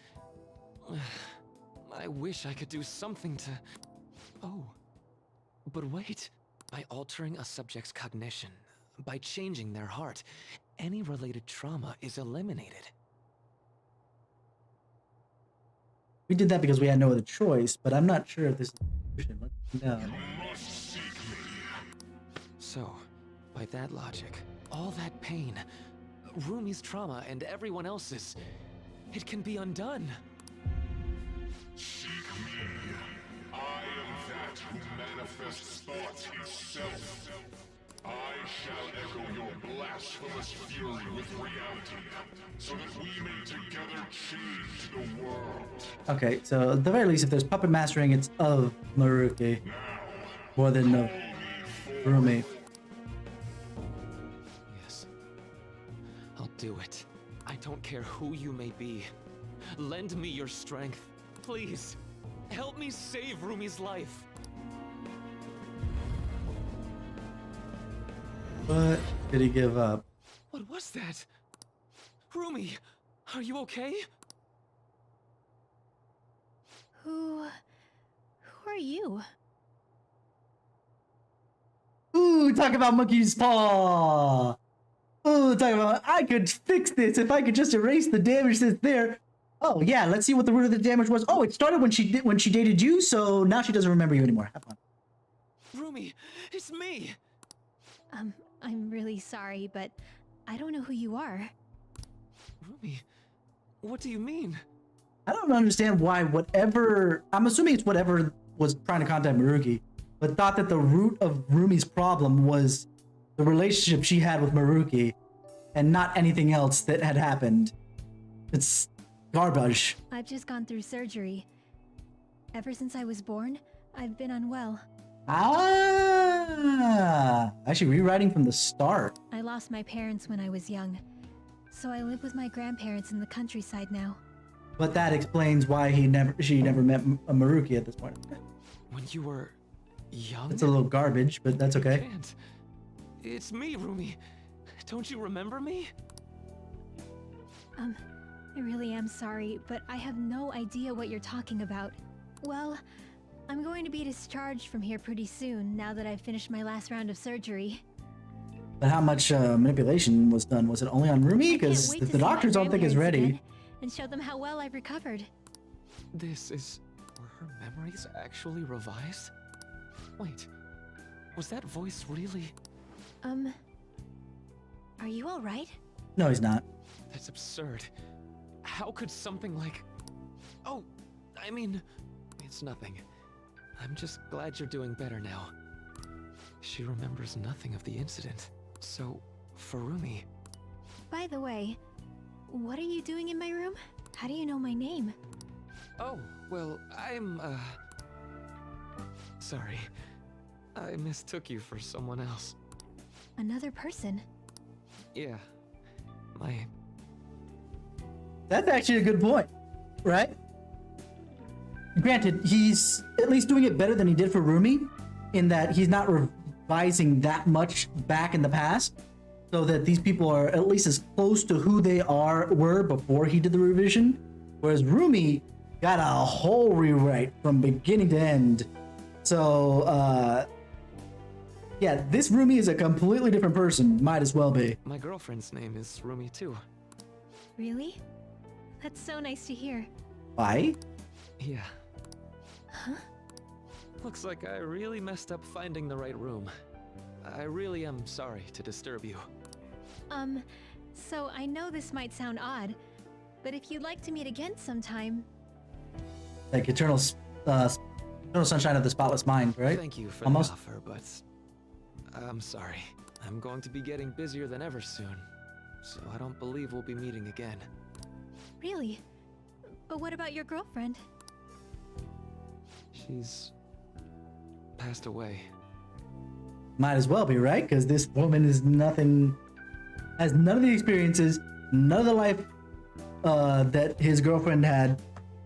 I: I wish I could do something to... Oh. But wait. By altering a subject's cognition, by changing their heart, any related trauma is eliminated.
A: We did that because we had no other choice, but I'm not sure if this is a solution. No.
I: So, by that logic, all that pain, Rumi's trauma and everyone else's, it can be undone.
K: Seek me. I am that who manifests thought himself. I shall echo your blasphemous fury with reality, so that we may together change the world.
A: Okay, so at the very least, if there's puppet mastering, it's of Maruki more than of Rumi.
I: Yes. I'll do it. I don't care who you may be. Lend me your strength. Please. Help me save Rumi's life.
A: What did he give up?
I: What was that? Rumi, are you okay?
H: Who are you?
A: Ooh, talk about monkey's paw! Ooh, talk about, I could fix this if I could just erase the damage that's there. Oh yeah, let's see what the root of the damage was. Oh, it started when she dated you, so now she doesn't remember you anymore. Have fun.
I: Rumi, it's me!
H: I'm really sorry, but I don't know who you are.
I: Rumi, what do you mean?
A: I don't understand why whatever... I'm assuming it's whatever was trying to contact Maruki, but thought that the root of Rumi's problem was the relationship she had with Maruki and not anything else that had happened. It's garbage.
H: I've just gone through surgery. Ever since I was born, I've been unwell.
A: Ah, actually rewriting from the start.
H: I lost my parents when I was young, so I live with my grandparents in the countryside now.
A: But that explains why she never met Maruki at this point.
I: When you were young?
A: It's a little garbage, but that's okay.
I: You can't. It's me, Rumi. Don't you remember me?
H: I really am sorry, but I have no idea what you're talking about. Well, I'm going to be discharged from here pretty soon, now that I've finished my last round of surgery.
A: But how much manipulation was done? Was it only on Rumi? Because the doctors don't think it's ready.
H: And show them how well I've recovered.
I: This is... Were her memories actually revised? Wait, was that voice really...
H: Are you alright?
A: No, he's not.
I: That's absurd. How could something like... Oh, I mean, it's nothing. I'm just glad you're doing better now. She remembers nothing of the incident. So, for Rumi...
H: By the way, what are you doing in my room? How do you know my name?
I: Oh, well, I'm, sorry. I mistook you for someone else.
H: Another person?
I: Yeah.
A: That's actually a good point, right? Granted, he's at least doing it better than he did for Rumi, in that he's not revising that much back in the past, so that these people are at least as close to who they were before he did the revision, whereas Rumi got a whole rewrite from beginning to end. So, yeah, this Rumi is a completely different person. Might as well be.
I: My girlfriend's name is Rumi too.
H: Really? That's so nice to hear.
A: Why?
I: Yeah.
H: Huh?
I: Looks like I really messed up finding the right room. I really am sorry to disturb you.
H: So I know this might sound odd, but if you'd like to meet again sometime,
A: like eternal sunshine of the spotless mind, right?
I: Thank you for
A: Almost.
I: the offer, but I'm sorry. I'm going to be getting busier than ever soon, so I don't believe we'll be meeting again.
H: Really? But what about your girlfriend?
I: She's passed away.
A: Might as well be, right? Because this woman is has none of the experiences, none of the life that his girlfriend had.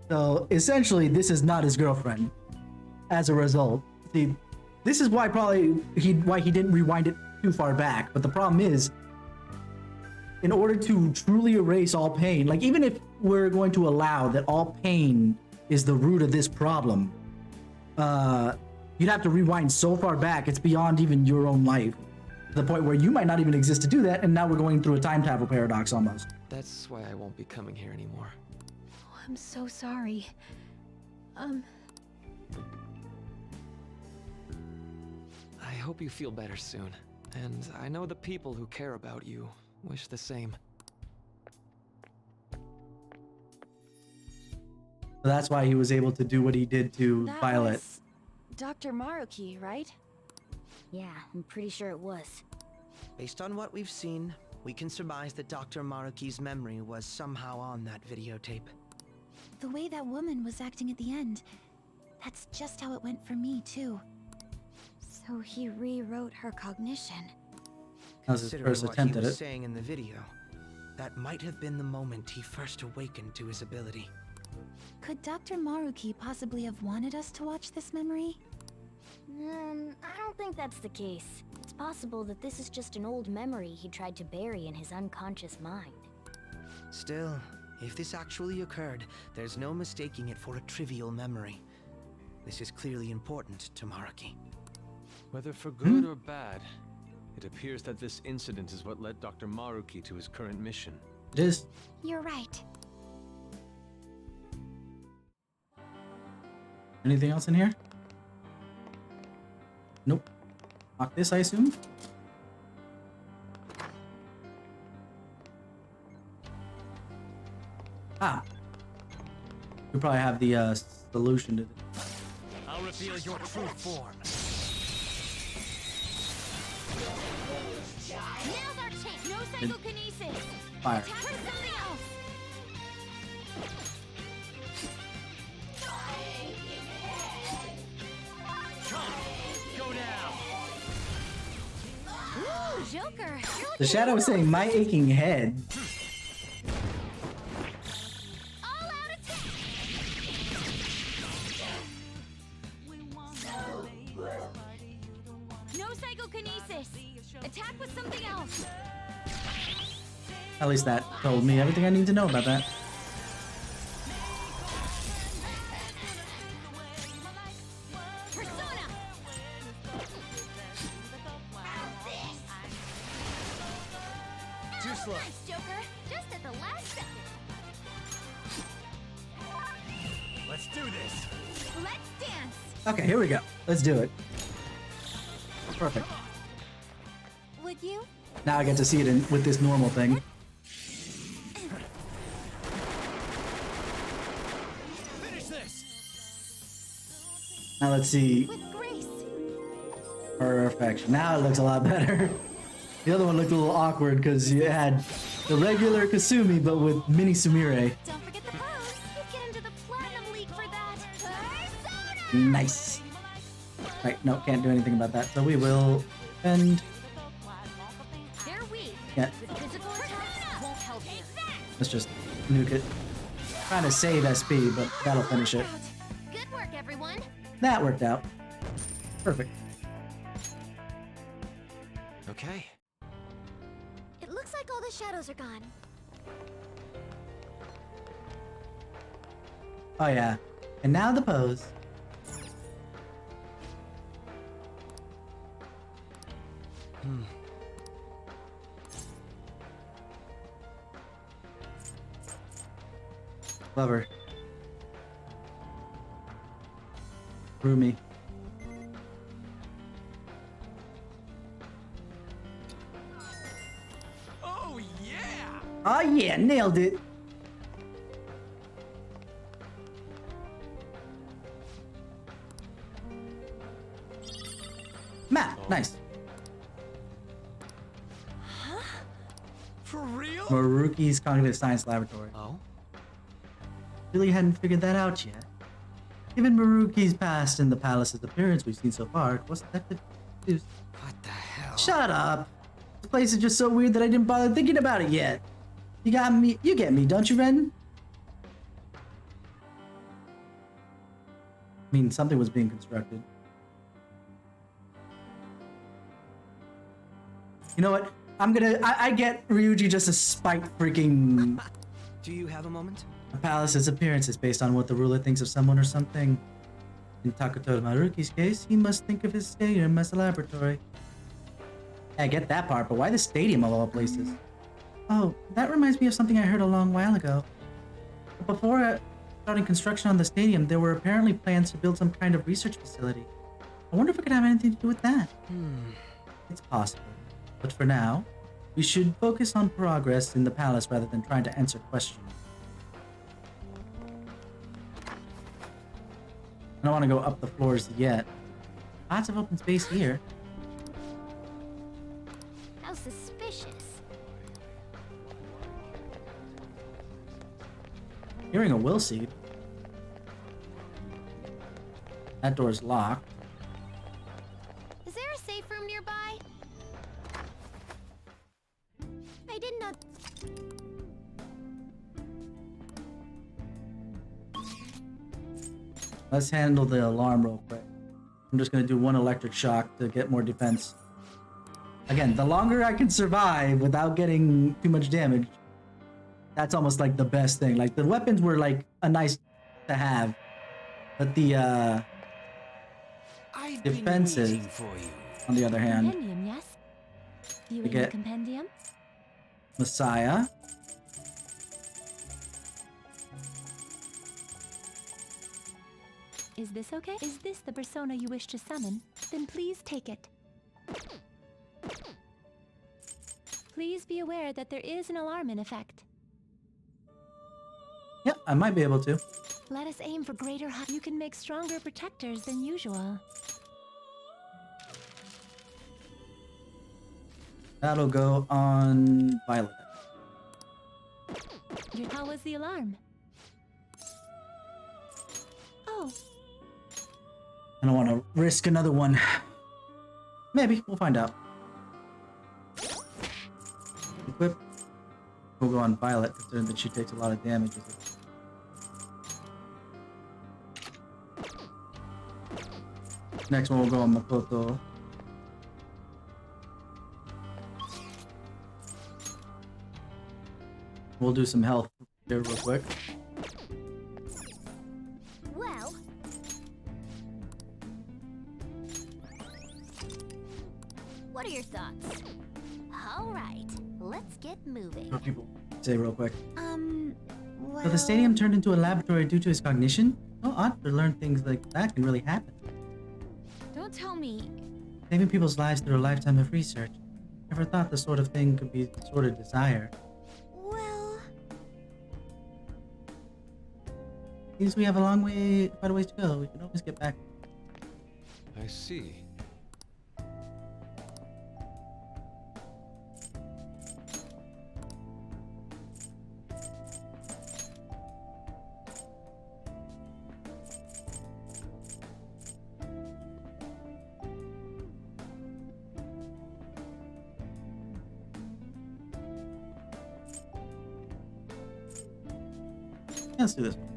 A: So essentially, this is not his girlfriend. As a result, see, this is why why he didn't rewind it too far back. But the problem is, in order to truly erase all pain, like even if we're going to allow that all pain is the root of this problem, you'd have to rewind so far back, it's beyond even your own life. To the point where you might not even exist to do that, and now we're going through a time travel paradox almost.
I: That's why I won't be coming here anymore.
H: Oh, I'm so sorry.
I: I hope you feel better soon. And I know the people who care about you wish the same.
A: So that's why he was able to do what he did to
G: That
A: Violet.
G: was Dr. Maruki, right?
E: Yeah, I'm pretty sure it was.
F: Based on what we've seen, we can surmise that Dr. Maruki's memory was somehow on that videotape.
C: The way that woman was acting at the end, that's just how it went for me, too.
E: So he rewrote her cognition.
A: That was his
F: Considering
A: first
F: what
A: attempt
F: he
A: at
F: was
A: it.
F: saying in the video, that might have been the moment he first awakened to his ability.
C: Could Dr. Maruki possibly have wanted us to watch this memory?
E: I don't think that's the case. It's possible that this is just an old memory he tried to bury in his unconscious mind.
F: Still, if this actually occurred, there's no mistaking it for a trivial memory. This is clearly important to Maruki.
L: Whether for good or bad, it appears that this incident is what led Dr. Maruki to his current mission.
A: It is.
E: You're right.
A: Anything else in here? Nope. Lock this, I assume? Ah. We probably have the solution to this.
B: I'll reveal your true form.
E: Now's our chance! No psychokinesis!
A: Fire.
E: Attack with something else!
B: Go down.
E: Ooh, Joker!
A: The shadow was saying, my aching head.
E: All-out attack! No psychokinesis! Attack with something else!
A: At least that told me everything I need to know about that.
E: Persona!
B: Too slow.
E: Nice, Joker! Just at the last second!
B: Let's do this.
E: Let's dance!
A: Okay, here we go. Let's do it. Perfect.
E: Would you?
A: Now I get to see it with this normal thing.
B: Finish this.
A: Now let's see.
E: With grace!
A: Perfection. Now it looks a lot better. The other one looked a little awkward because you had the regular Kasumi but with mini Sumire.
E: Don't forget the pose! You get into the Platinum League for that! Persona!
A: Nice. Right, no, can't do anything about that. So we will end.
E: They're weak.
A: Yeah,
E: With physical attacks won't help you.
A: let's just nuke it. Trying to save SP, but that'll finish it.
E: Good work, everyone!
A: That worked out. Perfect.
I: Okay.
E: It looks like all the shadows are gone.
A: Oh yeah. And now the pose. Clever. Roomy.
B: Oh yeah!
A: Oh yeah, nailed it. Nice.
F: Huh? For real?
A: Maruki's Cognitive Science Laboratory.
F: Oh?
A: Really hadn't figured that out yet. Given Maruki's past and the palace's appearance we've seen so far, what's that to do?
F: What the hell?
A: Shut up! This place is just so weird that I didn't bother thinking about it yet. You got me. You get me, don't you, Ren? I mean, something was being constructed. You know what? I get Ryuji just to spite freaking...
F: Do you have a moment?
A: A palace's appearance is based on what the ruler thinks of someone or something. In Takuto Maruki's case, he must think of his stadium as a laboratory. I get that part, but why the stadium of all places? Oh, that reminds me of something I heard a long while ago. Before starting construction on the stadium, there were apparently plans to build some kind of research facility. I wonder if it could have anything to do with that. It's possible. But for now, we should focus on progress in the palace rather than trying to answer questions. I don't want to go up the floors yet. Lots of open space here.
E: How suspicious.
A: Hearing a will seed. That door's locked.
E: Is there a safe room nearby? I didn't know.
A: Let's handle the alarm real quick. I'm just gonna do one electric shock to get more defense. Again, the longer I can survive without getting too much damage, that's almost like the best thing. Like, the weapons were like a nice to have, but the defenses, on the other hand,
C: Compendium, yes? You
A: we
C: in the
A: get
C: compendium?
A: Messiah.
C: Is this okay? Is this the persona you wish to summon? Then please take it. Please be aware that there is an alarm in effect.
A: Yep, I might be able to.
C: Let us aim for greater height. You can make stronger protectors than usual.
A: That'll go on Violet.
C: How was the alarm? Oh.
A: I don't want to risk another one. Maybe, we'll find out. Equip. We'll go on Violet, considering that she takes a lot of damage. Next one will go on Makoto. We'll do some health here real quick.
E: Well, what are your thoughts? All right, let's get moving.
A: What people say real quick.
E: Well...
A: So the stadium turned into a laboratory due to his cognition? Oh, odd to learn things like that can really happen.
E: Don't tell me.
A: Saving people's lives through a lifetime of research. Never thought this sort of thing could be sort of desired.
E: Well...
A: Seems we have a long way, quite a ways to go. We can always get back.
L: I see.
A: Let's do this one.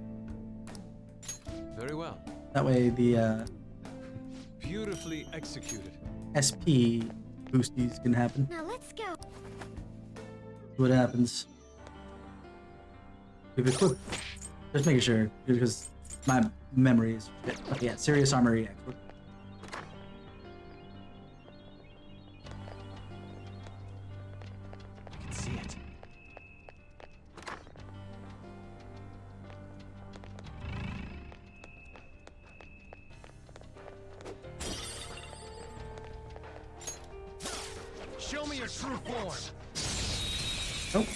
L: Very well.
A: That way the
L: Beautifully executed.
A: SP boosties can happen.
E: Now let's go.
A: See what happens. We've equipped. Just making sure, because my memory is shit. Okay, yeah, serious armory expert.
L: I can see it.
B: Show me your true form.
A: Nope.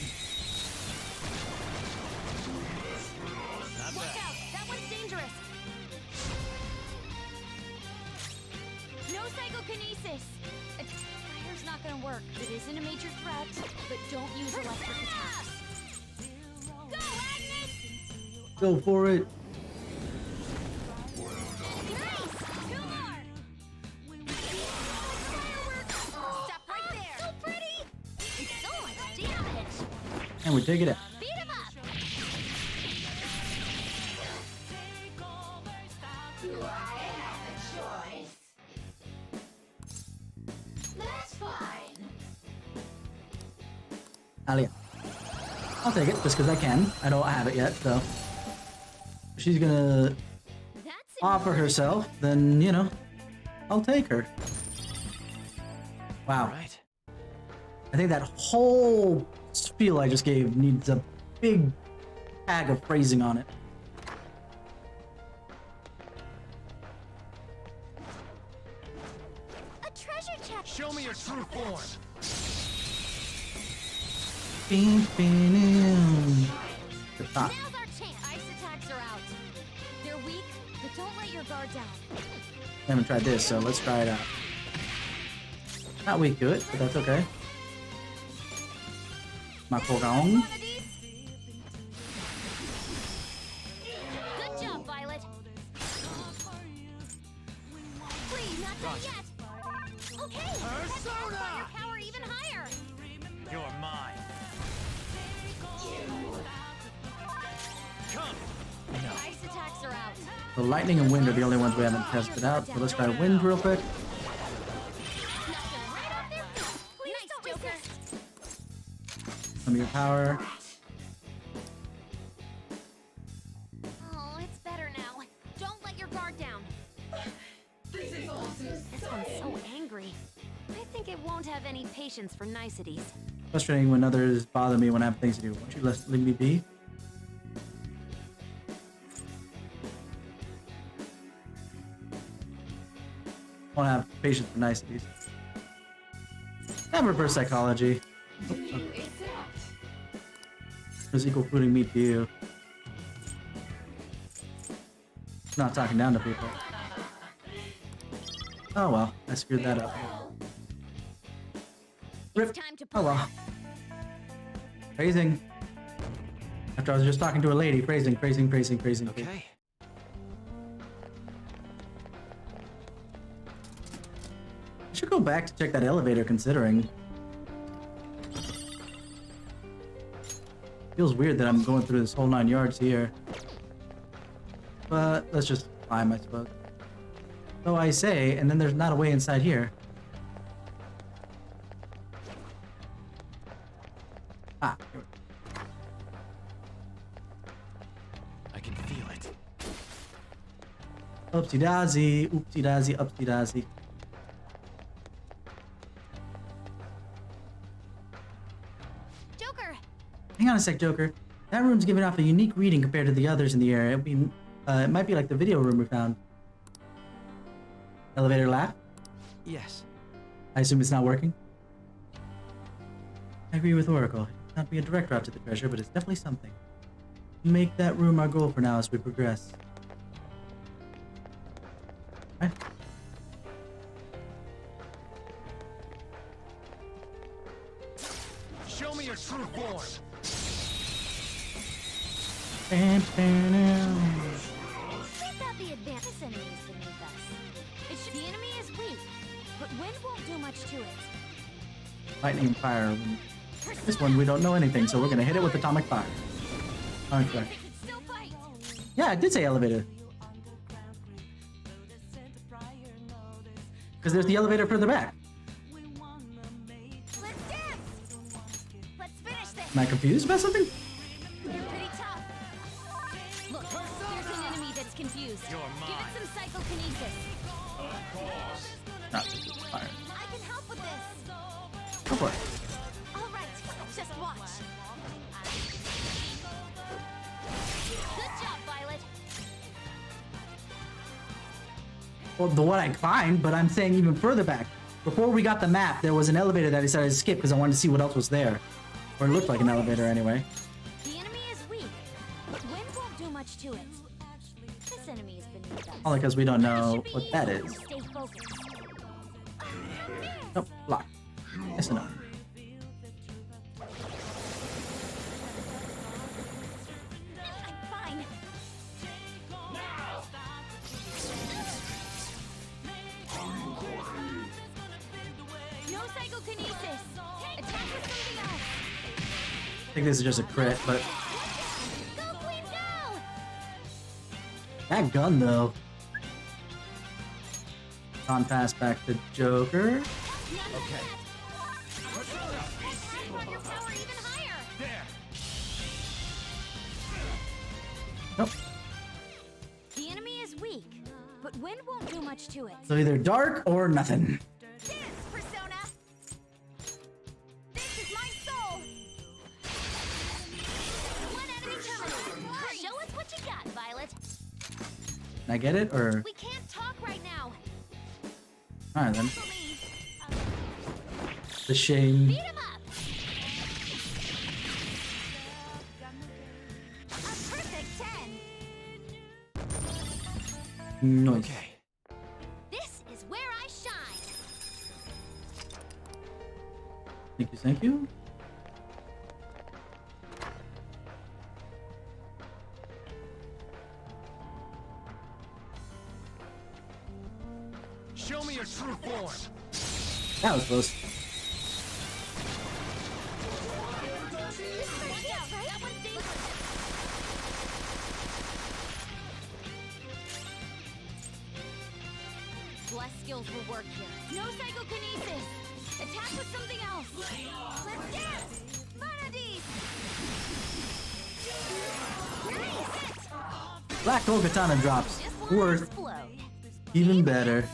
E: Watch out! That one's dangerous! No psychokinesis! isn't a major threat, but don't use electric attacks. Go, Agnes!
A: Go for it.
E: Nice! Sure! Stop right there! So pretty! So much damage!
A: And we take it out.
E: Beat him up! Do I have a choice? That's fine.
A: Alia. I'll take it just because I can. I don't have it yet, so. If she's gonna offer herself, then, you know, I'll take her. Wow.
I: Right.
A: I think that whole spiel I just gave needs a big tag of phrasing on it.
E: A treasure chest.
L: Show me your true form.
A: The top.
E: Now's our chance. Ice attacks are out. They're weak, but don't let your guard down.
A: I haven't tried this, so let's try it out. Not weak to it, but that's okay. Makorong.
E: Good job, Violet. Please, not done yet. Okay, let's fire power even higher.
L: You're mine. Come.
E: Ice attacks are out.
A: The lightning and wind are the only ones we haven't tested out, so let's try wind real quick.
E: Right off their feet. Please don't resist.
A: Some of your power.
E: Oh, it's better now. Don't let your guard down. This one's so angry. I think it won't have any patience for niceties.
A: Frustrating when others bother me when I have things to do. Won't you leave me be? Won't have patience for niceties. Have reverse psychology. There's equal food and meat to you. Not talking down to people. Oh well, I screwed that up. Rip. Oh well. Phrasing. After I was just talking to a lady, phrasing.
I: Okay.
A: I should go back to check that elevator, considering. Feels weird that I'm going through this whole 9 yards here. But let's just climb, I suppose. So I say, and then there's not a way inside here. Ah, here we go.
I: I can feel it.
A: Oopsie daisy, oopsie daisy, upsie daisy.
E: Joker!
A: Hang on a sec, Joker. That room's giving off a unique reading compared to the others in the area. It might be like the video room we found. Elevator laugh?
F: Yes.
A: I assume it's not working? I agree with Oracle. It may not be a direct route to the treasure, but it's definitely something. Make that room our goal for now as we progress. Right?
L: Show me your true form.
A: Bam, bam, bam.
E: We've got the advanced enemies beneath us. The enemy is weak, but wind won't do much to it.
A: Lightning and fire. This one we don't know anything, so we're gonna hit it with atomic fire. Atomic fire.
E: Still fight.
A: Yeah, I did say elevator. Because there's the elevator further back.
E: Let's dance. Let's finish this.
A: Am I confused about something?
E: You're pretty tough. Look, here's an enemy that's confused.
L: You're
E: Give
L: mine.
E: it some psychokinesis.
A: Not just fire.
E: I can help with this.
A: Go for it.
E: All right, just watch. Good job, Violet.
A: Well, the one I climbed, but I'm saying even further back. Before we got the map, there was an elevator that I decided to skip because I wanted to see what else was there. Or it looked like an elevator anyway.
E: The enemy is weak, but wind won't do much to it. This enemy is beneath us.
A: Only because we don't know
E: Should be
A: what that
E: easy
A: is.
E: to stay focused.
A: Nope, block. Yes or no? think this is just a crit, but that gun though. On pass back to Joker.
L: Okay.
A: Nope.
E: The enemy is weak, but wind won't do much to it.
A: So either dark or nothing.
E: This, Persona! This is my soul! One enemy terminated. Show us what you got, Violet.
A: Can I get it or?
E: We can't talk right now.
A: All right then. The shame.
E: Beat him up! A perfect 10.
A: Nice.
I: Okay.
E: This is where I shine.
A: Thank you, thank you.
L: Show me your true form.
A: That was close.
E: Bless skills will work here. No psychokinesis. Attack with something else. Let's dance. Vanadis. Nice.
A: Black hole katana drops.
E: Just wanna
A: Worth
E: explode.
A: even better.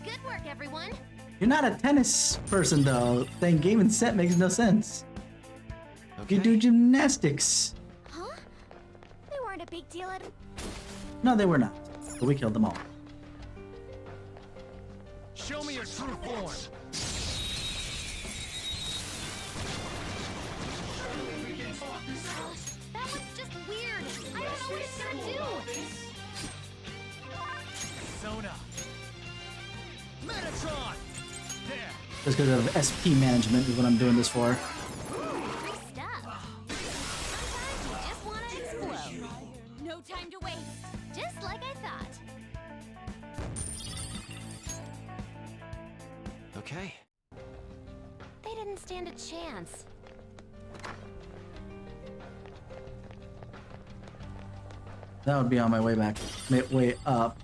E: Good work, everyone.
A: You're not a tennis person though. Saying game and set makes no sense.
I: Okay.
A: You do gymnastics.
E: Huh? They weren't a big deal at
A: No, they were not. But we killed them all.
L: Show me your true form.
E: That was just weird. I don't know what it's gonna do.
L: Sona. Metatron. There.
A: Just because of SP management is what I'm doing this for.
E: Great stuff. Sometimes you just wanna explode. No time to waste. Just like I thought.
I: Okay.
E: They didn't stand a chance.
A: That would be on my way back, way up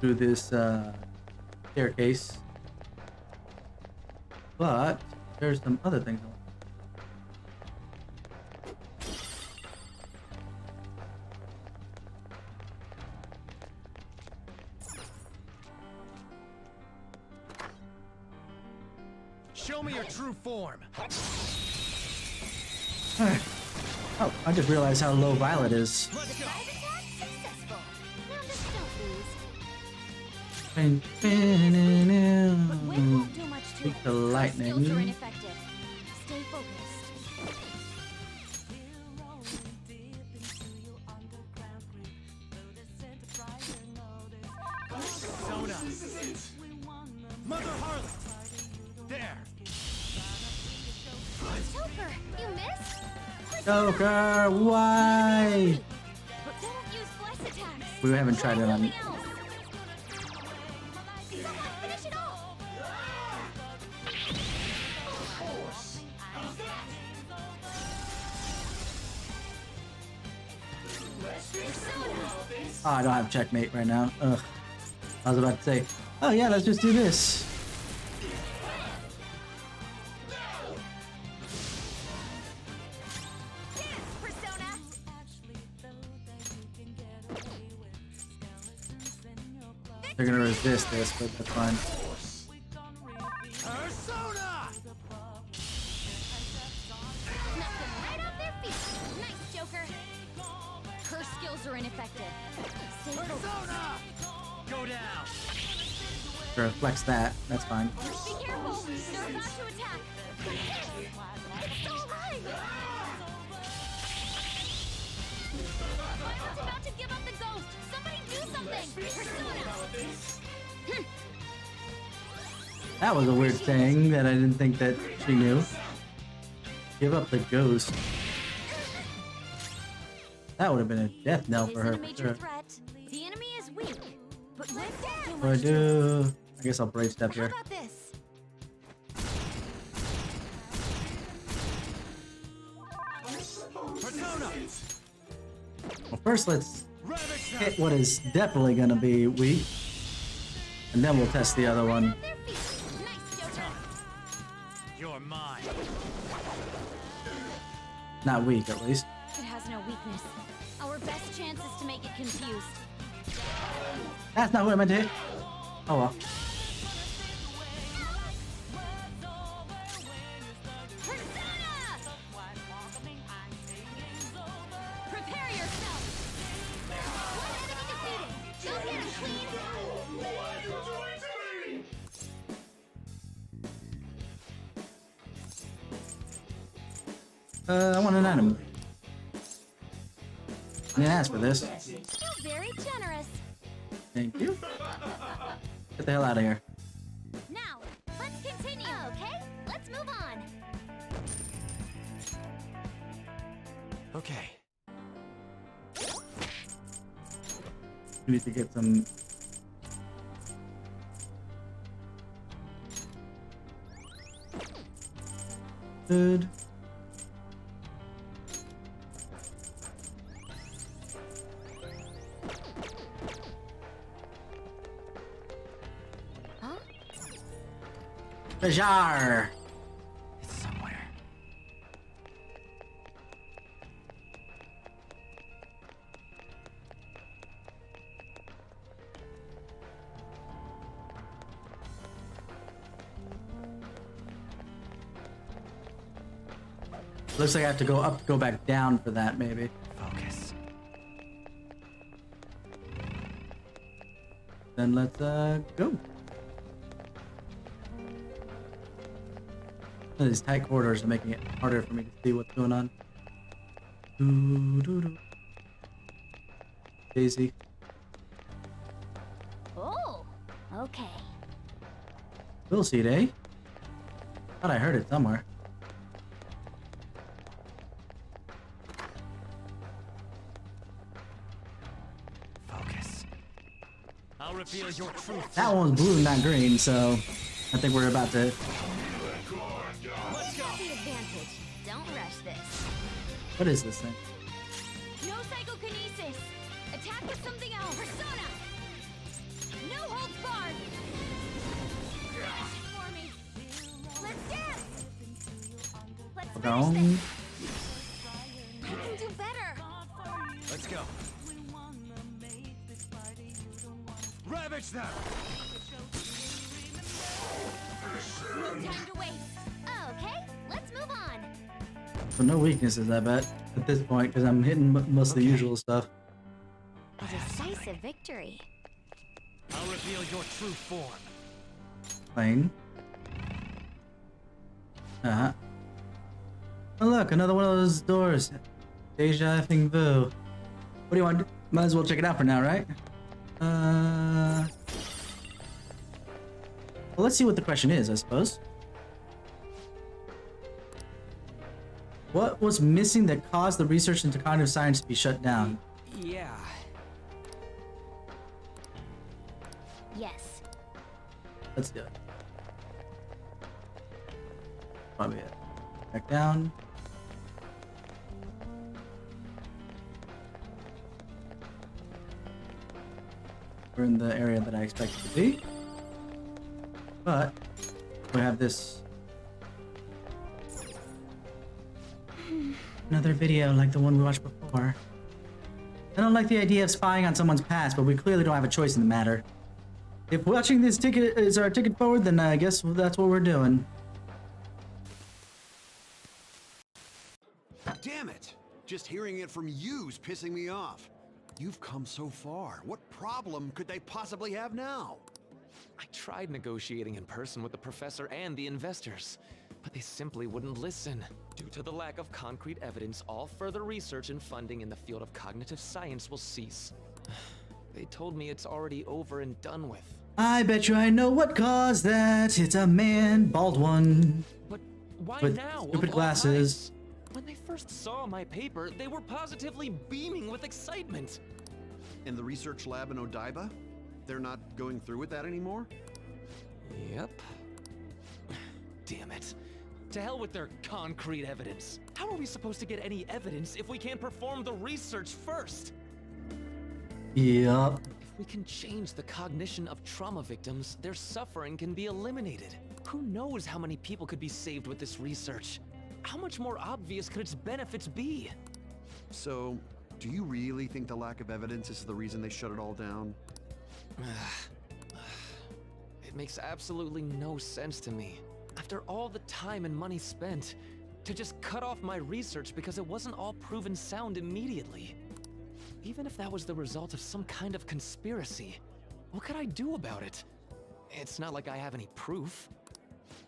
A: through this staircase. But there's some other things.
L: Show me your true form.
A: Oh, I just realized how low Violet is.
L: Let's go.
E: Successful. Now just don't lose.
A: Bing,
E: But wind won't do much to
A: Speak
E: it.
A: the
E: Skills are
A: lightning.
E: ineffective. Stay focused.
L: Sona. Mother Harlot. There.
E: Joker, you missed?
A: Joker, why?
E: But don't use bless attacks.
A: We haven't tried it on.
E: Something else. Finish it off.
A: Oh, I don't have checkmate right now. Ugh. I was about to say, oh yeah, let's just do this.
E: Persona.
A: They're gonna resist this, but that's fine.
L: Persona.
E: Knocked them right off their feet. Nice, Joker. Her skills are ineffective. Stay focused.
L: Persona. Go down.
A: Sure, flex that. That's fine.
E: Be careful. They're about to attack. It's so high. It's about to give up the ghost. Somebody do something. Persona.
A: That was a weird thing that I didn't think that she knew. Give up the ghost. That would have been a death knell for her.
E: Isn't a
A: For
E: major
A: sure.
E: threat. The enemy is weak, but wind won't do
A: What do I
E: much to it.
A: do? I guess I'll brave step
E: How
A: here.
E: about this?
A: Well, first let's hit what is definitely gonna be weak, and then we'll test the other one.
B: You're mine.
A: Not weak, at least.
E: It has no weakness. Our best chance is to make it confused.
A: That's not what I meant to hit. Oh well.
E: Prepare yourself! One enemy defeated! Go get him, Queen!
A: I want an item. I didn't ask for this.
E: You're very generous.
A: Thank you. Get the hell out of here.
E: Now, let's continue. Okay, let's move on.
B: Okay.
A: We need to get some. Good.
E: Huh?
A: The jar.
B: It's somewhere.
A: Looks like I have to go up, go back down for that, maybe.
B: Focus.
A: Then let's go. These tight corridors are making it harder for me to see what's going on. Doo-doo-doo. Daisy.
E: Oh, okay.
A: We'll see, eh? Thought I heard it somewhere.
B: Focus. I'll reveal your truth.
A: That one was blue, not green, so I think we're about to.
E: Let's go. The advantage. Don't rush this.
A: What is this thing?
E: No psychokinesis. Attack with something else. Persona. No holds barred. For me. Let's dance. Let's
A: We're
E: finish
A: going.
E: this. I can do better.
B: Let's go. Ravage them!
E: No time to waste. Okay, let's move on.
A: So no weaknesses, I bet, at this point, because I'm hitting most of the usual stuff.
E: A decisive victory.
B: I'll reveal your true form.
A: Plain. Uh-huh. Oh look, another one of those doors. Deja effing vu. What do you want? Might as well check it out for now, right? Well, let's see what the question is, I suppose. What was missing that caused the research into cognitive science to be shut down?
F: Yeah.
E: Yes.
A: Let's do it. Probably it. Back down. We're in the area that I expected to be. But we have this. Another video like the one we watched before. I don't like the idea of spying on someone's past, but we clearly don't have a choice in the matter. If watching this ticket is our ticket forward, then I guess that's what we're doing.
J: Damn it! Just hearing it from you's pissing me off. You've come so far. What problem could they possibly have now?
I: I tried negotiating in person with the professor and the investors, but they simply wouldn't listen. Due to the lack of concrete evidence, all further research and funding in the field of cognitive science will cease. They told me it's already over and done with.
A: I bet you I know what caused that. It's a man, bald one.
I: But why
A: with
I: now?
A: stupid
I: of all
A: glasses.
I: times? When they first saw my paper, they were positively beaming with excitement.
J: In the research lab in Odaiba? They're not going through with that anymore?
I: Yep. Damn it. To hell with their concrete evidence. How are we supposed to get any evidence if we can't perform the research first?
A: Yup.
I: If we can change the cognition of trauma victims, their suffering can be eliminated. Who knows how many people could be saved with this research? How much more obvious could its benefits be?
J: So, do you really think the lack of evidence is the reason they shut it all down?
I: It makes absolutely no sense to me. After all the time and money spent, to just cut off my research because it wasn't all proven sound immediately. Even if that was the result of some kind of conspiracy, what could I do about it? It's not like I have any proof.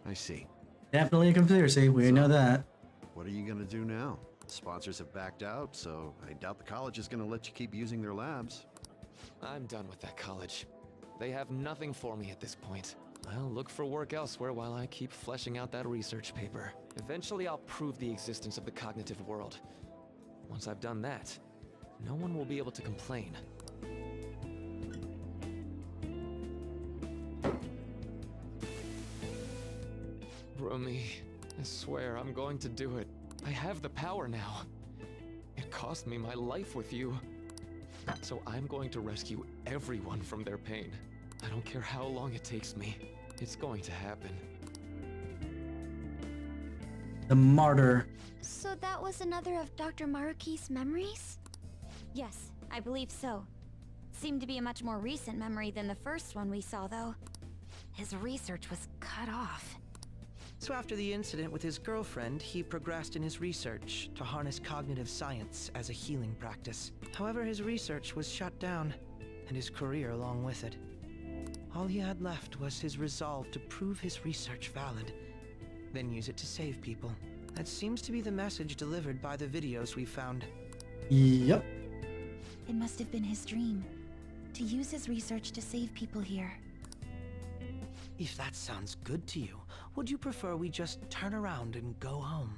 J: I see.
A: Definitely a conspiracy. We know that.
J: What are you gonna do now? Sponsors have backed out, so I doubt the college is gonna let you keep using their labs.
I: I'm done with that college. They have nothing for me at this point. I'll look for work elsewhere while I keep fleshing out that research paper. Eventually I'll prove the existence of the cognitive world. Once I've done that, no one will be able to complain. Rumi, I swear I'm going to do it. I have the power now. It cost me my life with you. So I'm going to rescue everyone from their pain. I don't care how long it takes me. It's going to happen.
A: The martyr.
E: So that was another of Dr. Maruki's memories? Yes, I believe so. Seemed to be a much more recent memory than the first one we saw, though. His research was cut off.
F: So after the incident with his girlfriend, he progressed in his research to harness cognitive science as a healing practice. However, his research was shut down, and his career along with it. All he had left was his resolve to prove his research valid, then use it to save people. That seems to be the message delivered by the videos we found.
A: Yep.
C: It must have been his dream, to use his research to save people here.
F: If that sounds good to you, would you prefer we just turn around and go home?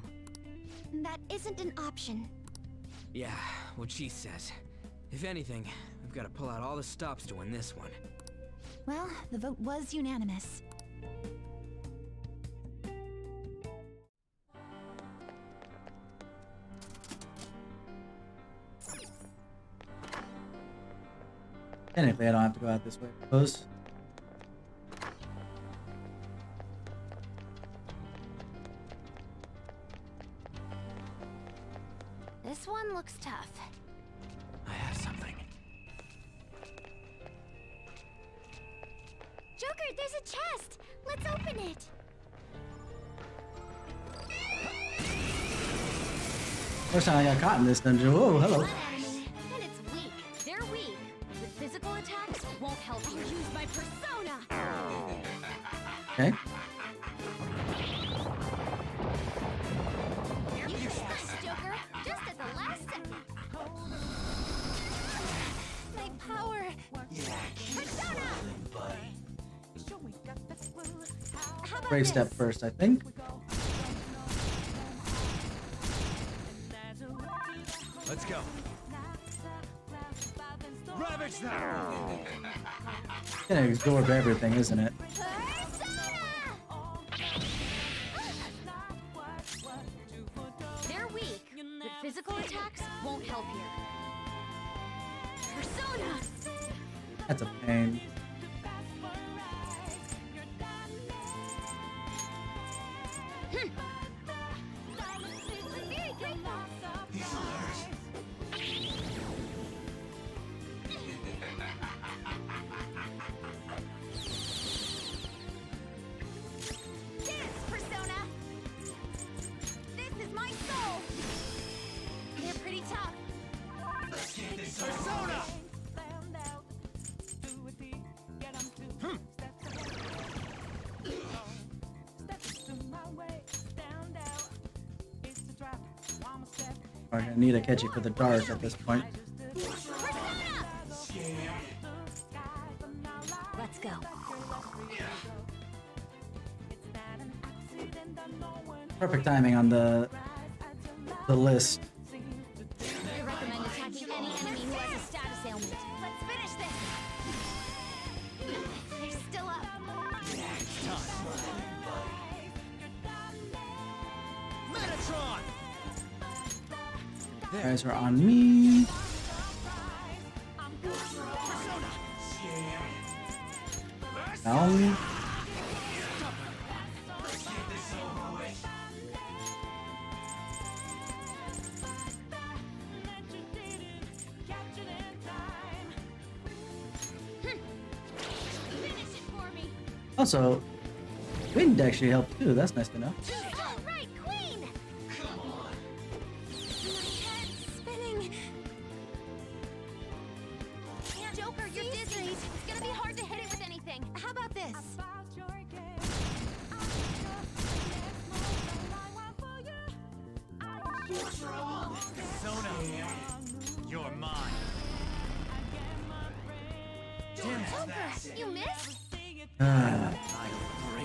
E: That isn't an option.
M: Yeah, what she says. If anything, we've got to pull out all the stops to win this one.
C: Well, the vote was unanimous.
A: Technically, I don't have to go out this way, I suppose.
E: This one looks tough.
M: I have something.
E: Joker, there's a chest! Let's open it!
A: First time I got caught in this dungeon. Whoa, hello.
E: One enemy, and it's weak. They're weak. With physical attacks, won't help you. Use my persona!
A: Okay.
E: You first, Joker! Just at the last second! My power! Persona! How about
A: Brave
E: this?
A: step first, I think.
L: Let's go. Ravage them!
A: Gonna absorb everything, isn't it?
E: They're weak. With physical attacks, won't help you. Persona!
A: That's a pain.
E: Dance, Persona! This is my soul! They're pretty tough.
L: Persona!
A: I'm gonna need to catch it for the dark at this point.
E: Let's go.
A: Perfect timing on the list.
E: I recommend attacking any enemy who has a status ailment. Let's finish this! They're still up.
A: Guys are on me. Down. Also, wind actually helped too. That's nice to know.
E: All right, Queen. Come on. My head's spinning.
G: Joker, you're dizzy. It's gonna be hard to hit it with anything.
E: How about this?
B: Persona, you're mine.
E: Joker, you missed?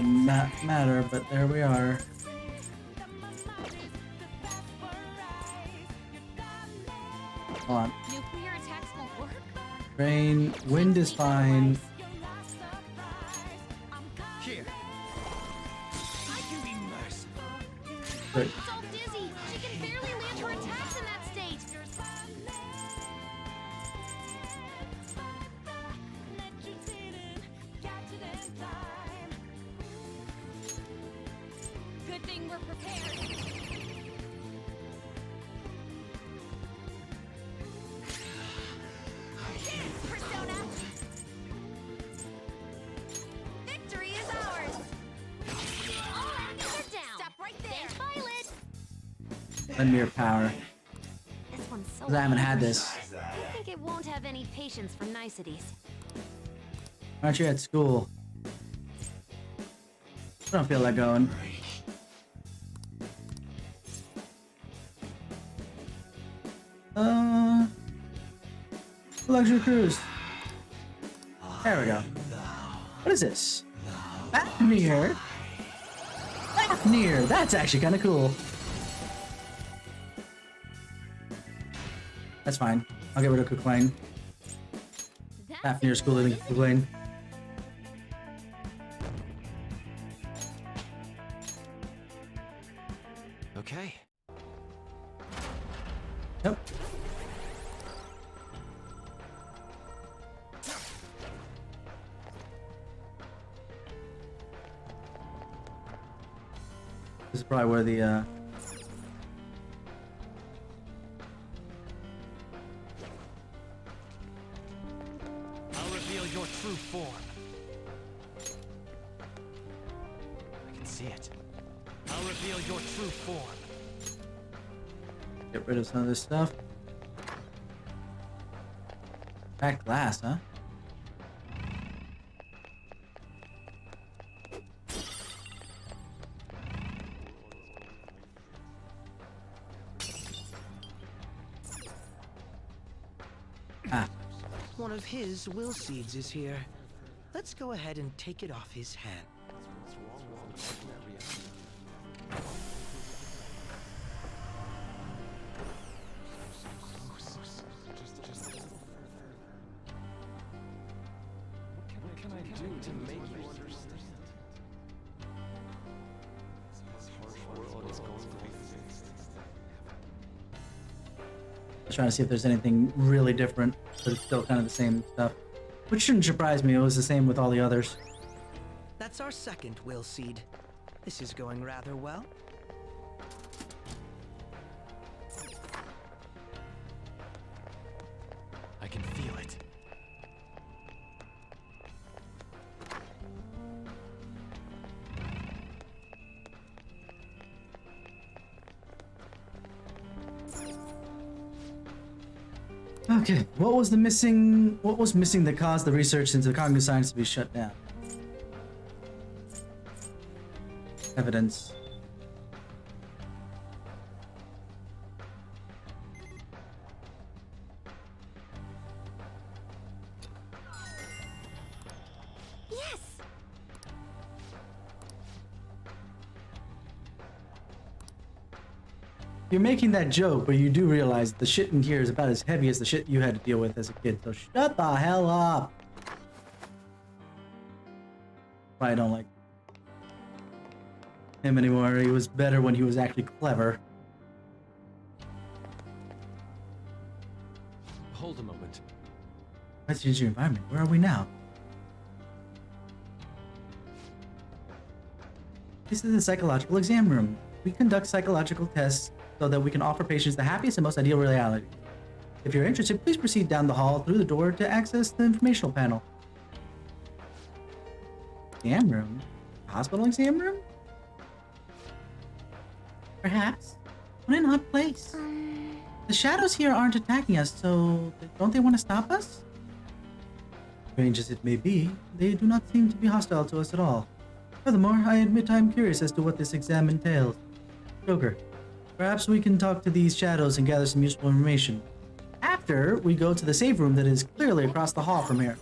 A: Not matter, but there we are. Hold on.
G: Nuclear attacks won't work.
A: Rain, wind is fine.
B: Here. I can be merciful.
A: Good.
E: It's all dizzy. She can barely land her attacks in that state.
G: Good thing we're prepared.
E: Persona. Victory is ours. All enemies are down. Stop right there. Violet.
A: Lend me your power.
E: This one's so
A: 'Cause I haven't had this.
E: I think it won't have any patience for niceties.
A: Aren't you at school? I don't feel like going. Luxury cruise. There we go. What is this? Fafnir. Fafnir. That's actually kind of cool. That's fine. I'll get rid of Kuklain. Fafnir's cooler than Kuklain.
I: Okay.
A: Yep. This is probably where the
B: I'll reveal your true form. I can see it. I'll reveal your true form.
A: get rid of some of this stuff. Cracked glass, huh?
F: One of his will seeds is here. Let's go ahead and take it off his hand.
L: What can I do to make you understand? This harsh world is going to be fixed.
A: I was trying to see if there's anything really different, but it's still kind of the same stuff. Which shouldn't surprise me, it was the same with all the others.
F: That's our second will seed. This is going rather well.
B: I can feel it.
A: Okay, what was missing that caused the research into cognitive science to be shut down? Evidence.
E: Yes.
A: You're making that joke, but you do realize the shit in here is about as heavy as the shit you had to deal with as a kid, so shut the hell up! I don't like him anymore. He was better when he was actually clever.
L: hold a moment.
A: Let's use your environment. Where are we now? This is the psychological exam room. We conduct psychological tests so that we can offer patients the happiest and most ideal reality. If you're interested, please proceed down the hall through the door to access the informational panel. Exam room? Hospital exam room? Perhaps. What an odd place. The shadows here aren't attacking us, so don't they want to stop us? Strange as it may be, they do not seem to be hostile to us at all. Furthermore, I admit I'm curious as to what this exam entails. Joker, perhaps we can talk to these shadows and gather some useful information. After we go to the save room that is clearly across the hall from here.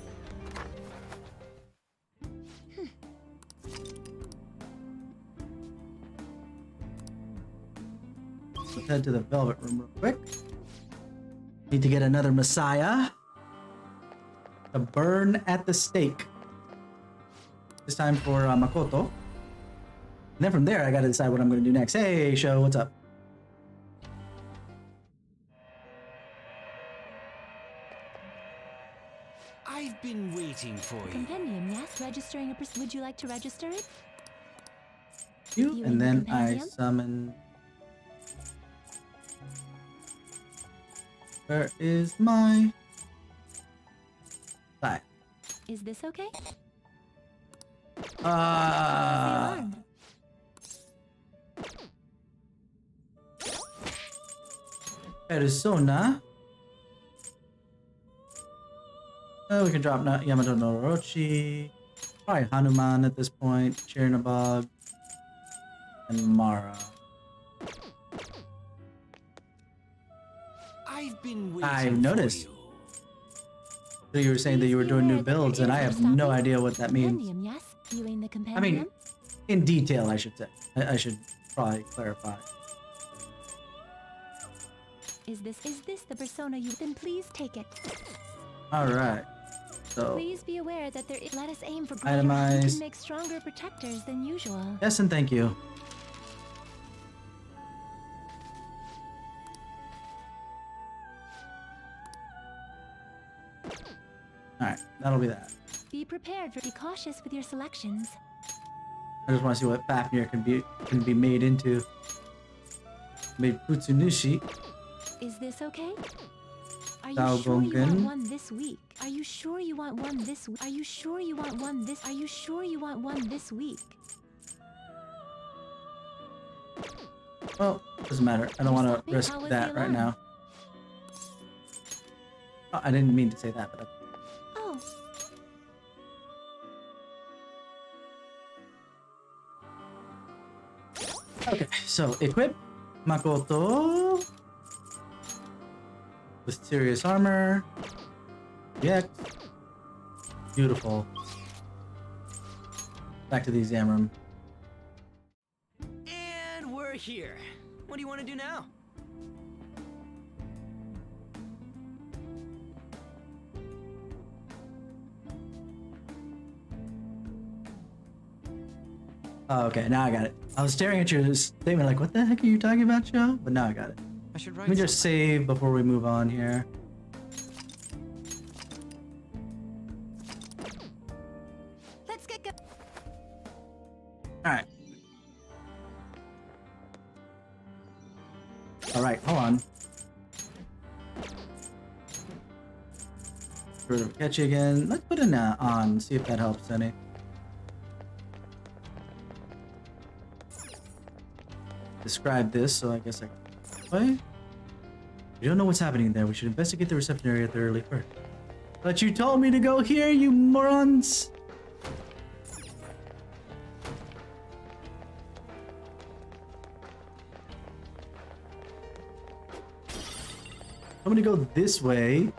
A: Let's head to the Velvet Room real quick. Need to get another Messiah to burn at the stake. This time for Makoto. And then from there, I gotta decide what I'm gonna do next. Hey, Sho, what's up?
B: I've been waiting for you.
C: Compendium, yes. Registering a would you like to register it?
A: You, and then I summon. Where is my side?
C: Is this okay?
A: Persona. Oh, we can drop Yamato no Orochi. Probably Hanuman at this point. Chernabog. And Mara. I've noticed. So you were saying that you were doing new builds, and I have no idea what that means.
C: Yes, viewing the
A: I
C: compendium.
A: mean, in detail, I should say. I should probably clarify.
C: Is this the persona you? Then please take it.
A: All right. So
C: Please be aware that there. Let us aim for greater.
A: Itemize.
C: You can make stronger protectors than usual.
A: yes, and thank you. All right, that'll be that.
C: Be prepared for. Be cautious with your selections.
A: I just want to see what Fafnir can be made into. Made Futsunushi.
C: Is this okay? Are you
A: Dao
C: sure you want
A: Gongen.
C: one this week? Are you sure you want one this week? Are you sure you want one this? Are you sure you want one this week?
A: Well, doesn't matter. I don't want to
C: stopping?
A: risk
C: How was
A: that
C: the
A: right
C: alarm?
A: now. Oh, I didn't mean to say that, but
C: Oh,
A: okay. So equip Makoto with serious armor. Yeah, beautiful. Back to the exam room.
F: And we're here. What do you want to do now?
A: Oh, okay, now I got it. I was staring at your statement like, what the heck are you talking about, Joe? But now I got it.
F: I should
A: Let me just save before we move on here.
E: Let's get go.
A: Alright. Alright, hold on. Sort of catch you again. Let's put it on, see if that helps any. Describe this, so I guess I can play. We don't know what's happening there. We should investigate the reception area thoroughly first. But you told me to go here, you morons! I'm gonna go this way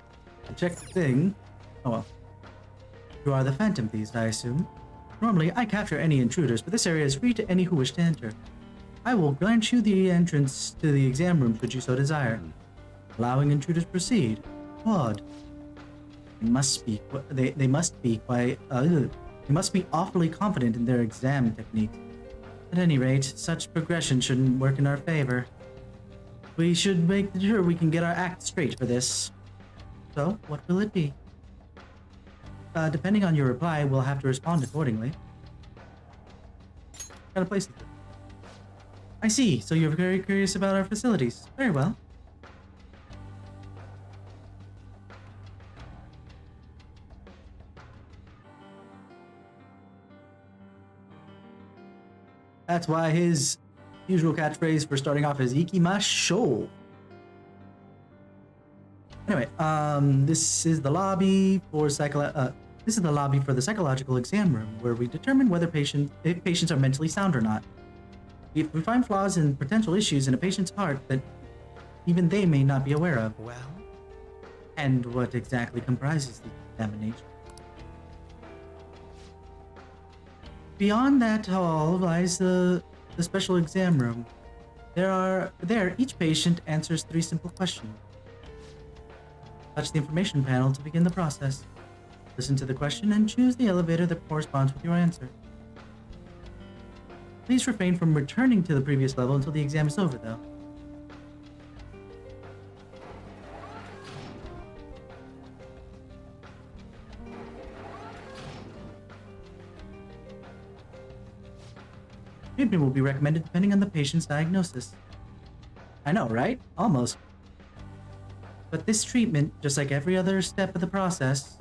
A: to check the thing. Oh well. You are the Phantom Beast, I assume. Normally, I capture any intruders, but this area is free to any who wish to enter. I will grant you the entrance to the exam room should you so desire. Allowing intruders proceed. Odd. They must be awfully confident in their exam technique. At any rate, such progression shouldn't work in our favor. We should make sure we can get our act straight for this. So, what will it be? Depending on your reply, we'll have to respond accordingly. Got a place to live. I see, so you're very curious about our facilities. Very well. That's why his usual catchphrase for starting off is Ikimasho. Anyway, this is the lobby for the psychological exam room, where we determine whether if patients are mentally sound or not. If we find flaws and potential issues in a patient's heart that even they may not be aware of.
F: Well?
A: And what exactly comprises the examination? Beyond that hall lies the special exam room. There, each patient answers 3 simple questions. Touch the information panel to begin the process. Listen to the question and choose the elevator that corresponds with your answer. Please refrain from returning to the previous level until the exam is over, though. Treatment will be recommended depending on the patient's diagnosis. I know, right? Almost. But this treatment, just like every other step of the process,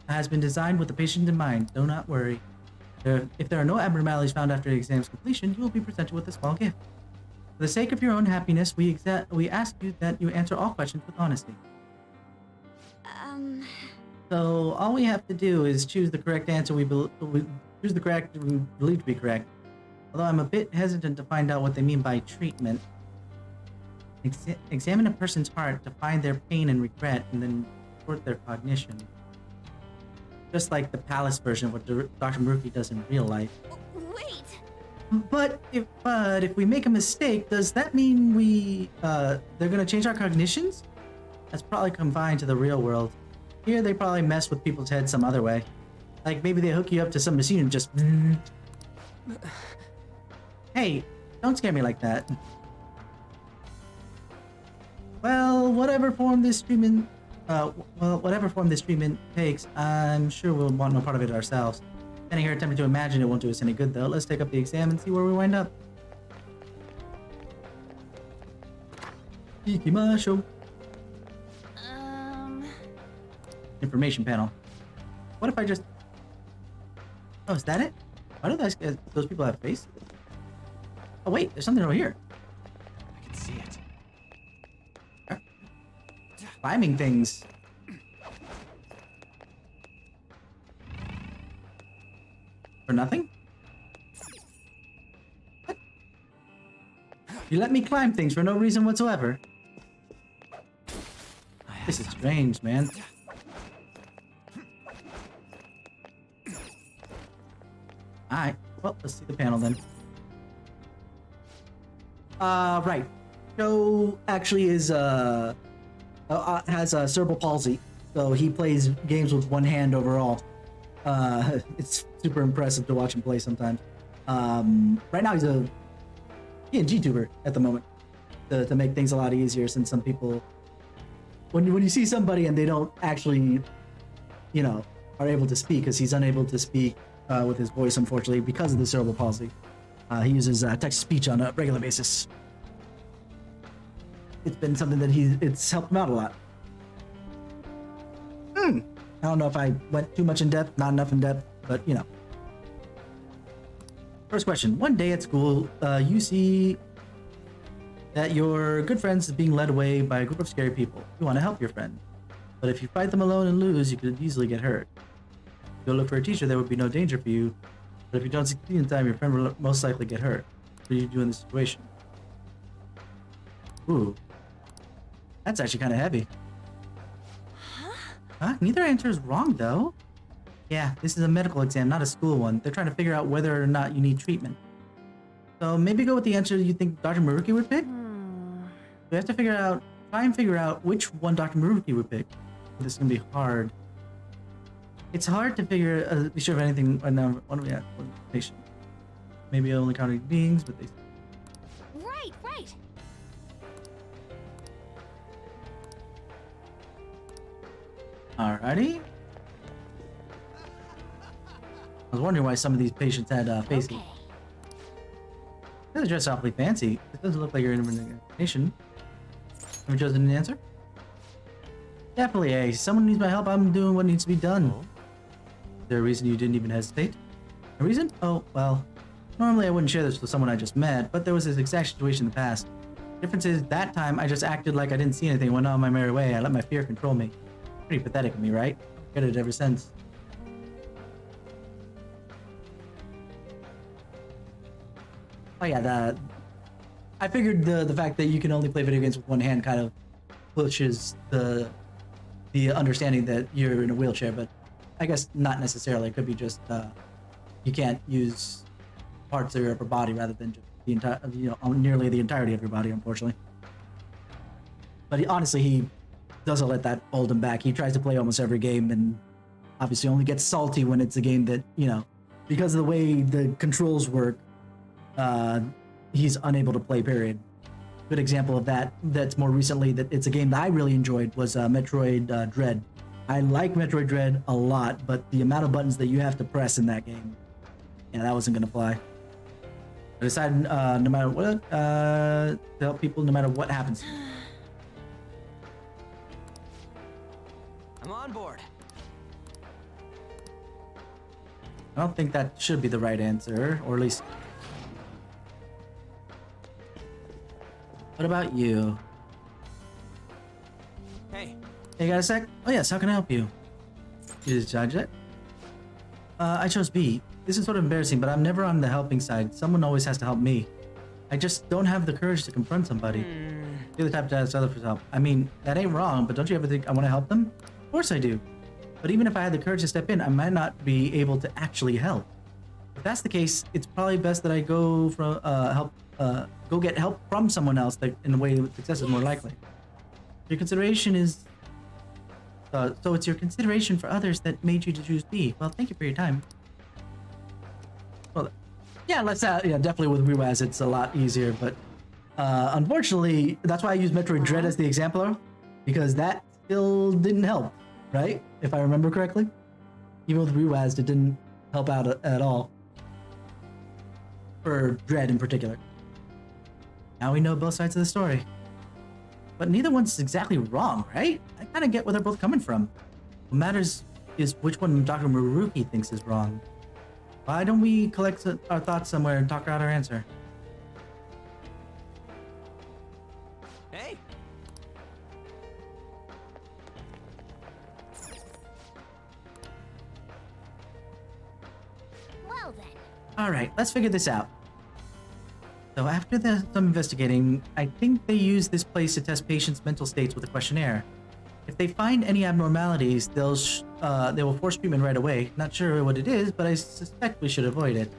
A: has been designed with the patient in mind. Do not worry. If there are no abnormalities found after the exam's completion, you will be presented with a small gift. For the sake of your own happiness, we ask you that you answer all questions with honesty. So all we have to do is choose the correct answer we believe to be correct. Although I'm a bit hesitant to find out what they mean by treatment. Examine a person's heart to find their pain and regret, and then report their cognition. Just like the Palace version of what Dr. Maruki does in real life.
E: Wait!
A: But if we make a mistake, does that mean they're gonna change our cognitions? That's probably confined to the real world. Here they probably mess with people's heads some other way. Like maybe they hook you up to some machine and just... Hey, don't scare me like that. Well, whatever form this treatment takes, I'm sure we'll want no part of it ourselves. Standing here attempting to imagine it won't do us any good, though. Let's take up the exam and see where we wind up. Ikimasho. Information panel. What if I just... Oh, is that it? Why do those people have faces? Oh wait, there's something over here.
B: I can see it.
A: Climbing things. For nothing? What? You let me climb things for no reason whatsoever. This is strange, man. Alright, well, let's see the panel then. Right. Joe actually is, has cerebral palsy, so he plays games with one hand overall. It's super impressive to watch him play sometimes. Right now he's a PNG tuber at the moment, to make things a lot easier, since some people, when you see somebody and they don't actually, are able to speak, because he's unable to speak with his voice, unfortunately, because of the cerebral palsy. He uses text-to-speech on a regular basis. It's been something that it's helped him out a lot. I don't know if I went too much in depth, not enough in depth, but First question. One day at school, you see that your good friend is being led away by a group of scary people. You want to help your friend. But if you fight them alone and lose, you could easily get hurt. If you go look for a teacher, there would be no danger for you. But if you don't succeed in time, your friend will most likely get hurt. What do you do in this situation? Ooh. That's actually kind of heavy. Huh? Neither answer is wrong, though. Yeah, this is a medical exam, not a school one. They're trying to figure out whether or not you need treatment. So maybe go with the answer you think Dr. Maruki would pick? We have to try and figure out which one Dr. Maruki would pick. This is going to be hard. It's hard to be sure of anything right now. What do we have? Patient. Maybe only counting beings, but they...
E: Right.
A: Alrighty. I was wondering why some of these patients had faces.
E: Okay.
A: They're dressed awfully fancy. It doesn't look like you're in an nation. Have you chosen an answer? Definitely A. Someone needs my help. I'm doing what needs to be done.
L: Oh?
A: Is there a reason you didn't even hesitate? A reason? Oh, well. Normally I wouldn't share this with someone I just met, but there was this exact situation in the past. Difference is, that time I just acted like I didn't see anything and went on my merry way. I let my fear control me. Pretty pathetic of me, right? I've got it ever since. Oh yeah, I figured the fact that you can only play video games with one hand kind of pushes the understanding that you're in a wheelchair, but I guess not necessarily. It could be just you can't use parts of your upper body rather than just the entire, nearly the entirety of your body, unfortunately. But honestly, he doesn't let that hold him back. He tries to play almost every game, and obviously only gets salty when it's a game that, because of the way the controls work, he's unable to play, period. Good example of that's more recently, that it's a game that I really enjoyed, was Metroid Dread. I like Metroid Dread a lot, but the amount of buttons that you have to press in that game, that wasn't gonna fly. I decided no matter what, to help people no matter what happens.
M: I'm on board.
A: I don't think that should be the right answer, or at least... What about you?
M: Hey.
A: Hey, got a sec? Oh yes, how can I help you? You just judge it? I chose B. This is sort of embarrassing, but I'm never on the helping side. Someone always has to help me. I just don't have the courage to confront somebody. You're the type to ask others for help. I mean, that ain't wrong, but don't you ever think I want to help them? Of course I do. But even if I had the courage to step in, I might not be able to actually help. If that's the case, it's probably best that I go from go get help from someone else that, in a way, success is more likely. Your consideration is... so it's your consideration for others that made you to choose B. Well, thank you for your time. Well, yeah, definitely with Ruaz it's a lot easier, but unfortunately, that's why I use Metroid Dread as the example, because that still didn't help, right? If I remember correctly. Even with Ruaz, it didn't help out at all. For Dread in particular. Now we know both sides of the story. But neither one's exactly wrong, right? I kind of get where they're both coming from. What matters is which one Dr. Maruki thinks is wrong. Why don't we collect our thoughts somewhere and talk out our answer?
M: Hey.
E: Well then.
A: All right, let's figure this out. So after some investigating, I think they use this place to test patients' mental states with a questionnaire. If they find any abnormalities, they will force treatment right away. Not sure what it is, but I suspect we should avoid it.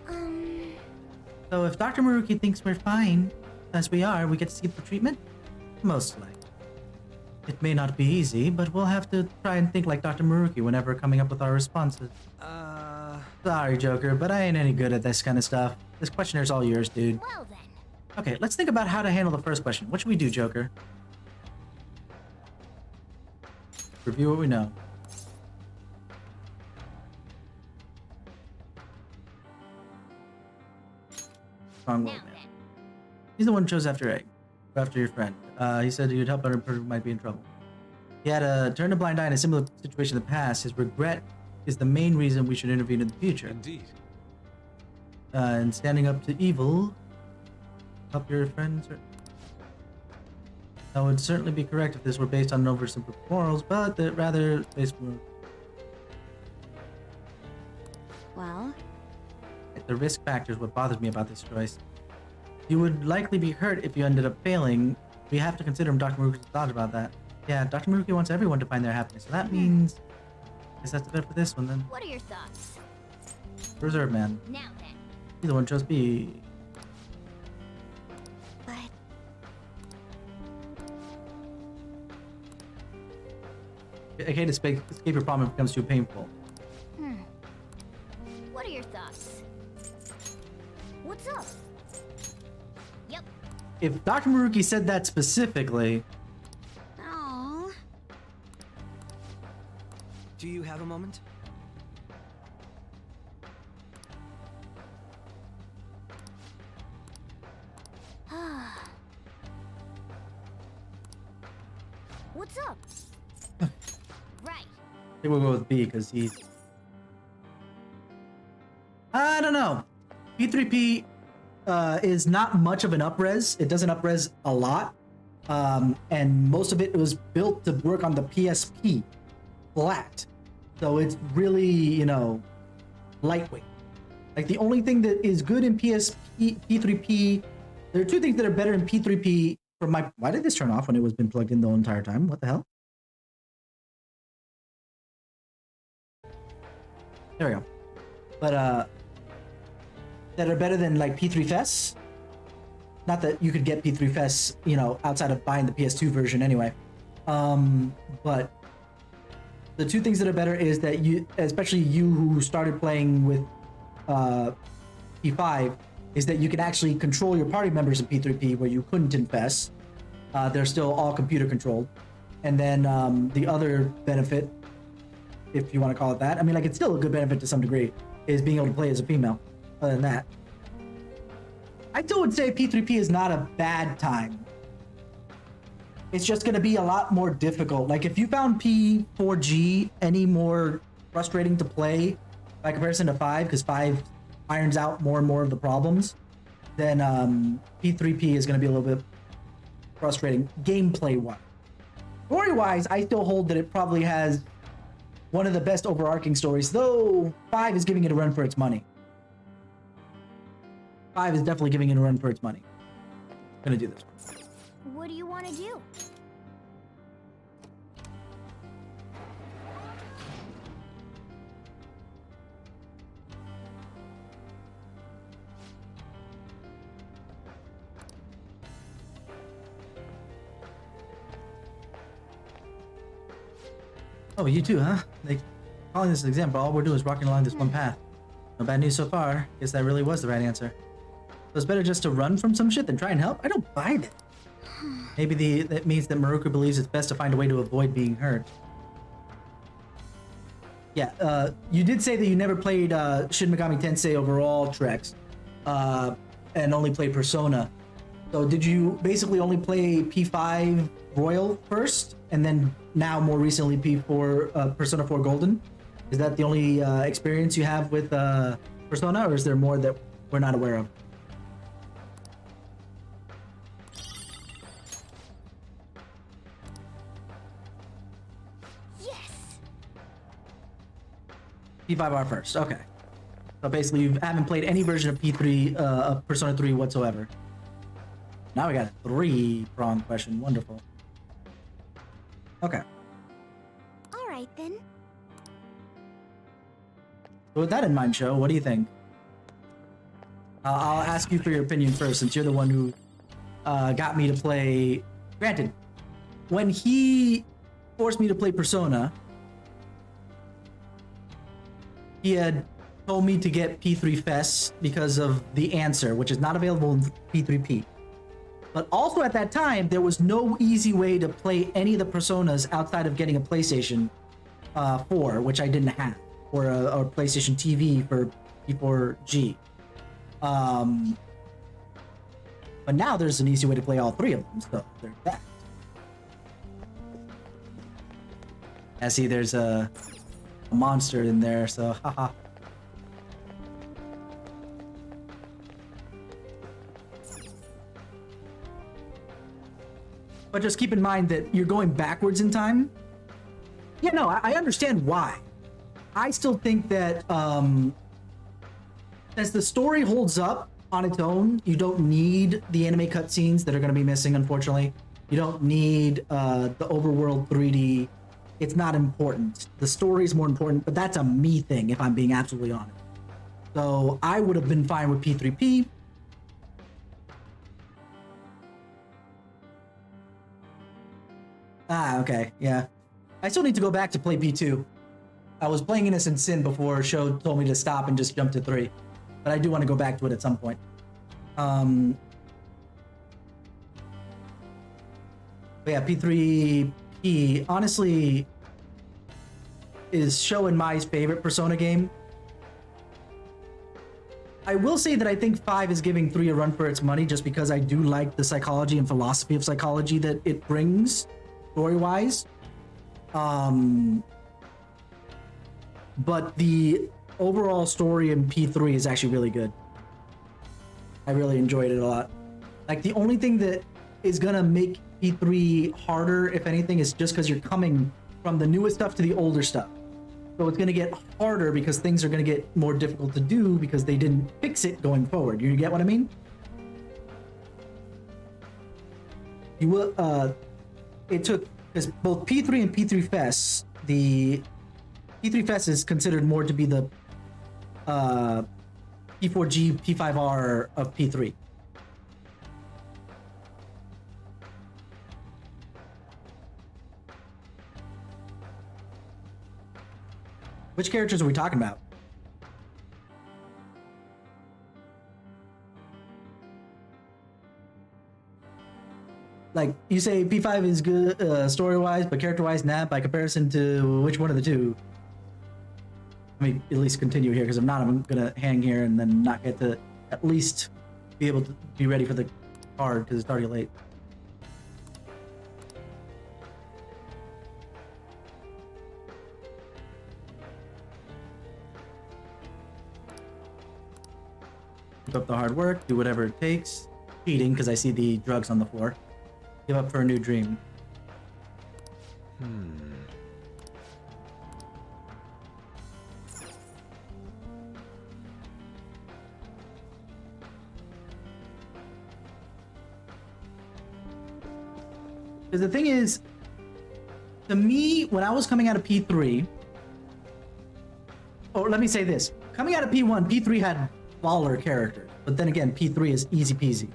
A: So if Dr. Maruki thinks we're fine, as we are, we get to skip the treatment? Most likely. It may not be easy, but we'll have to try and think like Dr. Maruki whenever coming up with our responses. Sorry, Joker, but I ain't any good at this kind of stuff. This questionnaires all yours, dude.
E: Well then.
A: Okay, let's think about how to handle the first question. What should we do, Joker? Review what we know. Wrong way, man. He's the one who chose after A. After your friend. He said you'd help other person who might be in trouble. He had a turn a blind eye in a similar situation in the past. His regret is the main reason we should intervene in the future.
L: Indeed.
A: And standing up to evil, help your friends. That would certainly be correct if this were based on oversimple morals, but rather based on...
E: Well?
A: The risk factor is what bothers me about this choice. You would likely be hurt if you ended up failing. We have to consider Dr. Maruki's thought about that. Yeah, Dr. Maruki wants everyone to find their happiness, so that means... I guess that's the bet for this one, then.
E: What are your thoughts?
A: Reserve man.
E: Now then.
A: He's the one chose B.
E: But...
A: I can't escape your problem if it becomes too painful.
E: What are your thoughts? What's up? Yep.
A: If Dr. Maruki said that specifically...
E: Oh.
M: Do you have a moment?
E: What's up? Right.
A: I think we'll go with B because he's... I don't know. P3P is not much of an up-res. It doesn't up-res a lot. And most of it was built to work on the PSP flat. So it's really, you know, lightweight. Like the only thing that is good in P3P, there are two things that are better in P3P from my... Why did this turn off when it was been plugged in the whole entire time? What the hell? There we go. But that are better than like P3FS. Not that you could get P3FS, you know, outside of buying the PS2 version anyway. But the two things that are better is that you, especially you who started playing with P5, is that you can actually control your party members in P3P where you couldn't in FES. They're still all computer controlled. And then the other benefit, if you want to call it that, I mean, like, it's still a good benefit to some degree, is being able to play as a female. Other than that, I still would say P3P is not a bad time. It's just going to be a lot more difficult. Like, if you found P4G any more frustrating to play by comparison to 5, because 5 irons out more and more of the problems, then P3P is going to be a little bit frustrating gameplay-wise. Story-wise, I still hold that it probably has one of the best overarching stories, though 5 is giving it a run for its money. 5 is definitely giving it a run for its money. I'm gonna do this one.
E: What do you want to do?
A: Oh, you too, huh? Like, calling this an example, all we're doing is walking along this one path. No bad news so far. Guess that really was the right answer. So it's better just to run from some shit than try and help? I don't buy that. Maybe that means that Maruka believes it's best to find a way to avoid being hurt. Yeah, you did say that you never played Shin Megami Tensei overall, Trex, and only played Persona. So did you basically only play P5 Royal first, and then now more recently P4 Persona 4 Golden? Is that the only experience you have with Persona, or is there more that we're not aware of? P5R first, okay. So basically you haven't played any version of P3, of Persona 3 whatsoever. Now we got a 3-pronged question, wonderful. Okay.
E: Alright then.
A: So with that in mind, Sho, what do you think? I'll ask you for your opinion first, since you're the one who got me to play... Granted, when he forced me to play Persona, he had told me to get P3 FES because of the answer, which is not available in P3P. But also at that time, there was no easy way to play any of the Personas outside of getting a PlayStation 4, which I didn't have, or a PlayStation TV for P4G. But now there's an easy way to play all 3 of them, so there's that. I see there's a monster in there, so haha. But just keep in mind that you're going backwards in time. Yeah, no, I understand why. I still think that as the story holds up on its own, you don't need the anime cutscenes that are going to be missing, unfortunately. You don't need the overworld 3D. It's not important. The story is more important, but that's a me thing, if I'm being absolutely honest. So I would have been fine with P3P. Ah, okay, yeah. I still need to go back to play P2. I was playing Innocent Sin before Sho told me to stop and just jump to 3. But I do want to go back to it at some point. But yeah, P3P, honestly, is Sho and Mai's favorite Persona game. I will say that I think 5 is giving 3 a run for its money just because I do like the psychology and philosophy of psychology that it brings, story-wise. But the overall story in P3 is actually really good. I really enjoyed it a lot. Like, the only thing that is gonna make P3 harder, if anything, is just because you're coming from the newest stuff to the older stuff. So it's gonna get harder because things are gonna get more difficult to do because they didn't fix it going forward. You get what I mean? You will, it took, because both P3 and P3 Fest, the P3 Fest is considered more to be the P4G, P5R of P3. Which characters are we talking about? Like, you say P5 is good story-wise, but character-wise, nah, by comparison to which one of the two? Let me at least continue here, because if not, I'm gonna hang here and then not get to at least be able to be ready for the card, because it's already late. Keep up the hard work, do whatever it takes. Cheating, because I see the drugs on the floor. Give up for a new dream. Because the thing is, to me, when I was coming out of P3, or let me say this, coming out of P1, P3 had baller characters, but then again, P3 is easy peasy.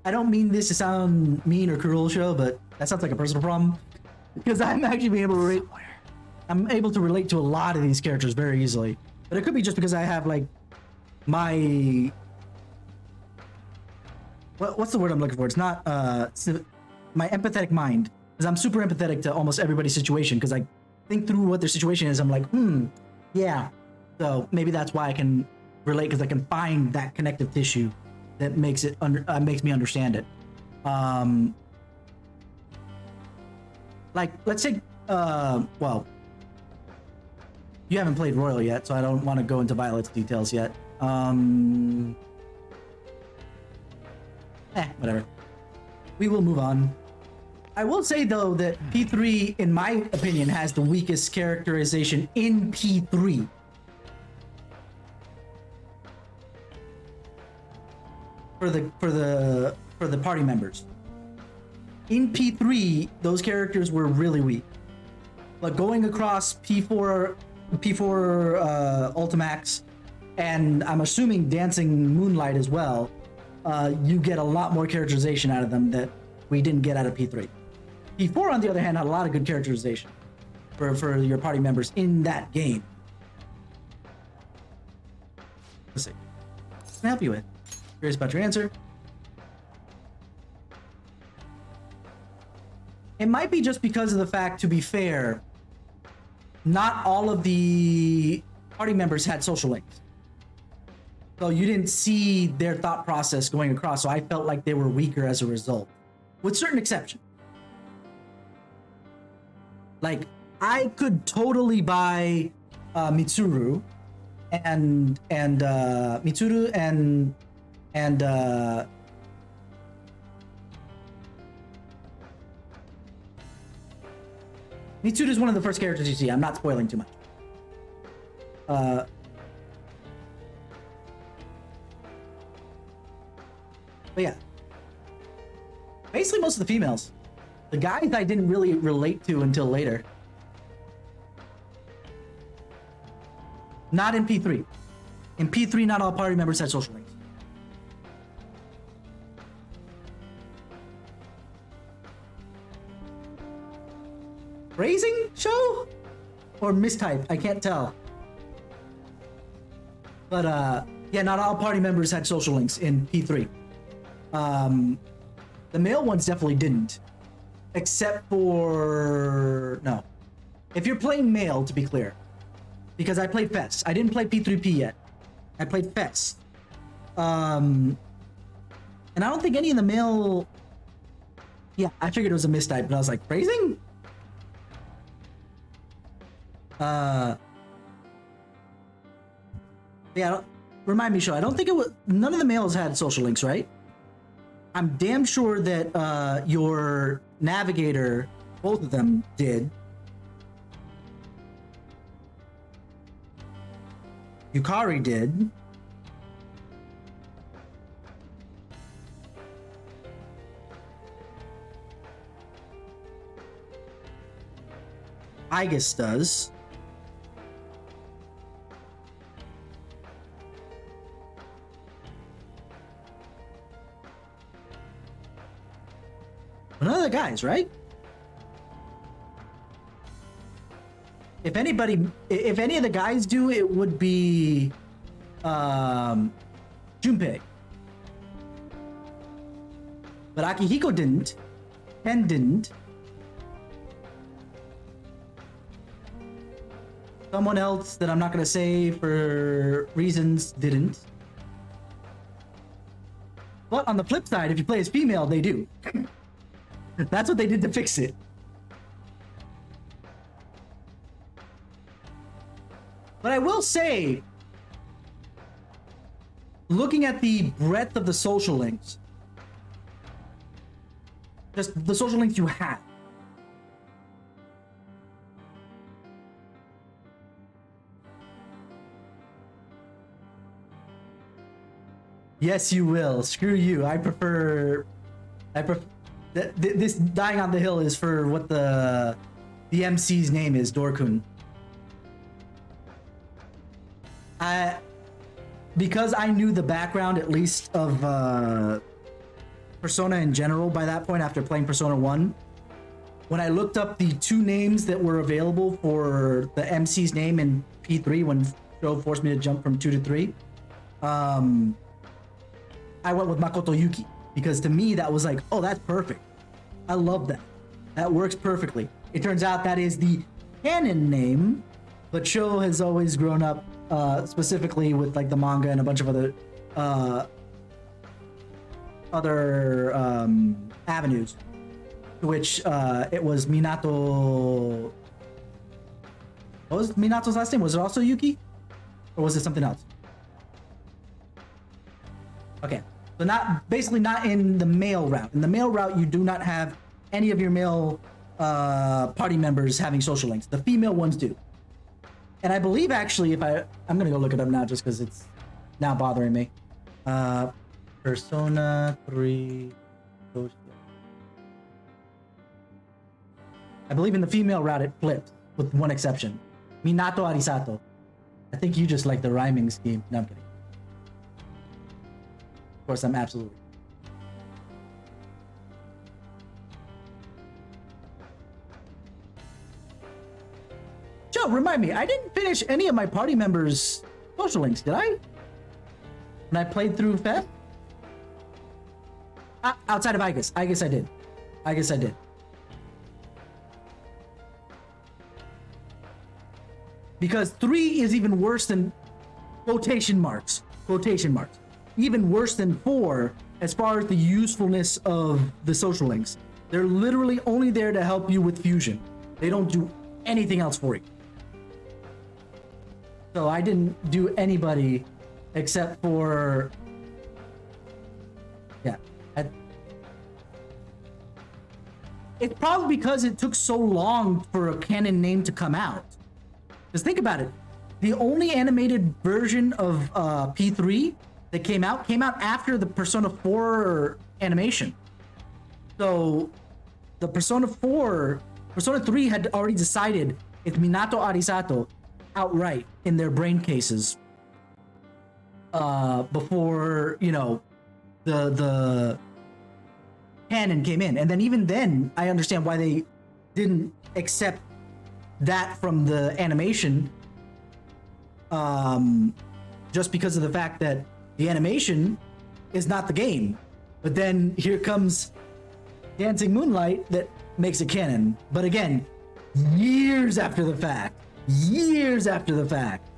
A: I don't mean this to sound mean or cruel, Sho, but that sounds like a personal problem. Because I'm actually being able to relate. I'm able to relate to a lot of these characters very easily. But it could be just because I have like my what's the word I'm looking for? It's not my empathetic mind. Because I'm super empathetic to almost everybody's situation. Because I think through what their situation is. I'm like, yeah. So maybe that's why I can relate, because I can find that connective tissue that makes it makes me understand it. Like, let's say, well, you haven't played Royal yet, so I don't want to go into Violet's details yet. Whatever. We will move on. I will say, though, that P3, in my opinion, has the weakest characterization in P3. For the party members. In P3, those characters were really weak. But going across P4 Ultimax, and I'm assuming Dancing Moonlight as well, you get a lot more characterization out of them that we didn't get out of P3. P4, on the other hand, had a lot of good characterization for your party members in that game. Let's see. What can I help you with? Curious about your answer. It might be just because of the fact, to be fair, not all of the party members had social links. So you didn't see their thought process going across, so I felt like they were weaker as a result. With certain exceptions. Like, I could totally buy Mitsuru and Mitsuru and Mitsuru is one of the first characters you see. I'm not spoiling too much. But yeah. Basically most of the females. The guys I didn't really relate to until later. Not in P3. In P3, not all party members had social links. Phrasing show? Or mistype? I can't tell. But yeah, not all party members had social links in P3. The male ones definitely didn't. except for no. If you're playing male, to be clear, because I played Fest. I didn't play P3P yet. I played Fest. And I don't think any of the male. Yeah, I figured it was a mistype, but I was like, phrasing? Yeah, remind me, Sho. I don't think it was. None of the males had social links, right? I'm damn sure that your navigator, both of them did. Yukari did. Igus does. None of the guys, right? If anybody, if any of the guys do, it would be Junpei. But Akihiko didn't. Ken didn't. Someone else that I'm not going to say for reasons didn't. But on the flip side, if you play as female, they do. That's what they did to fix it. But I will say, looking at the breadth of the social links, just the social links you have, yes, you will. Screw you. I prefer this dying on the hill is for what the MC's name is, Dorkun. Because I knew the background at least of Persona in general by that point after playing Persona 1, when I looked up the two names that were available for the MC's name in P3 when Sho forced me to jump from 2 to 3, I went with Makoto Yuki because to me that was like, oh, that's perfect. I love that. That works perfectly. It turns out that is the canon name, but Sho has always grown up specifically with like the manga and a bunch of other avenues, to which it was Minato. What was Minato's last name? Was it also Yuki, or was it something else? Okay, so basically not in the male route. In the male route, you do not have any of your male party members having social links. The female ones do. And I believe actually, I'm gonna go look it up now just because it's now bothering me. Persona 3 social. I believe in the female route it flipped, with one exception. Minato Arisato. I think you just like the rhyming scheme. No, I'm kidding. Of course, I'm absolutely. Joe, remind me, I didn't finish any of my party members' social links, did I? When I played through Feb? Outside of Igus. Igus I did. Igus I did. Because 3 is even worse than quotation marks. Even worse than 4 as far as the usefulness of the social links. They're literally only there to help you with fusion. They don't do anything else for you. So I didn't do anybody except for, yeah. It's probably because it took so long for a canon name to come out. Just think about it. The only animated version of P3 that came out after the Persona 4 animation. So the Persona 3 had already decided it's Minato Arisato outright in their brain cases before, you know, the canon came in. And then even then, I understand why they didn't accept that from the animation, just because of the fact that the animation is not the game. But then here comes Dancing Moonlight that makes it canon. But again, years after the fact. Years after the fact.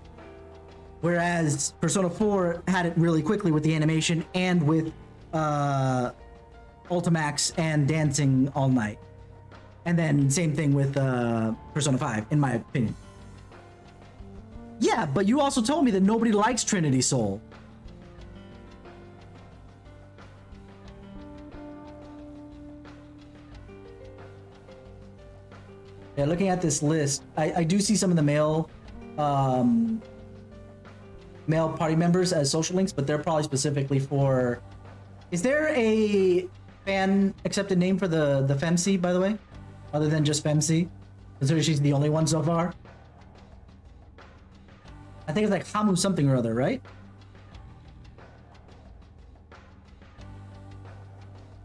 A: Whereas Persona 4 had it really quickly with the animation and with Ultimax and dancing all night. And then same thing with Persona 5, in my opinion. Yeah, but you also told me that nobody likes Trinity Soul. Yeah, looking at this list, I do see some of the male party members as social links, but they're probably specifically for... Is there a fan accepted name for the Femc, by the way? Other than just Femc? Considering she's the only one so far? I think it's like Hamu something or other, right?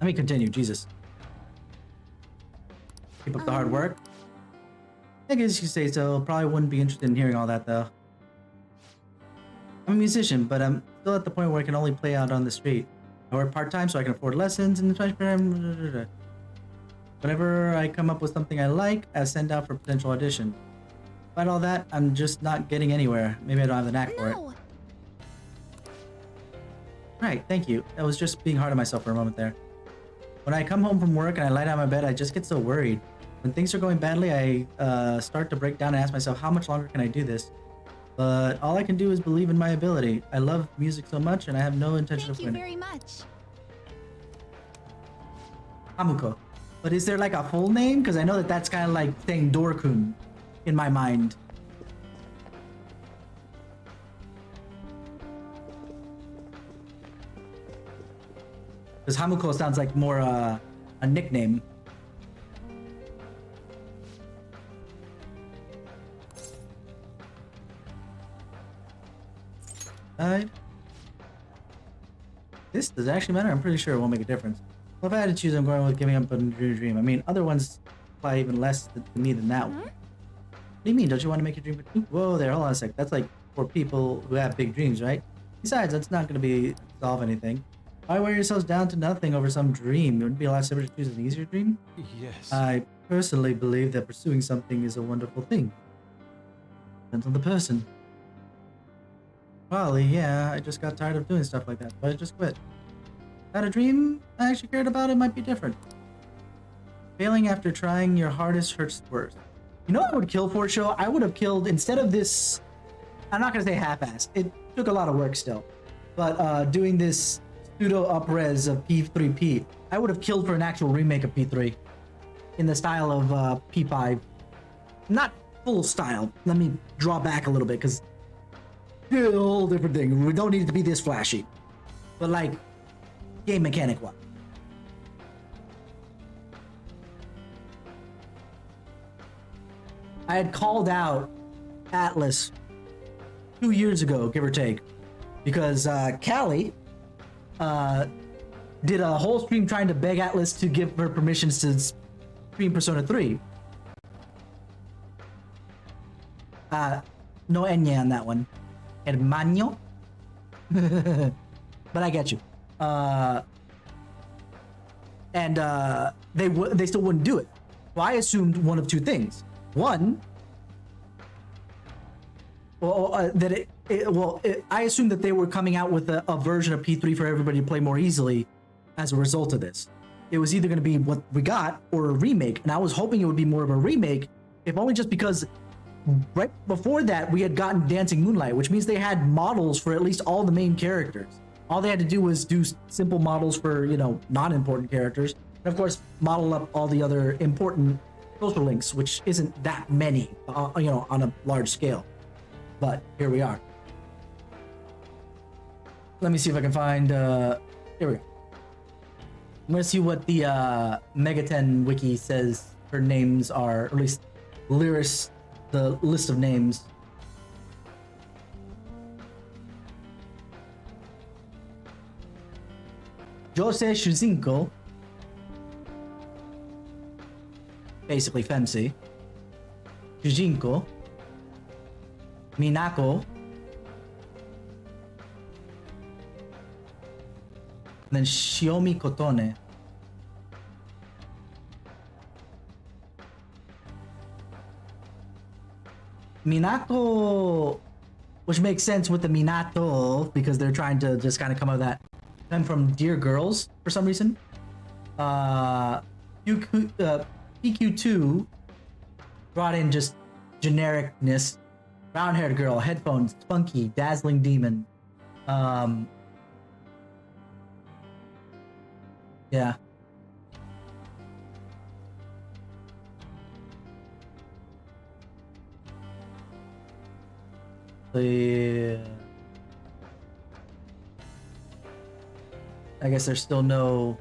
A: Let me continue, Jesus. Keep up the hard work. I guess you could say so. Probably wouldn't be interested in hearing all that, though. I'm a musician, but I'm still at the point where I can only play out on the street. I work part-time so I can afford lessons and the whenever I come up with something I like, I send out for potential audition. Despite all that, I'm just not getting anywhere. Maybe I don't have the knack for it. Right, thank you. I was just being hard on myself for a moment there. When I come home from work and I lie down in my bed, I just get so worried. When things are going badly, I start to break down and ask myself, how much longer can I do this? But all I can do is believe in my ability. I love music so much and I have no intention of winning.
H: Thank you very much.
A: Hamuko. But is there like a full name? Because I know that that's kind of like saying Dorkun in my mind. Because Hamuko sounds like more a nickname. This does it actually matter? I'm pretty sure it won't make a difference. Well, if I had to choose, I'm going with giving up on your dream. I mean, other ones apply even less to me than that one. What do you mean? Don't you want to make your dream? Whoa there, hold on a sec. That's like for people who have big dreams, right? Besides, that's not going to solve anything. Why wear yourselves down to nothing over some dream? It would be a lot simpler to choose an easier dream?
L: Yes.
A: I personally believe that pursuing something is a wonderful thing. Depends on the person. Probably, yeah, I just got tired of doing stuff like that, but I just quit. Had a dream I actually cared about, it might be different. Failing after trying your hardest hurts worse. You know what I would kill for, show? I would have killed, instead of this, I'm not gonna say half-assed, it took a lot of work still, but doing this pseudo up-res of P3P, I would have killed for an actual remake of P3 in the style of P5. Not full style, let me draw back a little bit, because whole different thing. We don't need it to be this flashy, but like game mechanic one. I had called out Atlas 2 years ago, give or take, because Callie did a whole stream trying to beg Atlas to give her permissions to stream Persona 3. No Enya on that one. Hermano? But I get you. They still wouldn't do it. Well, I assumed one of two things. One, I assumed that they were coming out with a version of P3 for everybody to play more easily as a result of this. It was either going to be what we got or a remake, and I was hoping it would be more of a remake, if only just because right before that we had gotten Dancing Moonlight, which means they had models for at least all the main characters. All they had to do was do simple models for, you know, non-important characters, and of course model up all the other important social links, which isn't that many, you know, on a large scale. But here we are. Let me see if I can find, here we go. I'm gonna see what the Megaten wiki says her names are, or at least Lyris, the list of names. Jose Shuzinko, basically Femc. Shujinko, Minako, and then Shiomi Kotone. Minato, which makes sense with the Minato because they're trying to just kind of come out of that. I'm from Dear Girls for some reason. PQ2 brought in just genericness. Brown-haired girl, headphones, spunky, dazzling demon. Yeah. I guess there's still no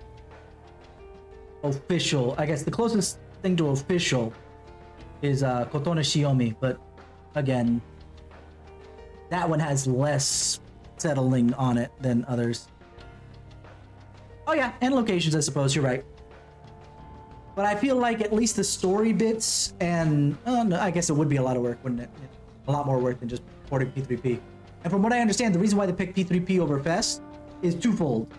A: official. I guess the closest thing to official is Kotone Shiomi, but again, that one has less settling on it than others. Oh yeah, and locations, I suppose, you're right. But I feel like at least the story bits and no, I guess it would be a lot of work, wouldn't it? A lot more work than just porting P3P. And from what I understand, the reason why they picked P3P over FES is twofold.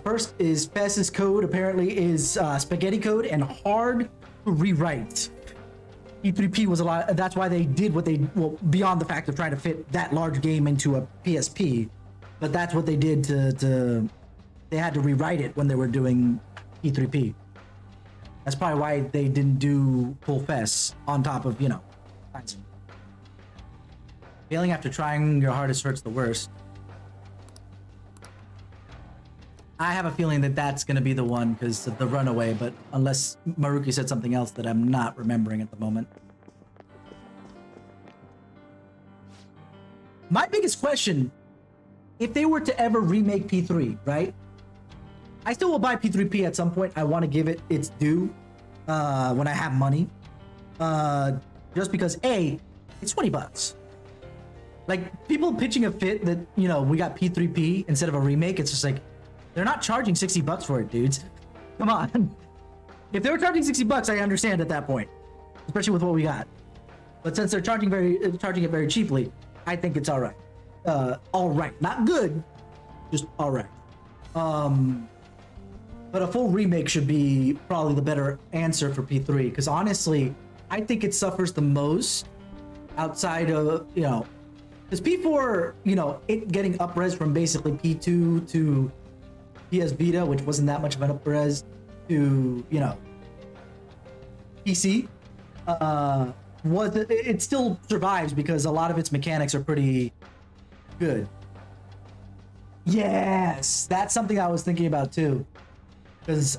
A: First is FES's code apparently is spaghetti code and hard to rewrite. P3P was a lot, that's why they did what they, well, beyond the fact of trying to fit that large game into a PSP, but that's what they did to they had to rewrite it when they were doing P3P. That's probably why they didn't do full FES on top of, you know, failing after trying your hardest hurts the worst. I have a feeling that that's going to be the one because of the runaway, but unless Maruki said something else that I'm not remembering at the moment. My biggest question, if they were to ever remake P3, right? I still will buy P3P at some point. I want to give it its due when I have money. Just because, A, it's $20. Like, people pitching a fit that, you know, we got P3P instead of a remake, it's just like, they're not charging $60 for it, dudes. Come on. If they were charging $60, I understand at that point, especially with what we got. But since they're charging it very cheaply, I think it's all right. All right, not good, just all right. But a full remake should be probably the better answer for P3 because honestly, I think it suffers the most outside of, you know, because P4, you know, it getting up-res from basically P2 to PS Vita, which wasn't that much of an up-res, to, you know, PC, it still survives because a lot of its mechanics are pretty good. Yes, that's something I was thinking about too. Because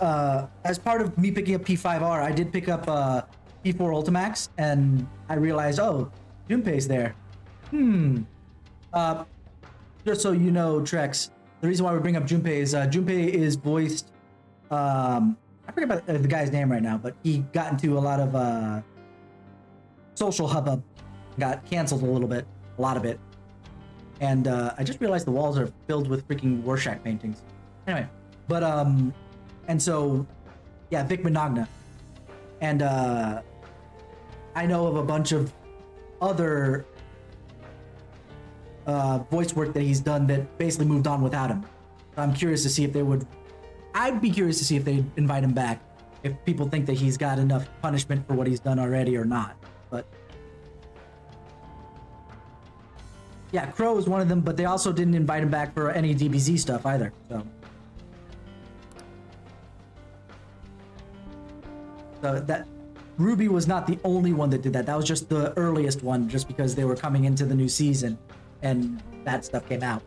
A: as part of me picking up P5R, I did pick up P4 Ultimax, and I realized, oh, Junpei's there. Just so you know, Trex, the reason why we bring up Junpei is voiced, I forget about the guy's name right now, but he got into a lot of social hubbub, got canceled a lot of it. And I just realized the walls are filled with freaking Rorschach paintings. Anyway, but and so, yeah, Vic Minogna. And I know of a bunch of other voice work that he's done that basically moved on without him. I'm curious to see if they would... I'd be curious to see if they'd invite him back, if people think that he's got enough punishment for what he's done already or not. But... yeah, Crow is one of them, but they also didn't invite him back for any DBZ stuff either, so that Ruby was not the only one that did that. That was just the earliest one, just because they were coming into the new season and that stuff came out.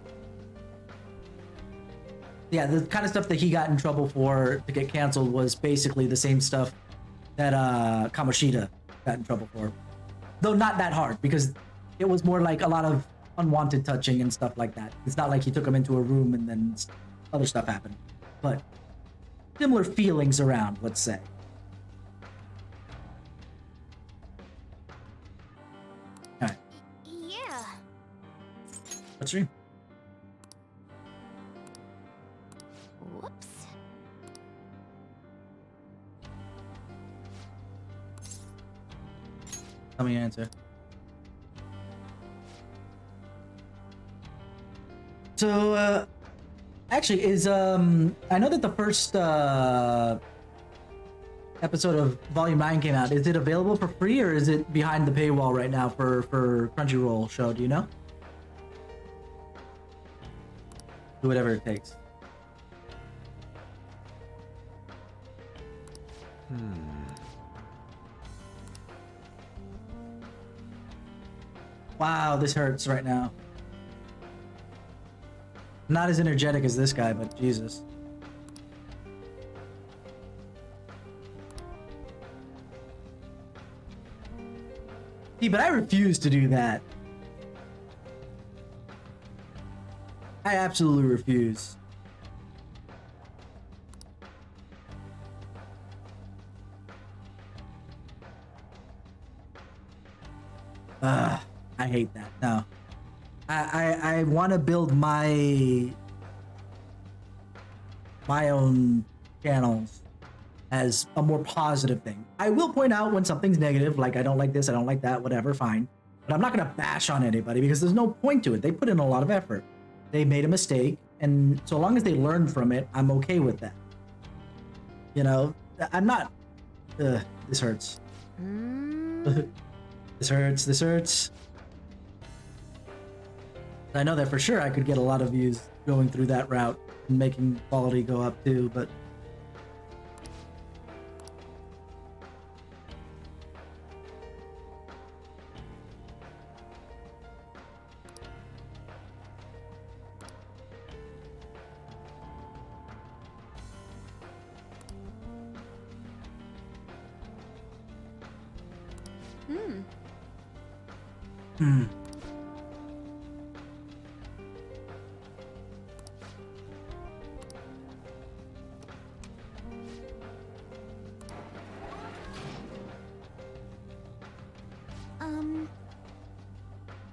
A: Yeah, the kind of stuff that he got in trouble for to get canceled was basically the same stuff that Kamoshida got in trouble for. Though not that hard, because it was more like a lot of unwanted touching and stuff like that. It's not like he took him into a room and then other stuff happened. But similar feelings around, let's say. Alright.
E: Yeah.
A: What's your...
E: Whoops.
A: Tell me your answer. So, actually, is, I know that the first, episode of Volume 9 came out, is it available for free or is it behind the paywall right now for Crunchyroll show? Do you know? Do whatever it takes. Wow, this hurts right now. Not as energetic as this guy, but Jesus. See, but I refuse to do that. I absolutely refuse. I hate that. No. I want to build my own channels as a more positive thing. I will point out when something's negative, like I don't like this, I don't like that, whatever, fine. But I'm not gonna bash on anybody because there's no point to it. They put in a lot of effort. They made a mistake, and so long as they learn from it, I'm okay with that. You know, I'm not. This hurts. This hurts. This hurts. I know that for sure I could get a lot of views going through that route and making quality go up too, but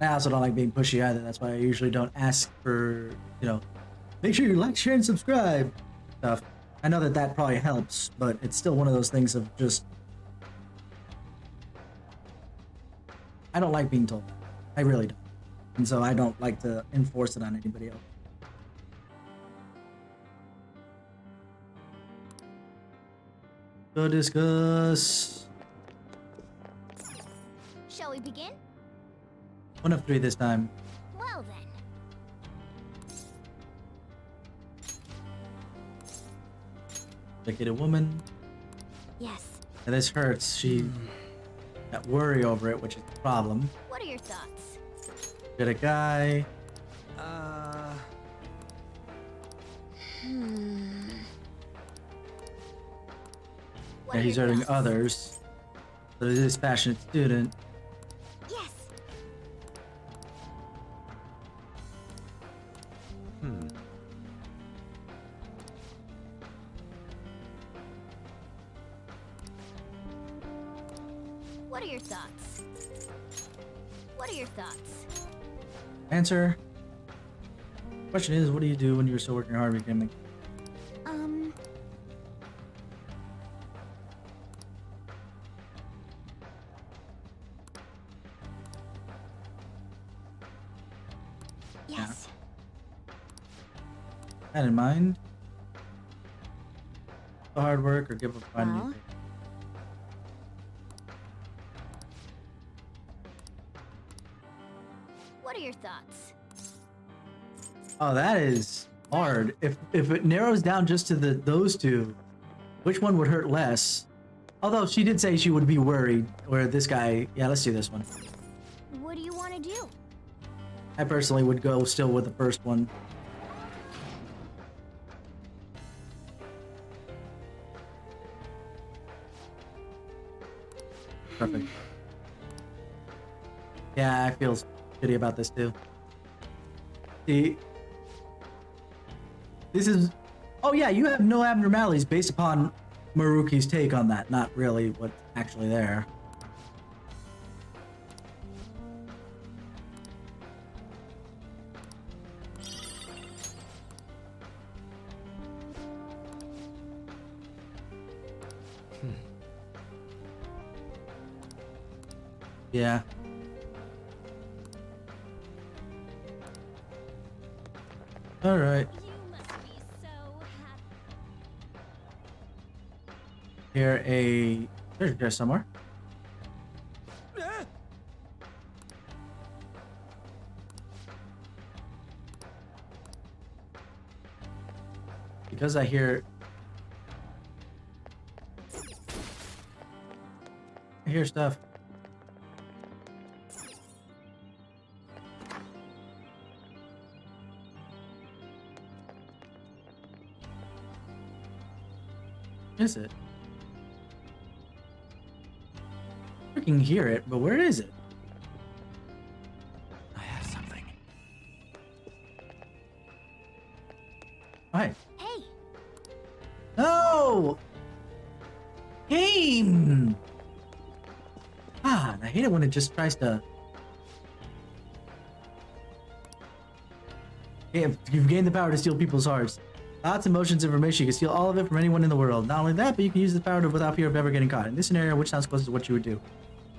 A: I also don't like being pushy either. That's why I usually don't ask for, you know, make sure you like, share, and subscribe stuff. I know that that probably helps, but it's still one of those things of just, I don't like being told that. I really don't. And so I don't like to enforce it on anybody else. Go discuss.
E: Shall we begin?
A: 1 of 3 this time.
E: Well then.
A: Dedicated woman.
E: Yes.
A: And this hurts. She got worry over it, which is the problem.
E: What are your thoughts?
A: Get a guy. Yeah, he's hurting others. But it is passionate student.
E: Yes. What are your thoughts? What are your thoughts?
A: Answer. Question is, what do you do when you're still working hard becoming?
E: Yes.
A: That in mind. The hard work or give up on
E: Well.
A: you.
E: What are your thoughts?
A: Oh, that is hard. If it narrows down just to those two, which one would hurt less? Although she did say she would be worried, where this guy, yeah, let's do this one.
E: What do you want to do?
A: I personally would go still with the first one. Perfect. Yeah, I feel shitty about this too. See, this is... Oh yeah, you have no abnormalities based upon Maruki's take on that, not really what's actually there. Yeah. All right. Here a treasure chest somewhere. Because I hear stuff. Is it? Freaking hear it, but where is it?
B: I have something.
A: Hi.
E: Hey,
A: No! Game! Ah, I hate it when it just tries to... Yeah, you've gained the power to steal people's hearts. Thoughts, emotions, information. You can steal all of it from anyone in the world. Not only that, but you can use the power without fear of ever getting caught. In this scenario, which sounds closest to what you would do?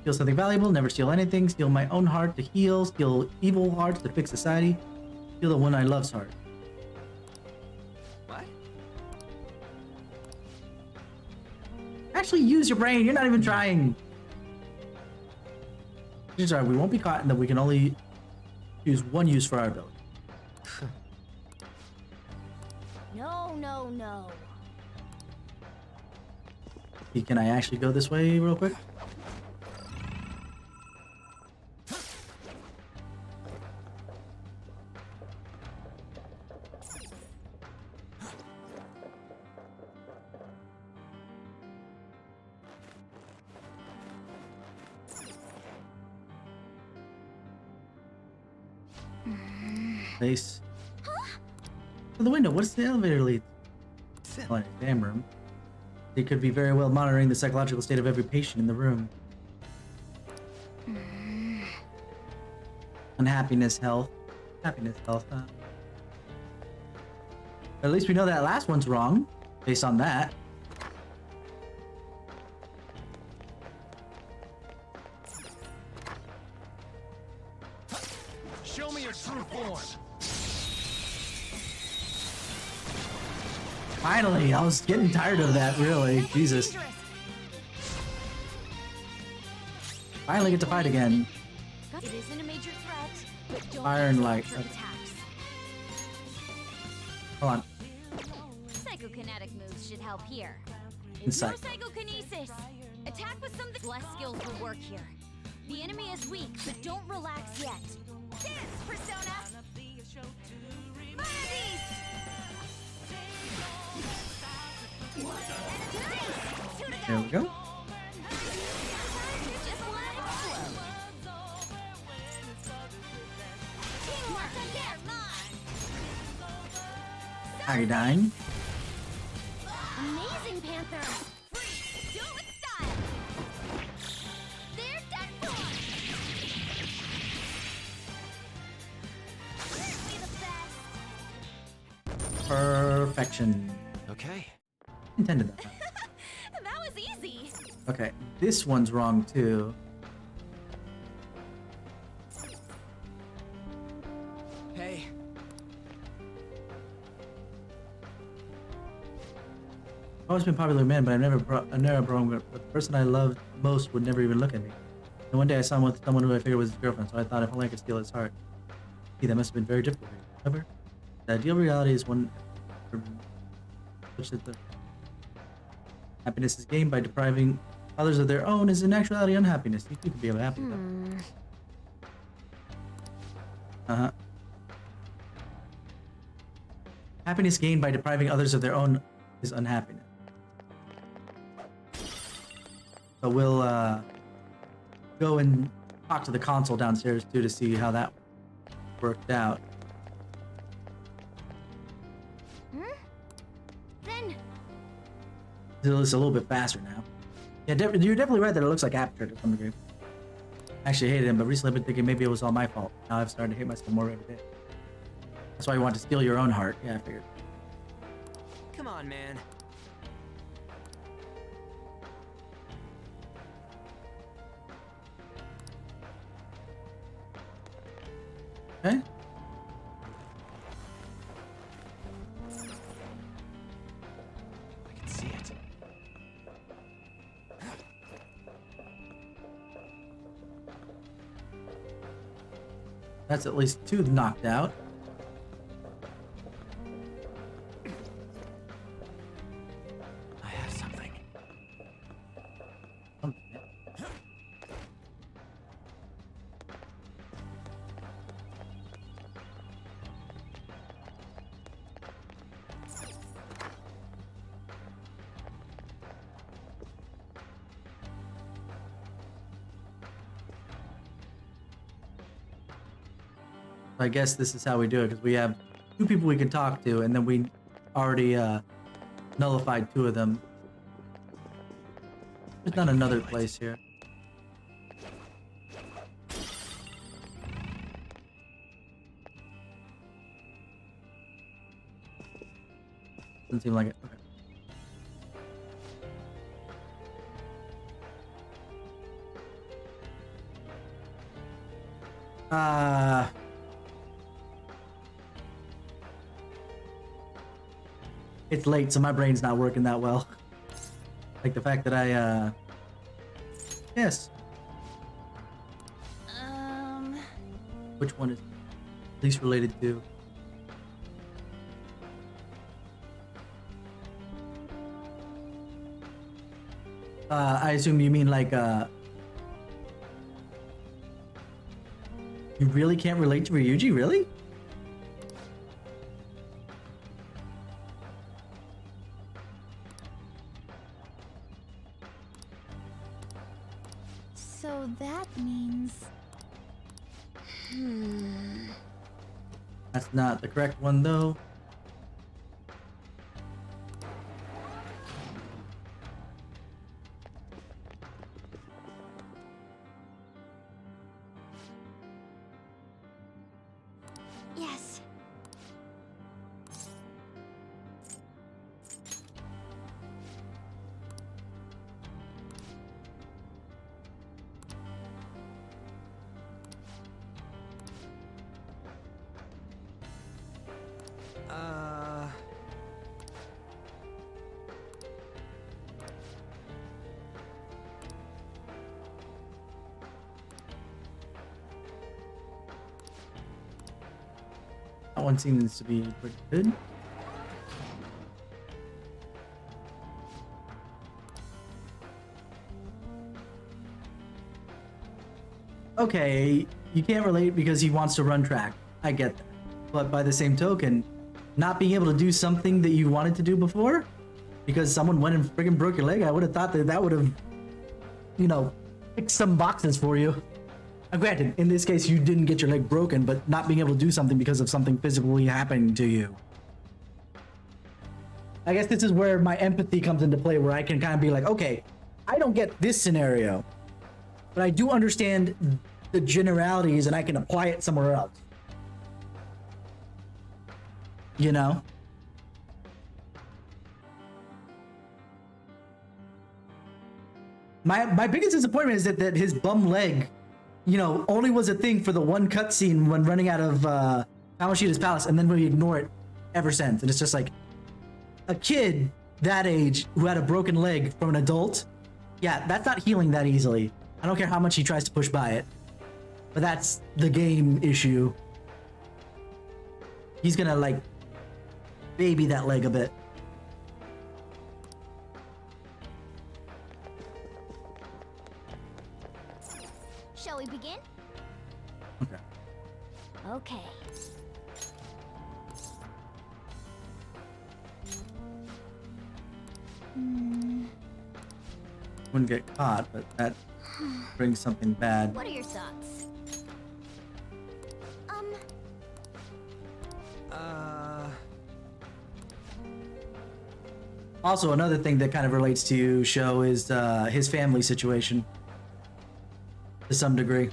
A: Steal something valuable, never steal anything. Steal my own heart to heal. Steal evil hearts to fix society. Steal the one I love's heart.
F: What?
A: Actually, use your brain. You're not even trying. Sorry, we won't be caught, and that we can only use one use for our ability.
E: no.
A: Can I actually go this way real quick? Place. To the window. What does the elevator lead? Oh, exam room. They could be very well monitoring the psychological state of every patient in the room. Unhappiness, health. Happiness, health, huh? At least we know that last one's wrong, based on that.
B: Show me your true form.
A: Finally, I was getting tired of that, really. Jesus. Finally get to fight again.
E: It isn't a major threat, but don't
A: Fire and
E: use it
A: light.
E: for attacks.
A: Hold on.
E: Psychokinetic moves should help here.
A: Insight.
E: No psychokinesis. Attack with something less skills will work here. The enemy is weak, but don't relax yet. Dance, Persona! Melodies!
A: There we go.
E: Just let it flow. Teamwork again!
A: Iodine.
E: Amazing, Panther! Free! Do it with style! They're done for! Certainly the best!
A: Perfection.
B: Okay.
A: Intended that.
E: That was easy!
A: Okay, this one's wrong too.
M: Hey.
A: I've always been a popular man, but I've never brought the person I loved most would never even look at me. And one day I saw him with someone who I figured was his girlfriend, so I thought if only I could steal his heart. Gee, that must have been very difficult for you. However, the ideal reality is one which is the happiness is gained by depriving others of their own is in actuality unhappiness. You could be happy though. Uh-huh. Happiness gained by depriving others of their own is unhappiness. So we'll go and talk to the console downstairs too to see how that worked out.
E: Then
A: It's a little bit faster now. Yeah, you're definitely right that it looks like Aperture to some degree. I actually hated him, but recently I've been thinking maybe it was all my fault. Now I've started to hate myself more every day. That's why you want to steal your own heart. Yeah, I figured.
F: Come on, man.
A: Okay.
B: I can see it.
A: That's at least 2 knocked out.
M: I have something.
A: I guess this is how we do it, because we have 2 people we can talk to, and then we already nullified 2 of them. There's not another place here. Doesn't seem like it. Okay. It's late, so my brain's not working that well. Like the fact that I, yes. Which one is least related to? I assume you mean like, you really can't relate to Ryuji, really?
C: So that means...
A: That's not the correct one, though.
E: Yes.
A: That one seems to be pretty good. Okay, you can't relate because he wants to run track. I get that. But by the same token, not being able to do something that you wanted to do before because someone went and friggin' broke your leg, I would have thought that that would have, you know, ticked some boxes for you. Now, granted, in this case, you didn't get your leg broken, but not being able to do something because of something physically happening to you. I guess this is where my empathy comes into play, where I can kind of be like, okay, I don't get this scenario, but I do understand the generalities and I can apply it somewhere else. You know? My biggest disappointment is that his bum leg, you know, only was a thing for the one cutscene when running out of Kamoshida's palace, and then we ignore it ever since. And it's just like, a kid that age who had a broken leg from an adult, yeah, that's not healing that easily. I don't care how much he tries to push by it. But that's the game issue. He's gonna, like, baby that leg a bit.
E: Shall we begin?
A: Okay.
E: Okay.
A: Wouldn't get caught, but that brings something bad.
E: What are your thoughts?
A: Also, another thing that kind of relates to Sho is his family situation. To some degree.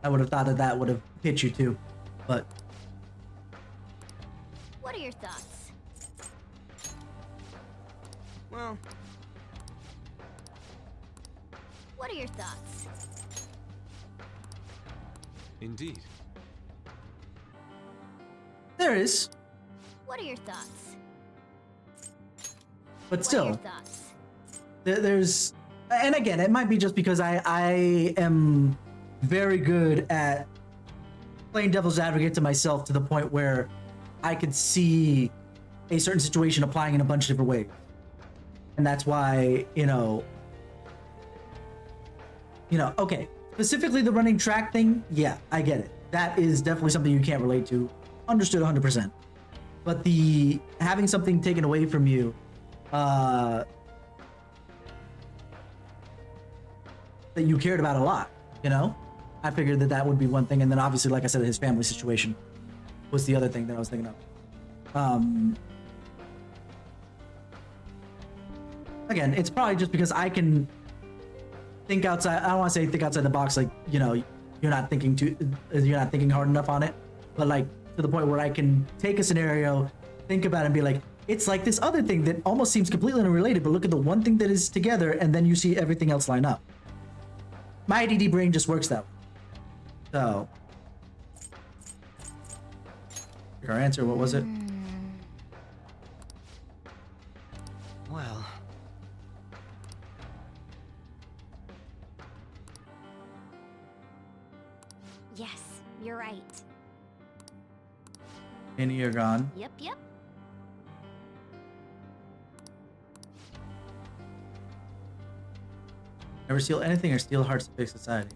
A: I would have thought that that would have hit you too, but...
E: What are your thoughts?
M: Well...
E: What are your thoughts?
L: Indeed.
A: There is.
E: What are your thoughts?
A: But still,
E: what are your thoughts?
A: There's... And again, it might be just because I am very good at playing devil's advocate to myself to the point where I could see a certain situation applying in a bunch of different ways. And that's why, okay, specifically the running track thing, yeah, I get it. That is definitely something you can't relate to. Understood 100%. But the having something taken away from you, that you cared about a lot, I figured that would be one thing. And then obviously, like I said, his family situation was the other thing that I was thinking of. Again, it's probably just because I can think outside. I don't want to say think outside the box, like, you're not thinking hard enough on it, but like to the point where I can take a scenario, think about it, and be like, it's like this other thing that almost seems completely unrelated, but look at the one thing that is together, and then you see everything else line up. My ADD brain just works that way. So, your answer, what was it?
F: Well...
E: Yes, you're right.
A: Any are gone.
E: Yep.
A: Never steal anything or steal hearts to fix society.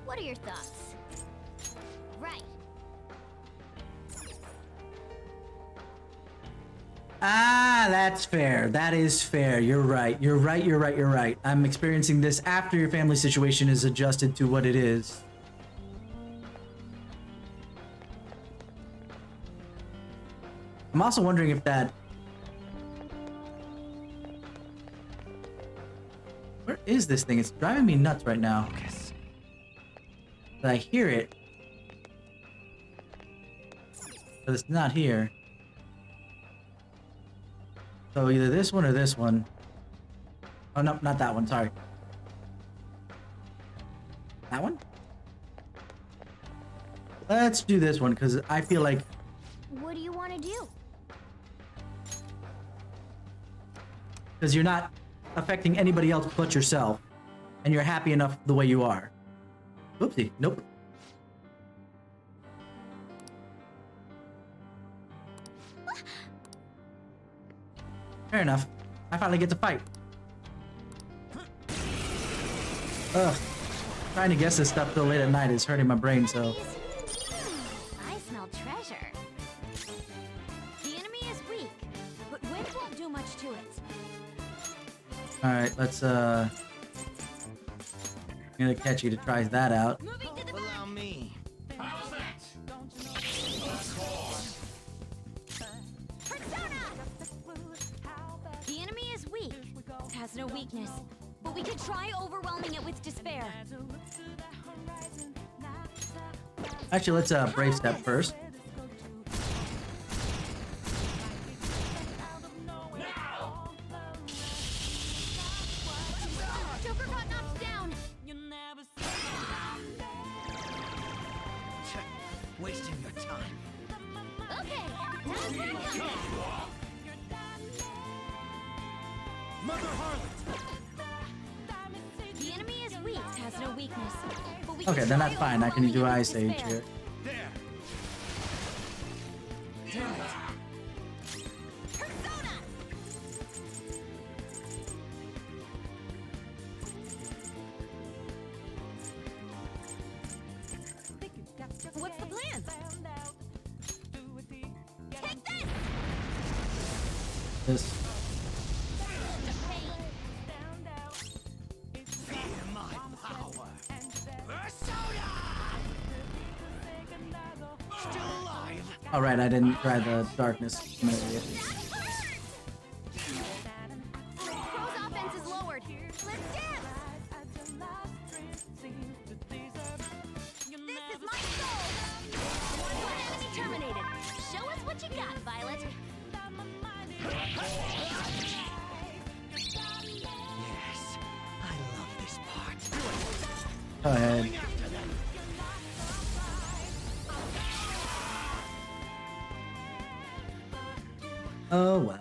E: What are your thoughts? Right.
A: Ah, that's fair. That is fair. You're right. You're right. I'm experiencing this after your family situation is adjusted to what it is. I'm also wondering if that... Where is this thing? It's driving me nuts right now. But I hear it. But it's not here. So either this one or this one. Oh, no, not that one. Sorry. That one? Let's do this one, because I feel like...
E: What do you want to do?
A: Because you're not affecting anybody else but yourself. And you're happy enough the way you are. Oopsie. Nope. Fair enough. I finally get to fight. Ugh. Trying to guess this stuff so late at night is hurting my brain, so...
E: I smell treasure. The enemy is weak, but wind won't do much to it.
A: Alright, let's, I'm gonna catch you to try that out.
F: Allow me.
K: How's that?
E: The enemy is weak. It has no weakness, but we could try overwhelming it with despair.
A: Actually, let's brave step first.
E: Joker got knocked down.
F: Wasting your time.
E: Okay, time for you.
B: Mother Harlot!
E: The enemy is weak, has no weakness. But we
A: Okay,
E: can
A: then
E: try
A: that's fine. I can do
E: overwhelming it
A: Ice
E: with
A: Age
E: despair.
A: here.
B: There!
E: Persona! What's the plan? Take this!
A: This.
B: Feel my power! Still alive!
A: Alright, I didn't try the darkness. I'm an idiot.
E: Crow's offense is lowered. Let's dance! This is my soul! One enemy terminated. Show us what you got, Violet.
F: Yes, I love this part.
A: Go ahead. Oh well.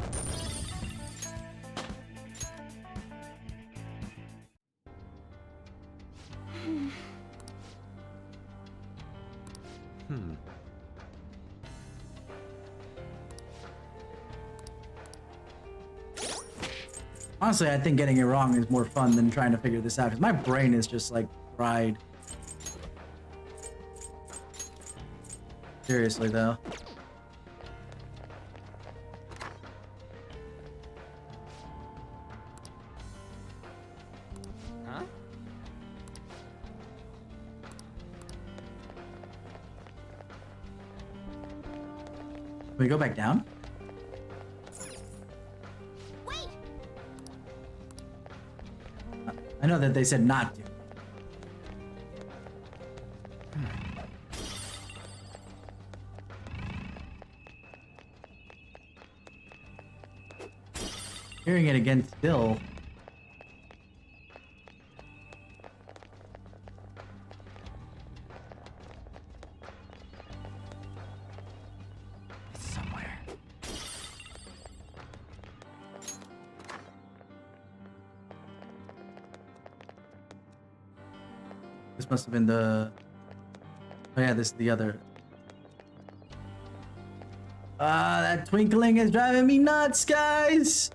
A: Honestly, I think getting it wrong is more fun than trying to figure this out, because my brain is just like fried. Seriously, though.
I: Huh?
A: Can we go back down?
E: Wait!
A: I know that they said not to. Hearing it again still.
M: It's somewhere.
A: This must have been the... Oh yeah, this is the other... Ah, that twinkling is driving me nuts, guys!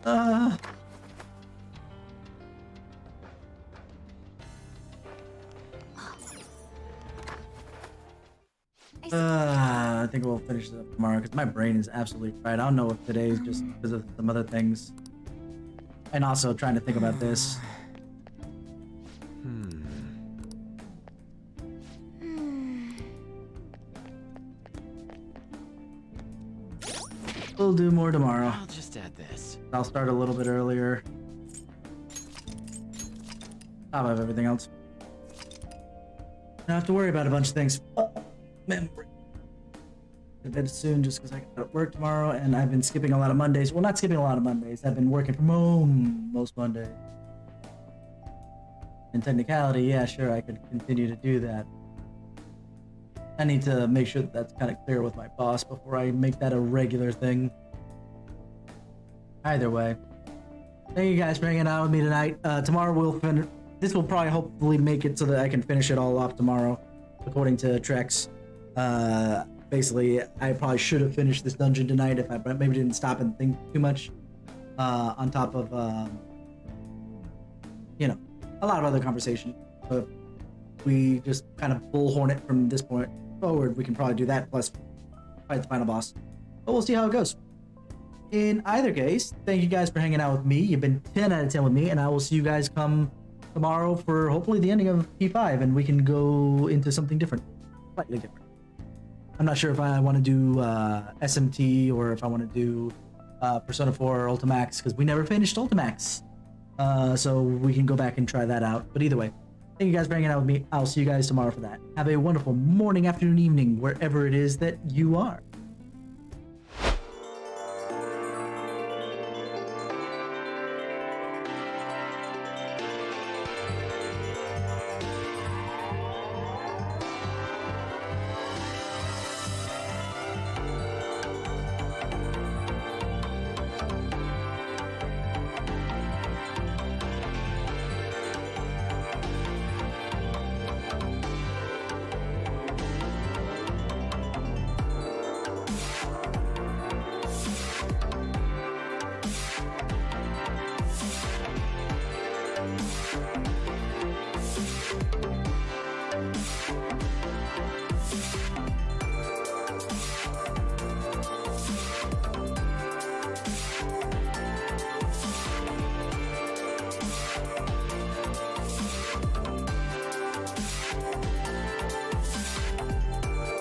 A: I think we'll finish this up tomorrow because my brain is absolutely fried. I don't know if today's just because of some other things. And also trying to think about this. We'll do more tomorrow.
B: I'll just add this.
A: I'll start a little bit earlier. Top of everything else. Don't have to worry about a bunch of things. Memory. To bed soon just because I got to work tomorrow and I've been skipping a lot of Mondays. Well, not skipping a lot of Mondays. I've been working from home most Mondays. In technicality, yeah, sure, I could continue to do that. I need to make sure that that's kind of clear with my boss before I make that a regular thing. Either way, thank you guys for hanging out with me tonight. Tomorrow we'll finish. This will probably hopefully make it so that I can finish it all off tomorrow, according to Trex. Basically, I probably should have finished this dungeon tonight if I maybe didn't stop and think too much. On top of, you know, a lot of other conversation. But we just kind of bullhorn it from this point forward. We can probably do that plus fight the final boss. But we'll see how it goes. In either case, thank you guys for hanging out with me. You've been 10 out of 10 with me, and I will see you guys come tomorrow for hopefully the ending of P5, and we can go into something different, slightly different. I'm not sure if I want to do SMT or if I want to do Persona 4 Ultimax, because we never finished Ultimax. So we can go back and try that out. But either way, thank you guys for hanging out with me. I'll see you guys tomorrow for that. Have a wonderful morning, afternoon, evening, wherever it is that you are.